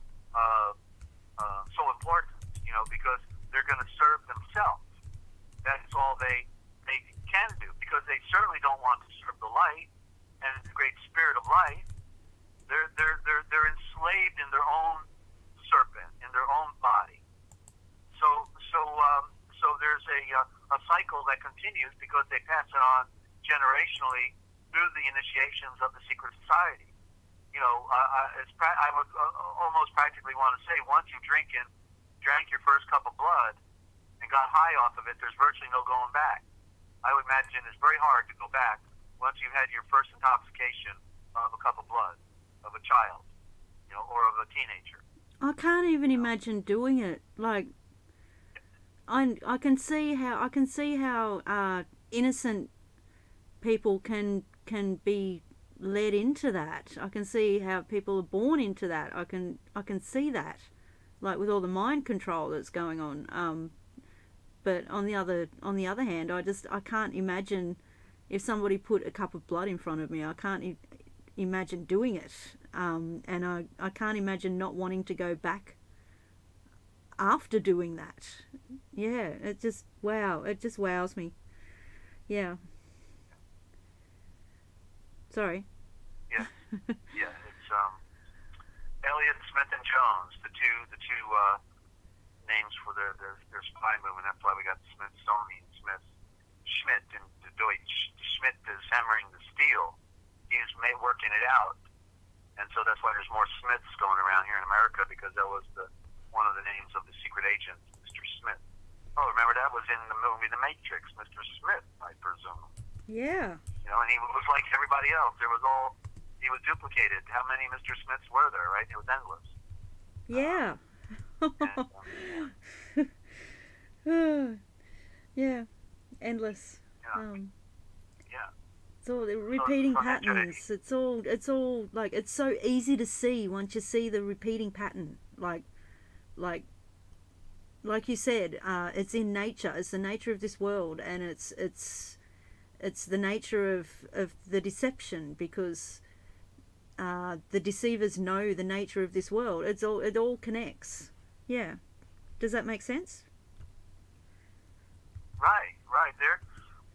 so important, because they're going to serve themselves. That's all they can do, because they certainly don't want to serve the light and the great spirit of life. They're enslaved in their own serpent, in their own body. So there's a cycle that continues, because they pass it on generationally through the initiations of the secret society. I would almost practically want to say, once you drank your first cup of blood and got high off of it, there's virtually no going back. I would imagine it's very hard to go back once you've had your first intoxication of a cup of blood of a child, or of a teenager. I can't even imagine doing it. Like, I can see how innocent people can be led into that. I can see how people are born into that. I can see that, like with all the mind control that's going on. But on the other hand, I can't imagine if somebody put a cup of blood in front of me. I can't imagine doing it, and I can't imagine not wanting to go back after doing that. Yeah, it just wows me. Yeah. Sorry. Yeah, it's Elliot, Smith, and Jones, the two names for their spy movement. That's why we got Smithsonian, Schmidt, and the Deutsch. Schmidt is hammering the steel. He's working it out, and so that's why there's more Smiths going around here in America, because that was one of the names of the secret agent, Mr. Smith. Oh, remember that was in the movie The Matrix, Mr. Smith, I presume. Yeah. And he was like everybody else. He was duplicated. How many Mr. Smiths were there, right? It was endless. Yeah. Yeah. Endless. Yeah. It's all repeating patterns. It's all like, it's so easy to see once you see the repeating pattern. Like you said, it's in nature. It's the nature of this world, and it's the nature of the deception, because the deceivers know the nature of this world. It all connects. Yeah. Does that make sense? Right. There,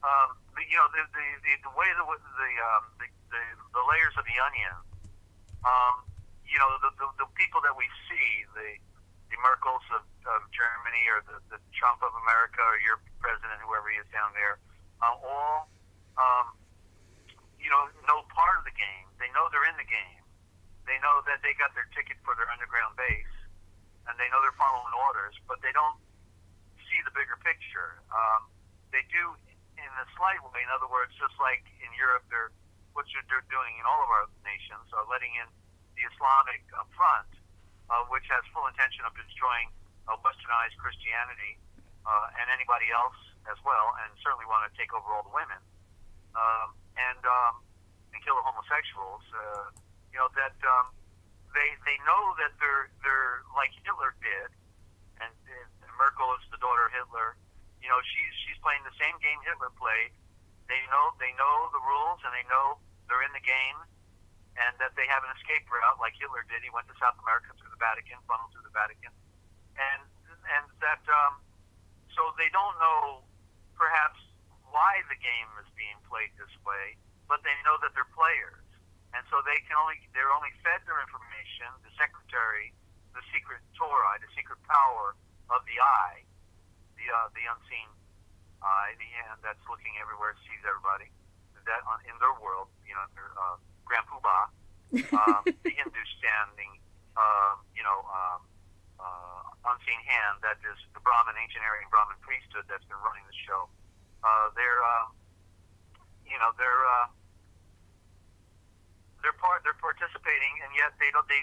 the way the layers of the onion. The people that we see, the Merkels, of Germany or the Trump of America or your president, whoever he is down there, all, know part of the game. They know they're in the game. They know that they got their ticket for their underground base, and they know they're following orders, but they don't see the bigger picture. They do in a slight way. In other words, just like in Europe, they're doing in all of our nations, letting in the Islamic front, which has full intention of destroying westernized Christianity and anybody else as well, and certainly want to take over all the women and kill the homosexuals. That they know that they're like Hitler did, and Merkel is the daughter of Hitler. She's playing the same game Hitler played. They know the rules, and they know they're in the game, and that they have an escape route like Hitler did. He went to South America through the Vatican, funneled through the Vatican, and that so they don't know perhaps why the game is being played this way, but they know that they're players, and so they're only fed their information. The secretary, the secret Torah, the secret power of the eye, the unseen eye, the hand that's looking everywhere, sees everybody. That in their world, their Grand Poobah, the Hindu standing, unseen hand that is the Brahmin, ancient Aryan Brahmin priesthood that's been running the show. They're participating, and yet they don't. They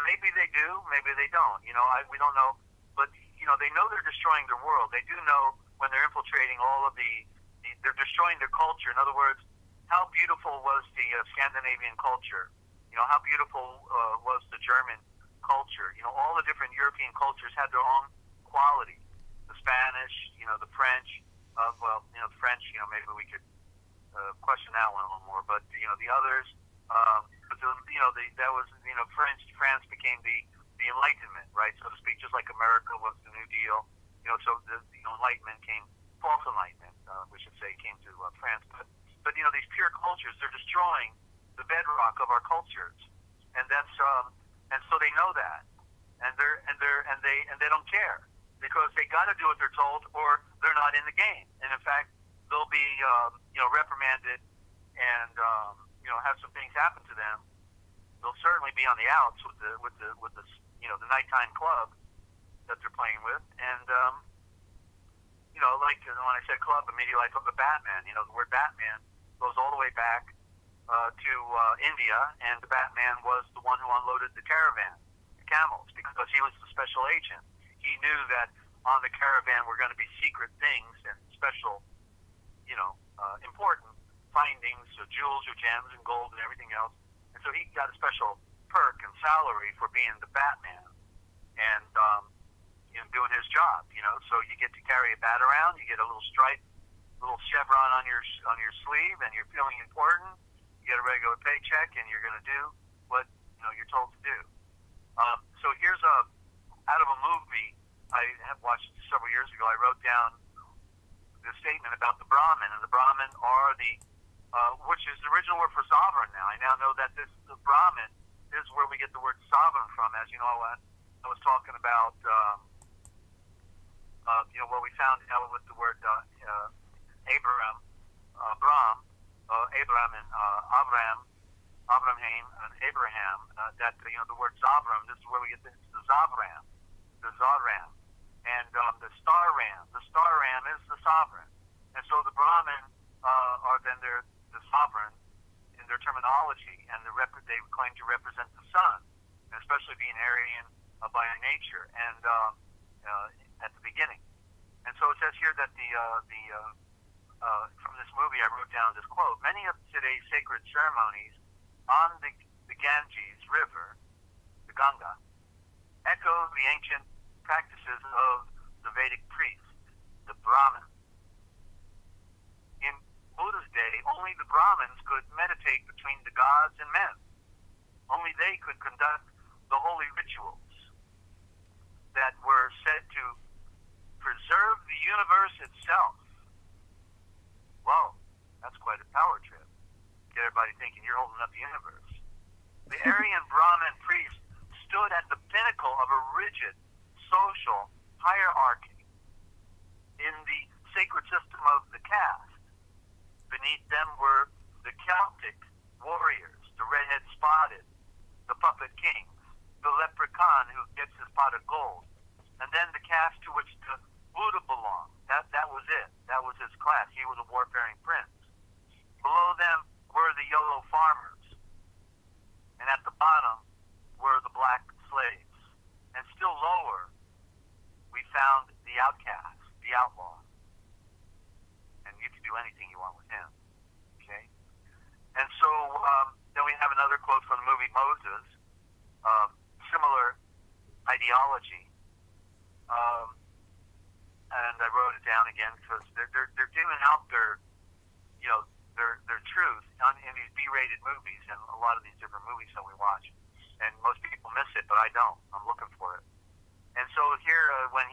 maybe they do, maybe they don't. We don't know, but they know they're destroying their world. They do know when they're infiltrating all of they're destroying their culture. In other words, how beautiful was the Scandinavian culture? How beautiful was the German culture? All the different European cultures had their own quality. The Spanish, the French. The French, maybe we could question that one a little more. But the others, that was France became the Enlightenment, right, so to speak, just like America was the New Deal. So the Enlightenment came, false Enlightenment, we should say, came to France. But these pure cultures, they're destroying the bedrock of our cultures, and that's and so they know that, and they don't care, because they got to do what they're told, or they're not in the game. And in fact, they'll be reprimanded, and have some things happen to them. They'll certainly be on the outs with the the nighttime club that they're playing with, and like when I said club, immediately I thought of Batman. The word Batman goes all the way back to India, and the Batman was the one who unloaded the caravan, the camels, because he was the special agent. He knew that on the caravan were going to be secret things and special, important findings, jewels or gems and gold and everything else. And so he got a special perk and salary for being the Batman and doing his job. So you get to carry a bat around, you get a little stripe, little chevron on your sleeve, and you're feeling important. You get a regular paycheck, and you're going to do what you're told to do. So here's out of a movie I have watched several years ago. I wrote down the statement about the Brahmin, and the Brahmin are which is the original word for sovereign. Now I know that the Brahmin is where we get the word sovereign from. As you know, I was talking about what we found out with the word Abraham, Abraham and Abraham and Abraham. That the word Zavram. This is where we get the Zavram, and the star ram. The star ram is the sovereign, and so the Brahmin are then the sovereign in their terminology, and they claim to represent the sun, and especially being Aryan by nature and at the beginning. And so it says here that from this movie I wrote down this quote: many of today's sacred ceremonies on the Ganges River, the Ganga, echo the ancient practices of the Vedic priests, the Brahmins. In Buddha's day, only the Brahmins could meditate between the gods and men. Only they could conduct the holy rituals that were said to preserve the universe itself. Wow, that's quite a power trip. Get everybody thinking you're holding up the universe. The Aryan Brahmin priest stood at the pinnacle of a rigid social hierarchy in the sacred system of the caste. Beneath them were the Celtic warriors, the redhead spotted, the puppet kings, the leprechaun who gets his pot of gold, and then the caste to which the Buddha belonged. That was it. That was his class. He was a warfaring prince. Below them were the yellow farmers, and at the bottom were the black slaves. And still lower, we found the outcast, the outlaw. And you can do anything you want with him. Okay? And so then we have another quote from the movie Moses, similar ideology. And I wrote it down again because they're giving out their, you know, their truth in these B-rated movies and a lot of these different movies that we watch. And most people miss it, but I don't. I'm looking for it. And so here, when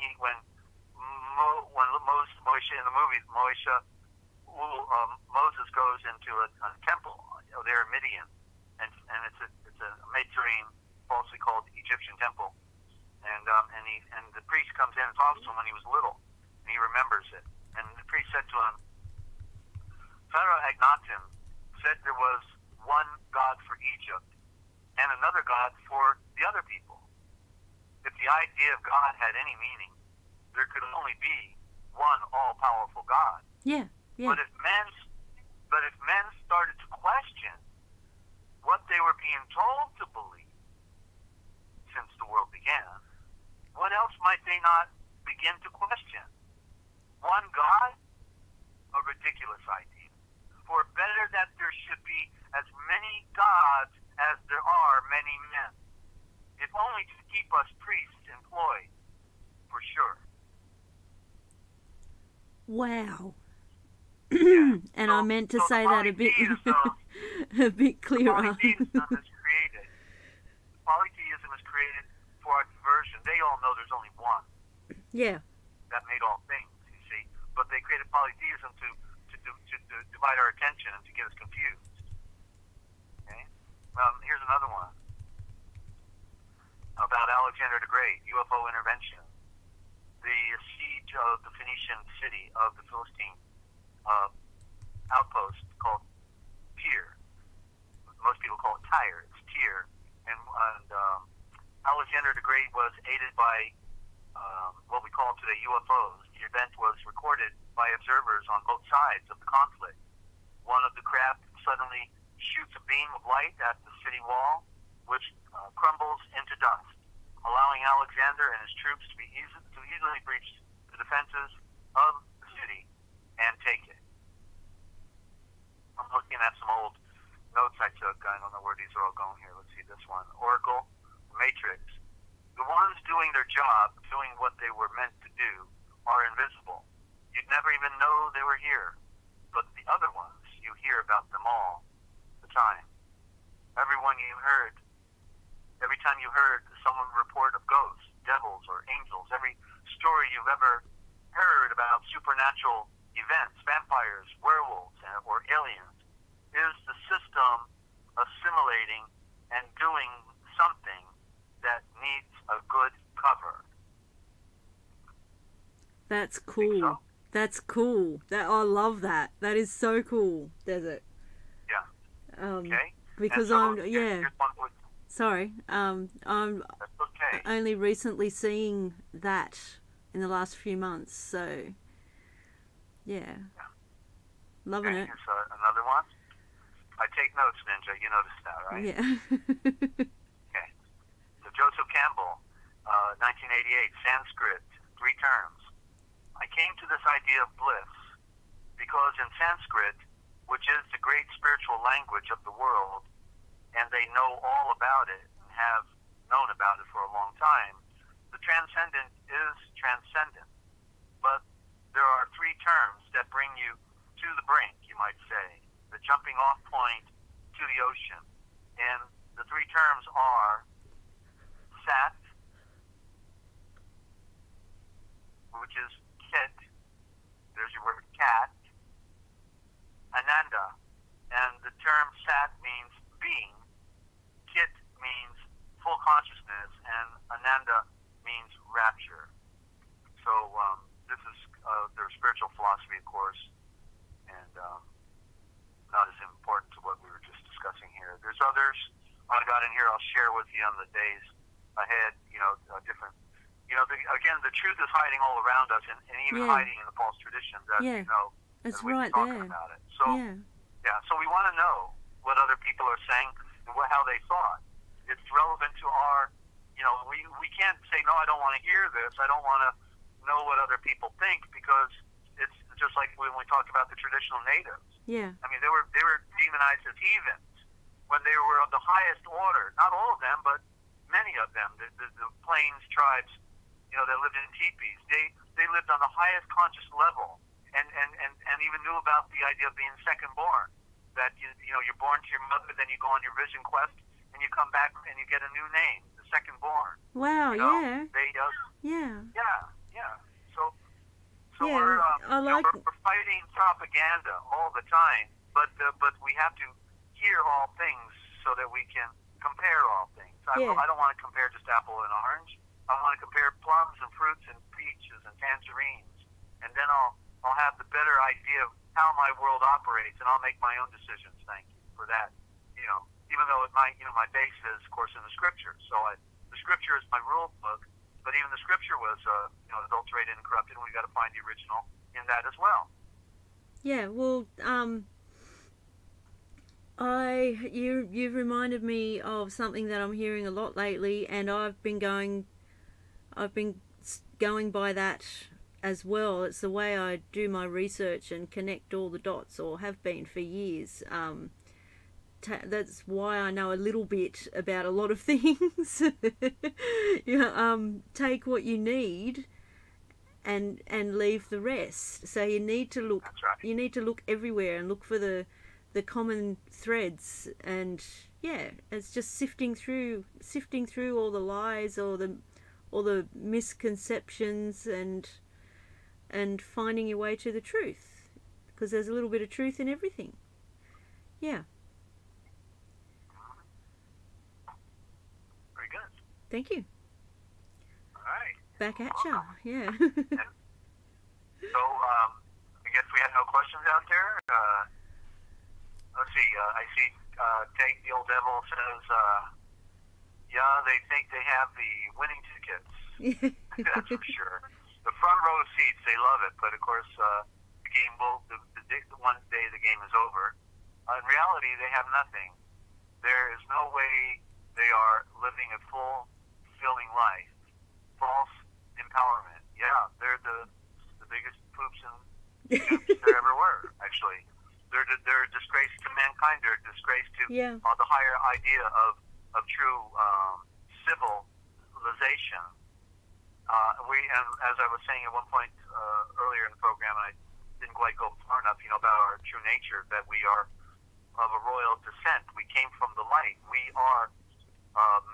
Moshe in the movie, Moses goes into a temple there in Midian, and it's a Mitzrayim, falsely called Egyptian temple, and the priest comes in and talks to him when he was little, and he remembers it. And the priest said to him, Pharaoh Agnatim said there was one God for Egypt and another God for the other people. If the idea of God had any meaning, there could only be one all-powerful God. Yeah, yeah. But if men started to question what they were being told to believe since the world began, what else might they not begin to question? One God? A ridiculous idea. For better that there should be as many gods as there are many men, if only to keep us priests employed, for sure. Wow. Yeah. And I meant to say that a bit a bit clearer. Polytheism is created for our conversion. They all know there's only one. Yeah. That made all things, you see. But they created polytheism to divide our attention and to get us confused. Okay? Here's another one about Alexander the Great, UFO intervention. The siege of the Phoenician city of the Philistine outpost called Tyre. Most people call it Tyre. It's Tyre. And Alexander the Great was aided by what we call today UFOs. The event was recorded by observers on both sides of the conflict. One of the craft suddenly shoots a beam of light at the city wall, which crumbles into dust, allowing Alexander and his troops to easily breach the defenses of the city and take it. I'm looking at some old notes I took. I don't know where these are all going here. Let's see this one. Oracle, Matrix. The ones doing their job, doing what they were meant to do, are invisible. You'd never even know they were here. But the other ones, you hear about them all the time. Every time you heard someone report of ghosts, devils, or angels, every story you've ever heard about supernatural events, vampires, werewolves, or aliens, is the system assimilating and doing something that needs a good cover. That's cool. So? That's cool. I love that. That is so cool, Desert. Yeah. Okay. Because so, I'm sorry. I'm okay. only recently seeing that in the last few months, so yeah. Loving it. Here's another one. I take notes, Ninja. You noticed that, right? Yeah. Okay. So Joseph Campbell, 1988, Sanskrit, 3 terms. I came to this idea of bliss because in Sanskrit, which is the great spiritual language of the world, and they know all about it and have known about it for a long time, the transcendent is transcendent. But there are 3 terms that bring you to the brink, you might say, the jumping off point to the ocean. And the 3 terms are Sat, which is Kit, there's your word cat, Ananda, and the term Sat means being, Kit means full consciousness, and Ananda means rapture. others I got in here I'll share with you on the days ahead, different. Again, the truth is hiding all around us, and even hiding in the false traditions, as you know, it's as we've been right talking there. about it. So, so we want to know what other people are saying and how they thought. It's relevant to our, we can't say, no, I don't want to hear this. I don't want to know what other people think, because it's just like when we talked about the traditional natives. Yeah. I mean, they were demonized as heathens when they were of the highest order. Not all of them, but many of them. The Plains tribes, that lived in teepees. They lived on the highest conscious level, and even knew about the idea of being second born. That you're born to your mother, then you go on your vision quest, and you come back and you get a new name, the second born. Wow. Yeah. So yeah, we're fighting propaganda all the time, but we have to hear all things so that we can compare all things. I don't want to compare just apple and orange. I want to compare plums and fruits and peaches and tangerines, and then I'll have the better idea of how my world operates, and I'll make my own decisions. Thank you for that. Even though my base is, of course, in the Scripture. So the Scripture is my rule book, but even the Scripture was adulterated and corrupted, and we got to find the original in that as well. Yeah. Well, you've reminded me of something that I'm hearing a lot lately, and I've been going by that as well. It's the way I do my research and connect all the dots, or have been for years. That's why I know a little bit about a lot of things. Take what you need and leave the rest. So you need to look. That's right. You need to look everywhere and look for the common threads, and it's just sifting through all the lies or the misconceptions, and finding your way to the truth, because there's a little bit of truth in everything. Yeah. Very good. Thank you. All right. Back at you. Yeah. So I guess we had no questions out there. Let's see. I see. Take the old devil says, they think they have the winning tickets. That's for sure. The front row seats, they love it, but of course, the game will. The one day the game is over. In reality, they have nothing. There is no way they are living a full, fulfilling life. False empowerment. Yeah, they're the biggest poops and dupes there ever were. Actually, they're a disgrace to mankind. They're a disgrace to the higher idea of true civilization. And as I was saying at one point earlier in the program, and I didn't quite go far enough, about our true nature, that we are of a royal descent. We came from the light. We are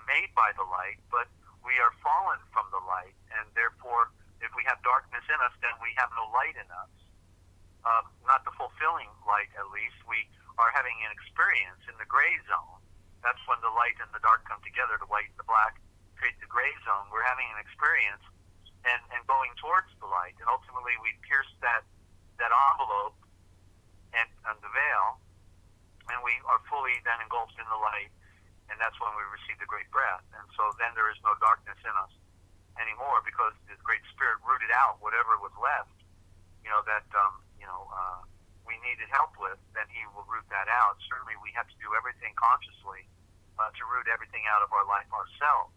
made by the light, but we are fallen from the light, and therefore, if we have darkness in us, then we have no light in us. Not the fulfilling light, at least. We are having an experience in the gray zone. That's when the light and the dark come together, the white and the black create the gray zone. We're having an experience and going towards the light, and ultimately we pierce that envelope and the veil, and we are fully then engulfed in the light, and that's when we receive the great breath. And so then there is no darkness in us anymore, because the Great Spirit rooted out whatever was left, that we needed help with. Then He will root that out. Certainly, we have to do everything consciously to root everything out of our life ourselves.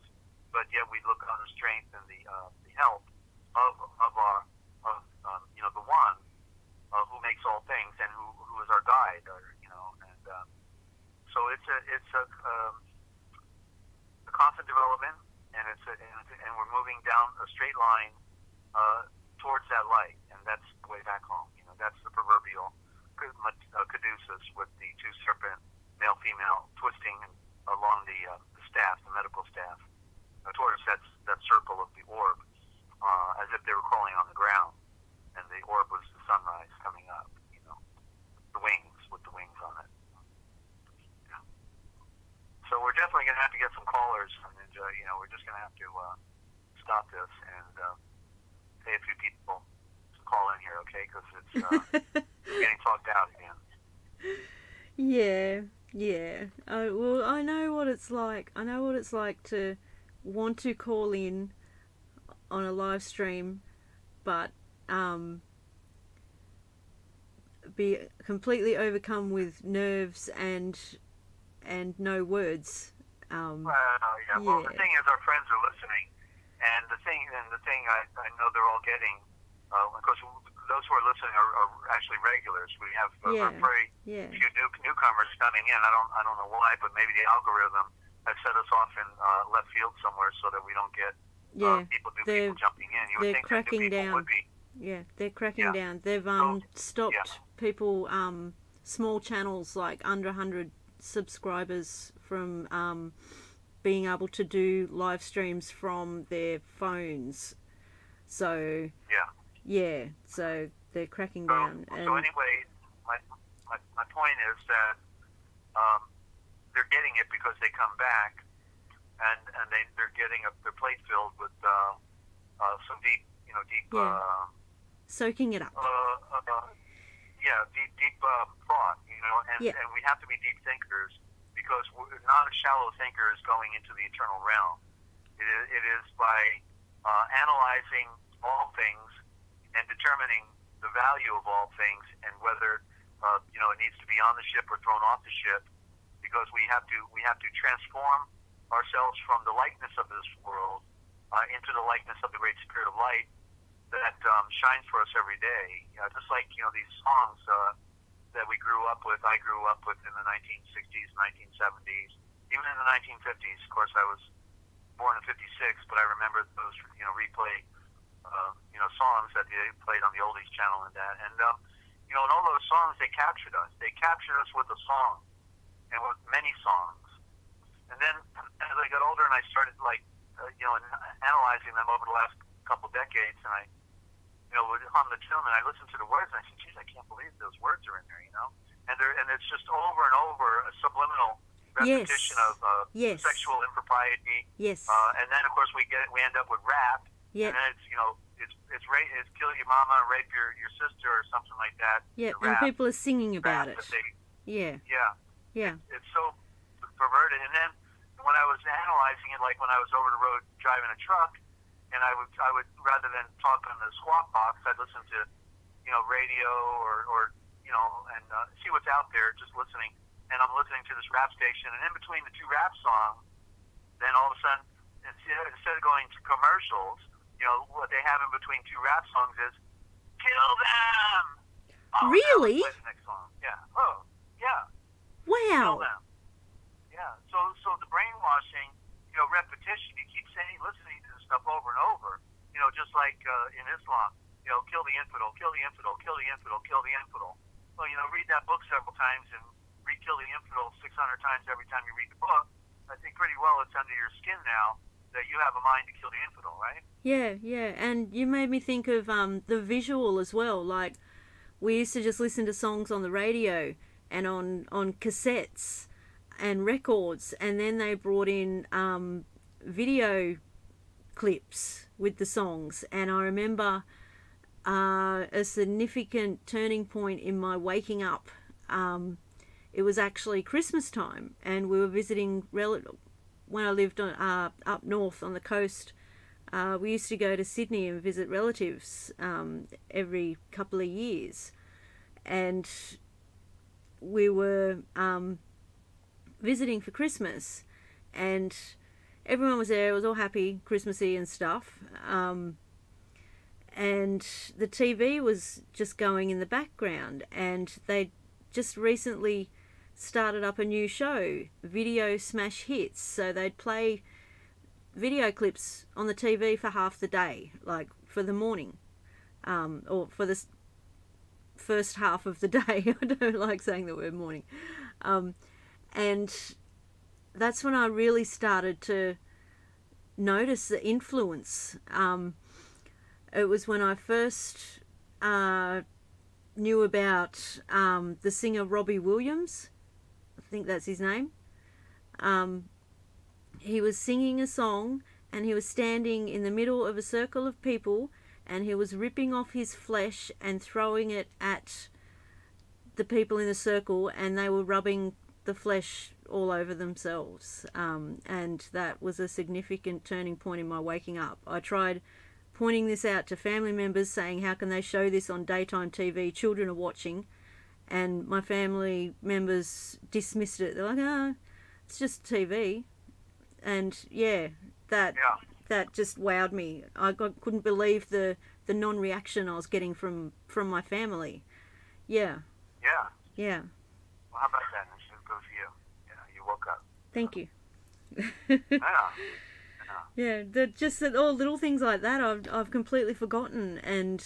But yet we look on the strength and the help of our the One who makes all things, and who is our guide, so it's a constant development, and and we're moving down a straight line towards that light, and that's the way back home. That's the proverbial caduceus with the two serpent, male, female, twisting along the staff, the medical staff, towards that circle of the orb, as if they were crawling on the ground, and the orb was the sunrise coming up. The wings with the wings on it. Yeah. So we're definitely going to have to get some callers, and we're just going to have to stop this and pay a few people to call in here, okay? Because it's getting talked out again. Yeah. Yeah. Oh, well, I know what it's like. I know what it's like to want to call in on a live stream, but be completely overcome with nerves and no words. Yeah. Well, the thing is, our friends are listening, and the thing I know they're all getting. Of course, those who are listening are actually regulars. We have very few newcomers coming in. I don't know why, but maybe the algorithm has set us off in left field somewhere so that we don't get people jumping in. You would think that new people would be. Yeah, they're cracking down. They've stopped people, small channels like under 100 subscribers from being able to do live streams from their phones. So so they're cracking down. So anyway, my point is that they're getting it because they come back, and they're getting their plate filled with some deep soaking it up. Deep thought, and we have to be deep thinkers, because not a shallow thinker is going into the eternal realm. It is by analyzing all things and determining the value of all things, and whether it needs to be on the ship or thrown off the ship, because we have to transform ourselves from the likeness of this world into the likeness of the great Spirit of light that shines for us every day. Just like these songs that we grew up with. I grew up with in the 1960s, 1970s, even in the 1950s. Of course, I was born in '56, but I remember those replay songs that they played on the oldies channel and that. And in all those songs, they captured us. They captured us with a song, and with many songs. And then as I got older and I started analyzing them over the last couple decades, and I would hum the tune and I listened to the words and I said, geez, I can't believe those words are in there, and it's just over and over a subliminal repetition of sexual impropriety. Yes. And then of course we end up with rap. Yeah. And then it's kill your mama and rape your sister or something like that. Yeah, and people are singing about it. Yeah. Yeah. It's so perverted. And then when I was analyzing it, like when I was over the road driving a truck, and I would rather than talk on the squawk box, I'd listen to radio or and see what's out there, just listening. And I'm listening to this rap station, and in between the two rap songs, then all of a sudden, instead of going to commercials, what they have in between two rap songs is "Kill them." Oh, really? Play the next song. Yeah. Oh, yeah. Wow. Kill them. Yeah. So the brainwashing, repetition. You keep listening to the stuff over and over. Just like in Islam, kill the infidel, kill the infidel, kill the infidel, kill the infidel. Well, read that book several times and read "Kill the Infidel" 600 times every time you read the book. I think pretty well it's under your skin now that you have a mind to kill the infidel, right? Yeah, and you made me think of the visual as well. Like, we used to just listen to songs on the radio and on cassettes and records, and then they brought in video clips with the songs. And I remember a significant turning point in my waking up. It was actually Christmas time, and we were visiting when I lived up north on the coast. We used to go to Sydney and visit relatives every couple of years, and we were visiting for Christmas, and everyone was there. It was all happy, Christmassy and stuff. And the TV was just going in the background, and they just recently started up a new show, Video Smash Hits. So they'd play video clips on the TV for half the day, like for the morning, or for the first half of the day. I don't like saying the word morning. And that's when I really started to notice the influence. It was when I first knew about the singer Robbie Williams. I think that's his name. He was singing a song, and he was standing in the middle of a circle of people, and he was ripping off his flesh and throwing it at the people in the circle, and they were rubbing the flesh all over themselves, and that was a significant turning point in my waking up. I tried pointing this out to family members, saying how can they show this on daytime TV, children are watching, and my family members dismissed it. They're like, oh, it's just TV. And yeah, that just wowed me. I couldn't believe the non-reaction I was getting from my family. Yeah. Well, how about that? This is good for you. You woke up. Thank you. Yeah. Yeah, just all little things like that I've completely forgotten, and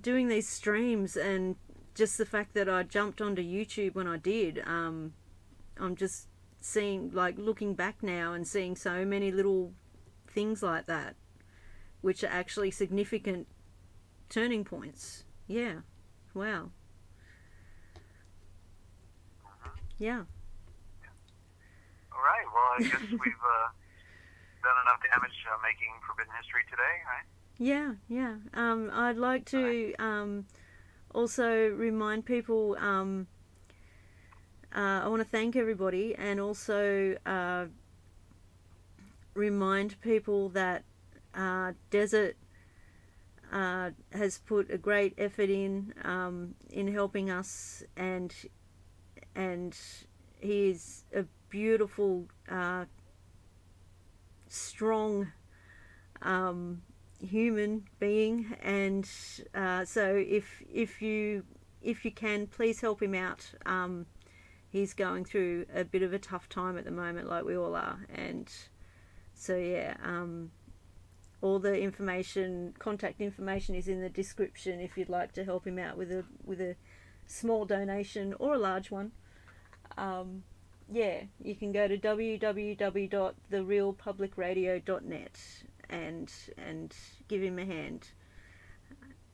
doing these streams, and just the fact that I jumped onto YouTube when I did, I'm just seeing, like, looking back now and seeing so many little things like that, which are actually significant turning points. Yeah. Wow. Yeah. All right. Well, I guess we've done enough damage making Forbidden History today, right? Yeah. I'd like to also remind people. I want to thank everybody, and also remind people that Desert has put a great effort in helping us, and he is a beautiful, strong human being, and so if you can, please help him out. He's going through a bit of a tough time at the moment, like we all are, and so yeah, all the information, contact information, is in the description if you'd like to help him out with a small donation or a large one. Yeah, you can go to www.therealpublicradio.net and give him a hand.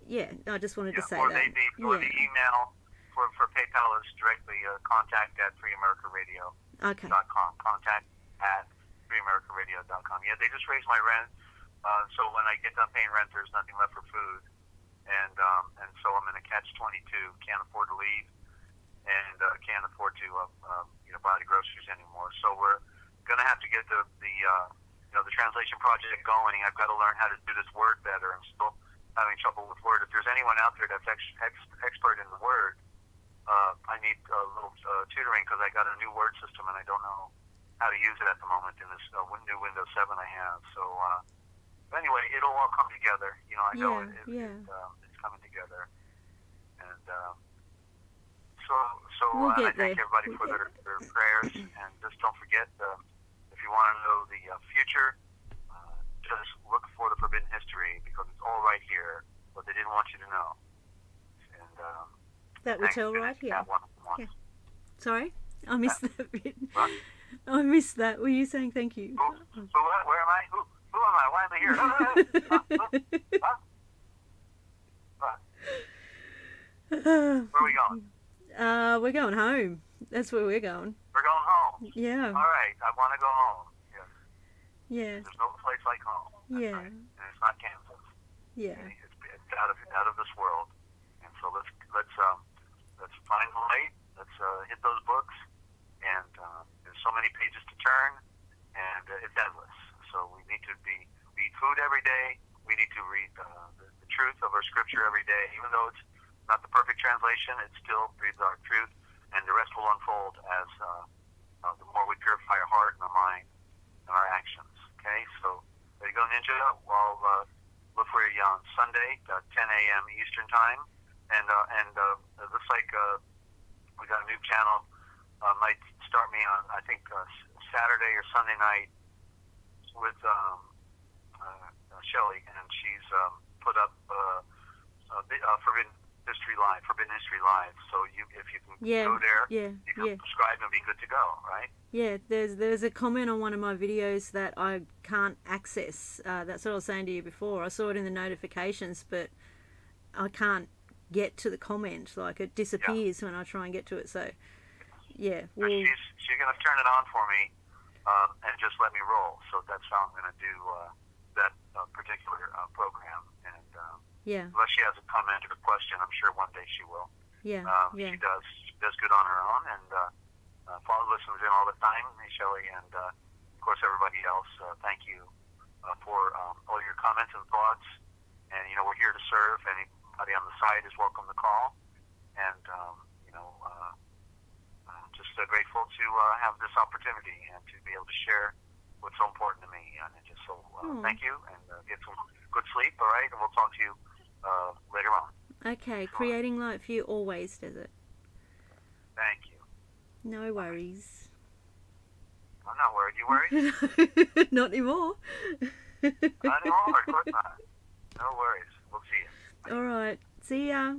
Yeah, I just wanted to say or that. Or the email for PayPal is directly contact@freeamericaradio.com. Okay. Contact@freeamericaradio.com. Yeah, they just raised my rent, so when I get done paying rent, there's nothing left for food, and so I'm in a catch-22. Can't afford to leave, and can't afford to buy the groceries anymore. So we're gonna have to get the translation project going. I've got to learn how to do this word better. I'm still having trouble with word. If there's anyone out there that's expert in the word, I need a little tutoring, because I got a new word system and I don't know how to use it at the moment in this new Windows 7 I have. So but anyway, it'll all come together. I know it's coming together, and so I thank everybody for their prayers, and just don't forget, if you want to know the future, just look for the Forbidden History, because it's all right here, what they didn't want you to know. And that will tell right here. Yeah. Sorry, I missed that bit. What? I missed that. Were you saying thank you? Where am I? Who am I? Why am I here? Where are we going? We're going home. That's where we're going. We're going home. Yeah. All right. I want to go home. Yes. Yeah. There's no place like home. That's yeah. Right. And it's not Kansas. Yeah. It's out of this world. And so let's find the light. Let's hit those books. And there's so many pages to turn, and it's endless. So we need to eat food every day. We need to read the truth of our scripture every day, even though it's not the perfect translation. It still reads our truth, and the rest will unfold as the more we purify our heart and our mind and our actions. Okay, so there you go, Ninja. Well, look for you on Sunday, 10 a.m. Eastern time, and it looks like we got a new channel. Might start me on, I think, Saturday or Sunday night with Shelley, and she's put up Forbidden History Live. So if you can go there, you can subscribe and be good to go, right? Yeah, there's a comment on one of my videos that I can't access. That's what I was saying to you before. I saw it in the notifications, but I can't get to the comment. Like, it disappears when I try and get to it. So yeah, well, she's going to turn it on for me, and just let me roll. So that's how I'm going to do that particular program. And unless she has a comment or a question, I'm sure one day she will. Yeah, She does good on her own, and listens in all the time, Shelley, and of course everybody else. Thank you for all your comments and thoughts. And we're here to serve. Anybody on the side is welcome to call. And just grateful to have this opportunity and to be able to share what's so important to me. And just so thank you, and get some good sleep. All right, and we'll talk to you later on. Okay, creating light for you always, Desert. Thank you. No worries. I'm not worried. You worried? Not anymore. Not anymore, of course not. No worries. We'll see you. Alright, see ya.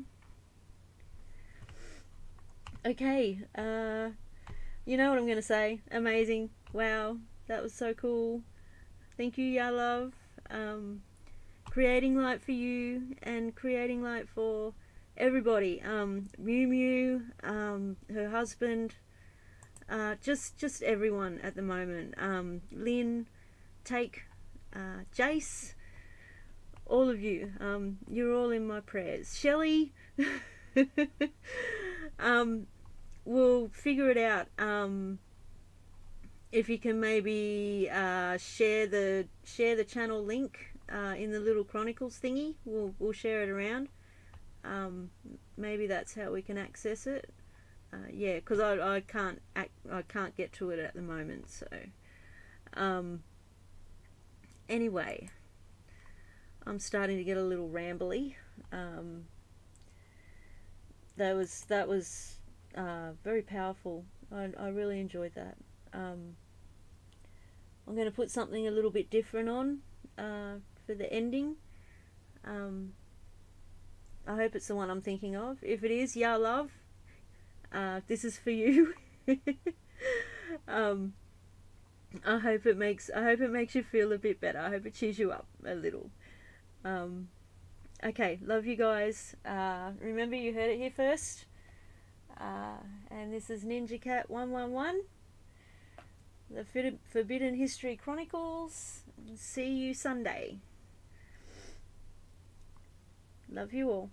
Okay, you know what I'm going to say. Amazing. Wow, that was so cool. Thank you, Ya Love. Creating light for you and creating light for everybody. Mew Mew, her husband, just everyone at the moment. Lynn, Take, Jace, all of you. You're all in my prayers. Shelley, we'll figure it out. If you can maybe share the channel link in the little Chronicles thingy, we'll share it around. Maybe that's how we can access it. Yeah, because I can't get to it at the moment. So anyway, I'm starting to get a little rambly. That was very powerful. I really enjoyed that. I'm going to put something a little bit different on for the ending. I hope it's the one I'm thinking of. If it is, Ya Love, this is for you. I hope it makes you feel a bit better. I hope it cheers you up a little. Okay, love you guys. Remember, you heard it here first. And this is Ninja Cat 111, the Forbidden History Chronicles. See you Sunday. Love you all.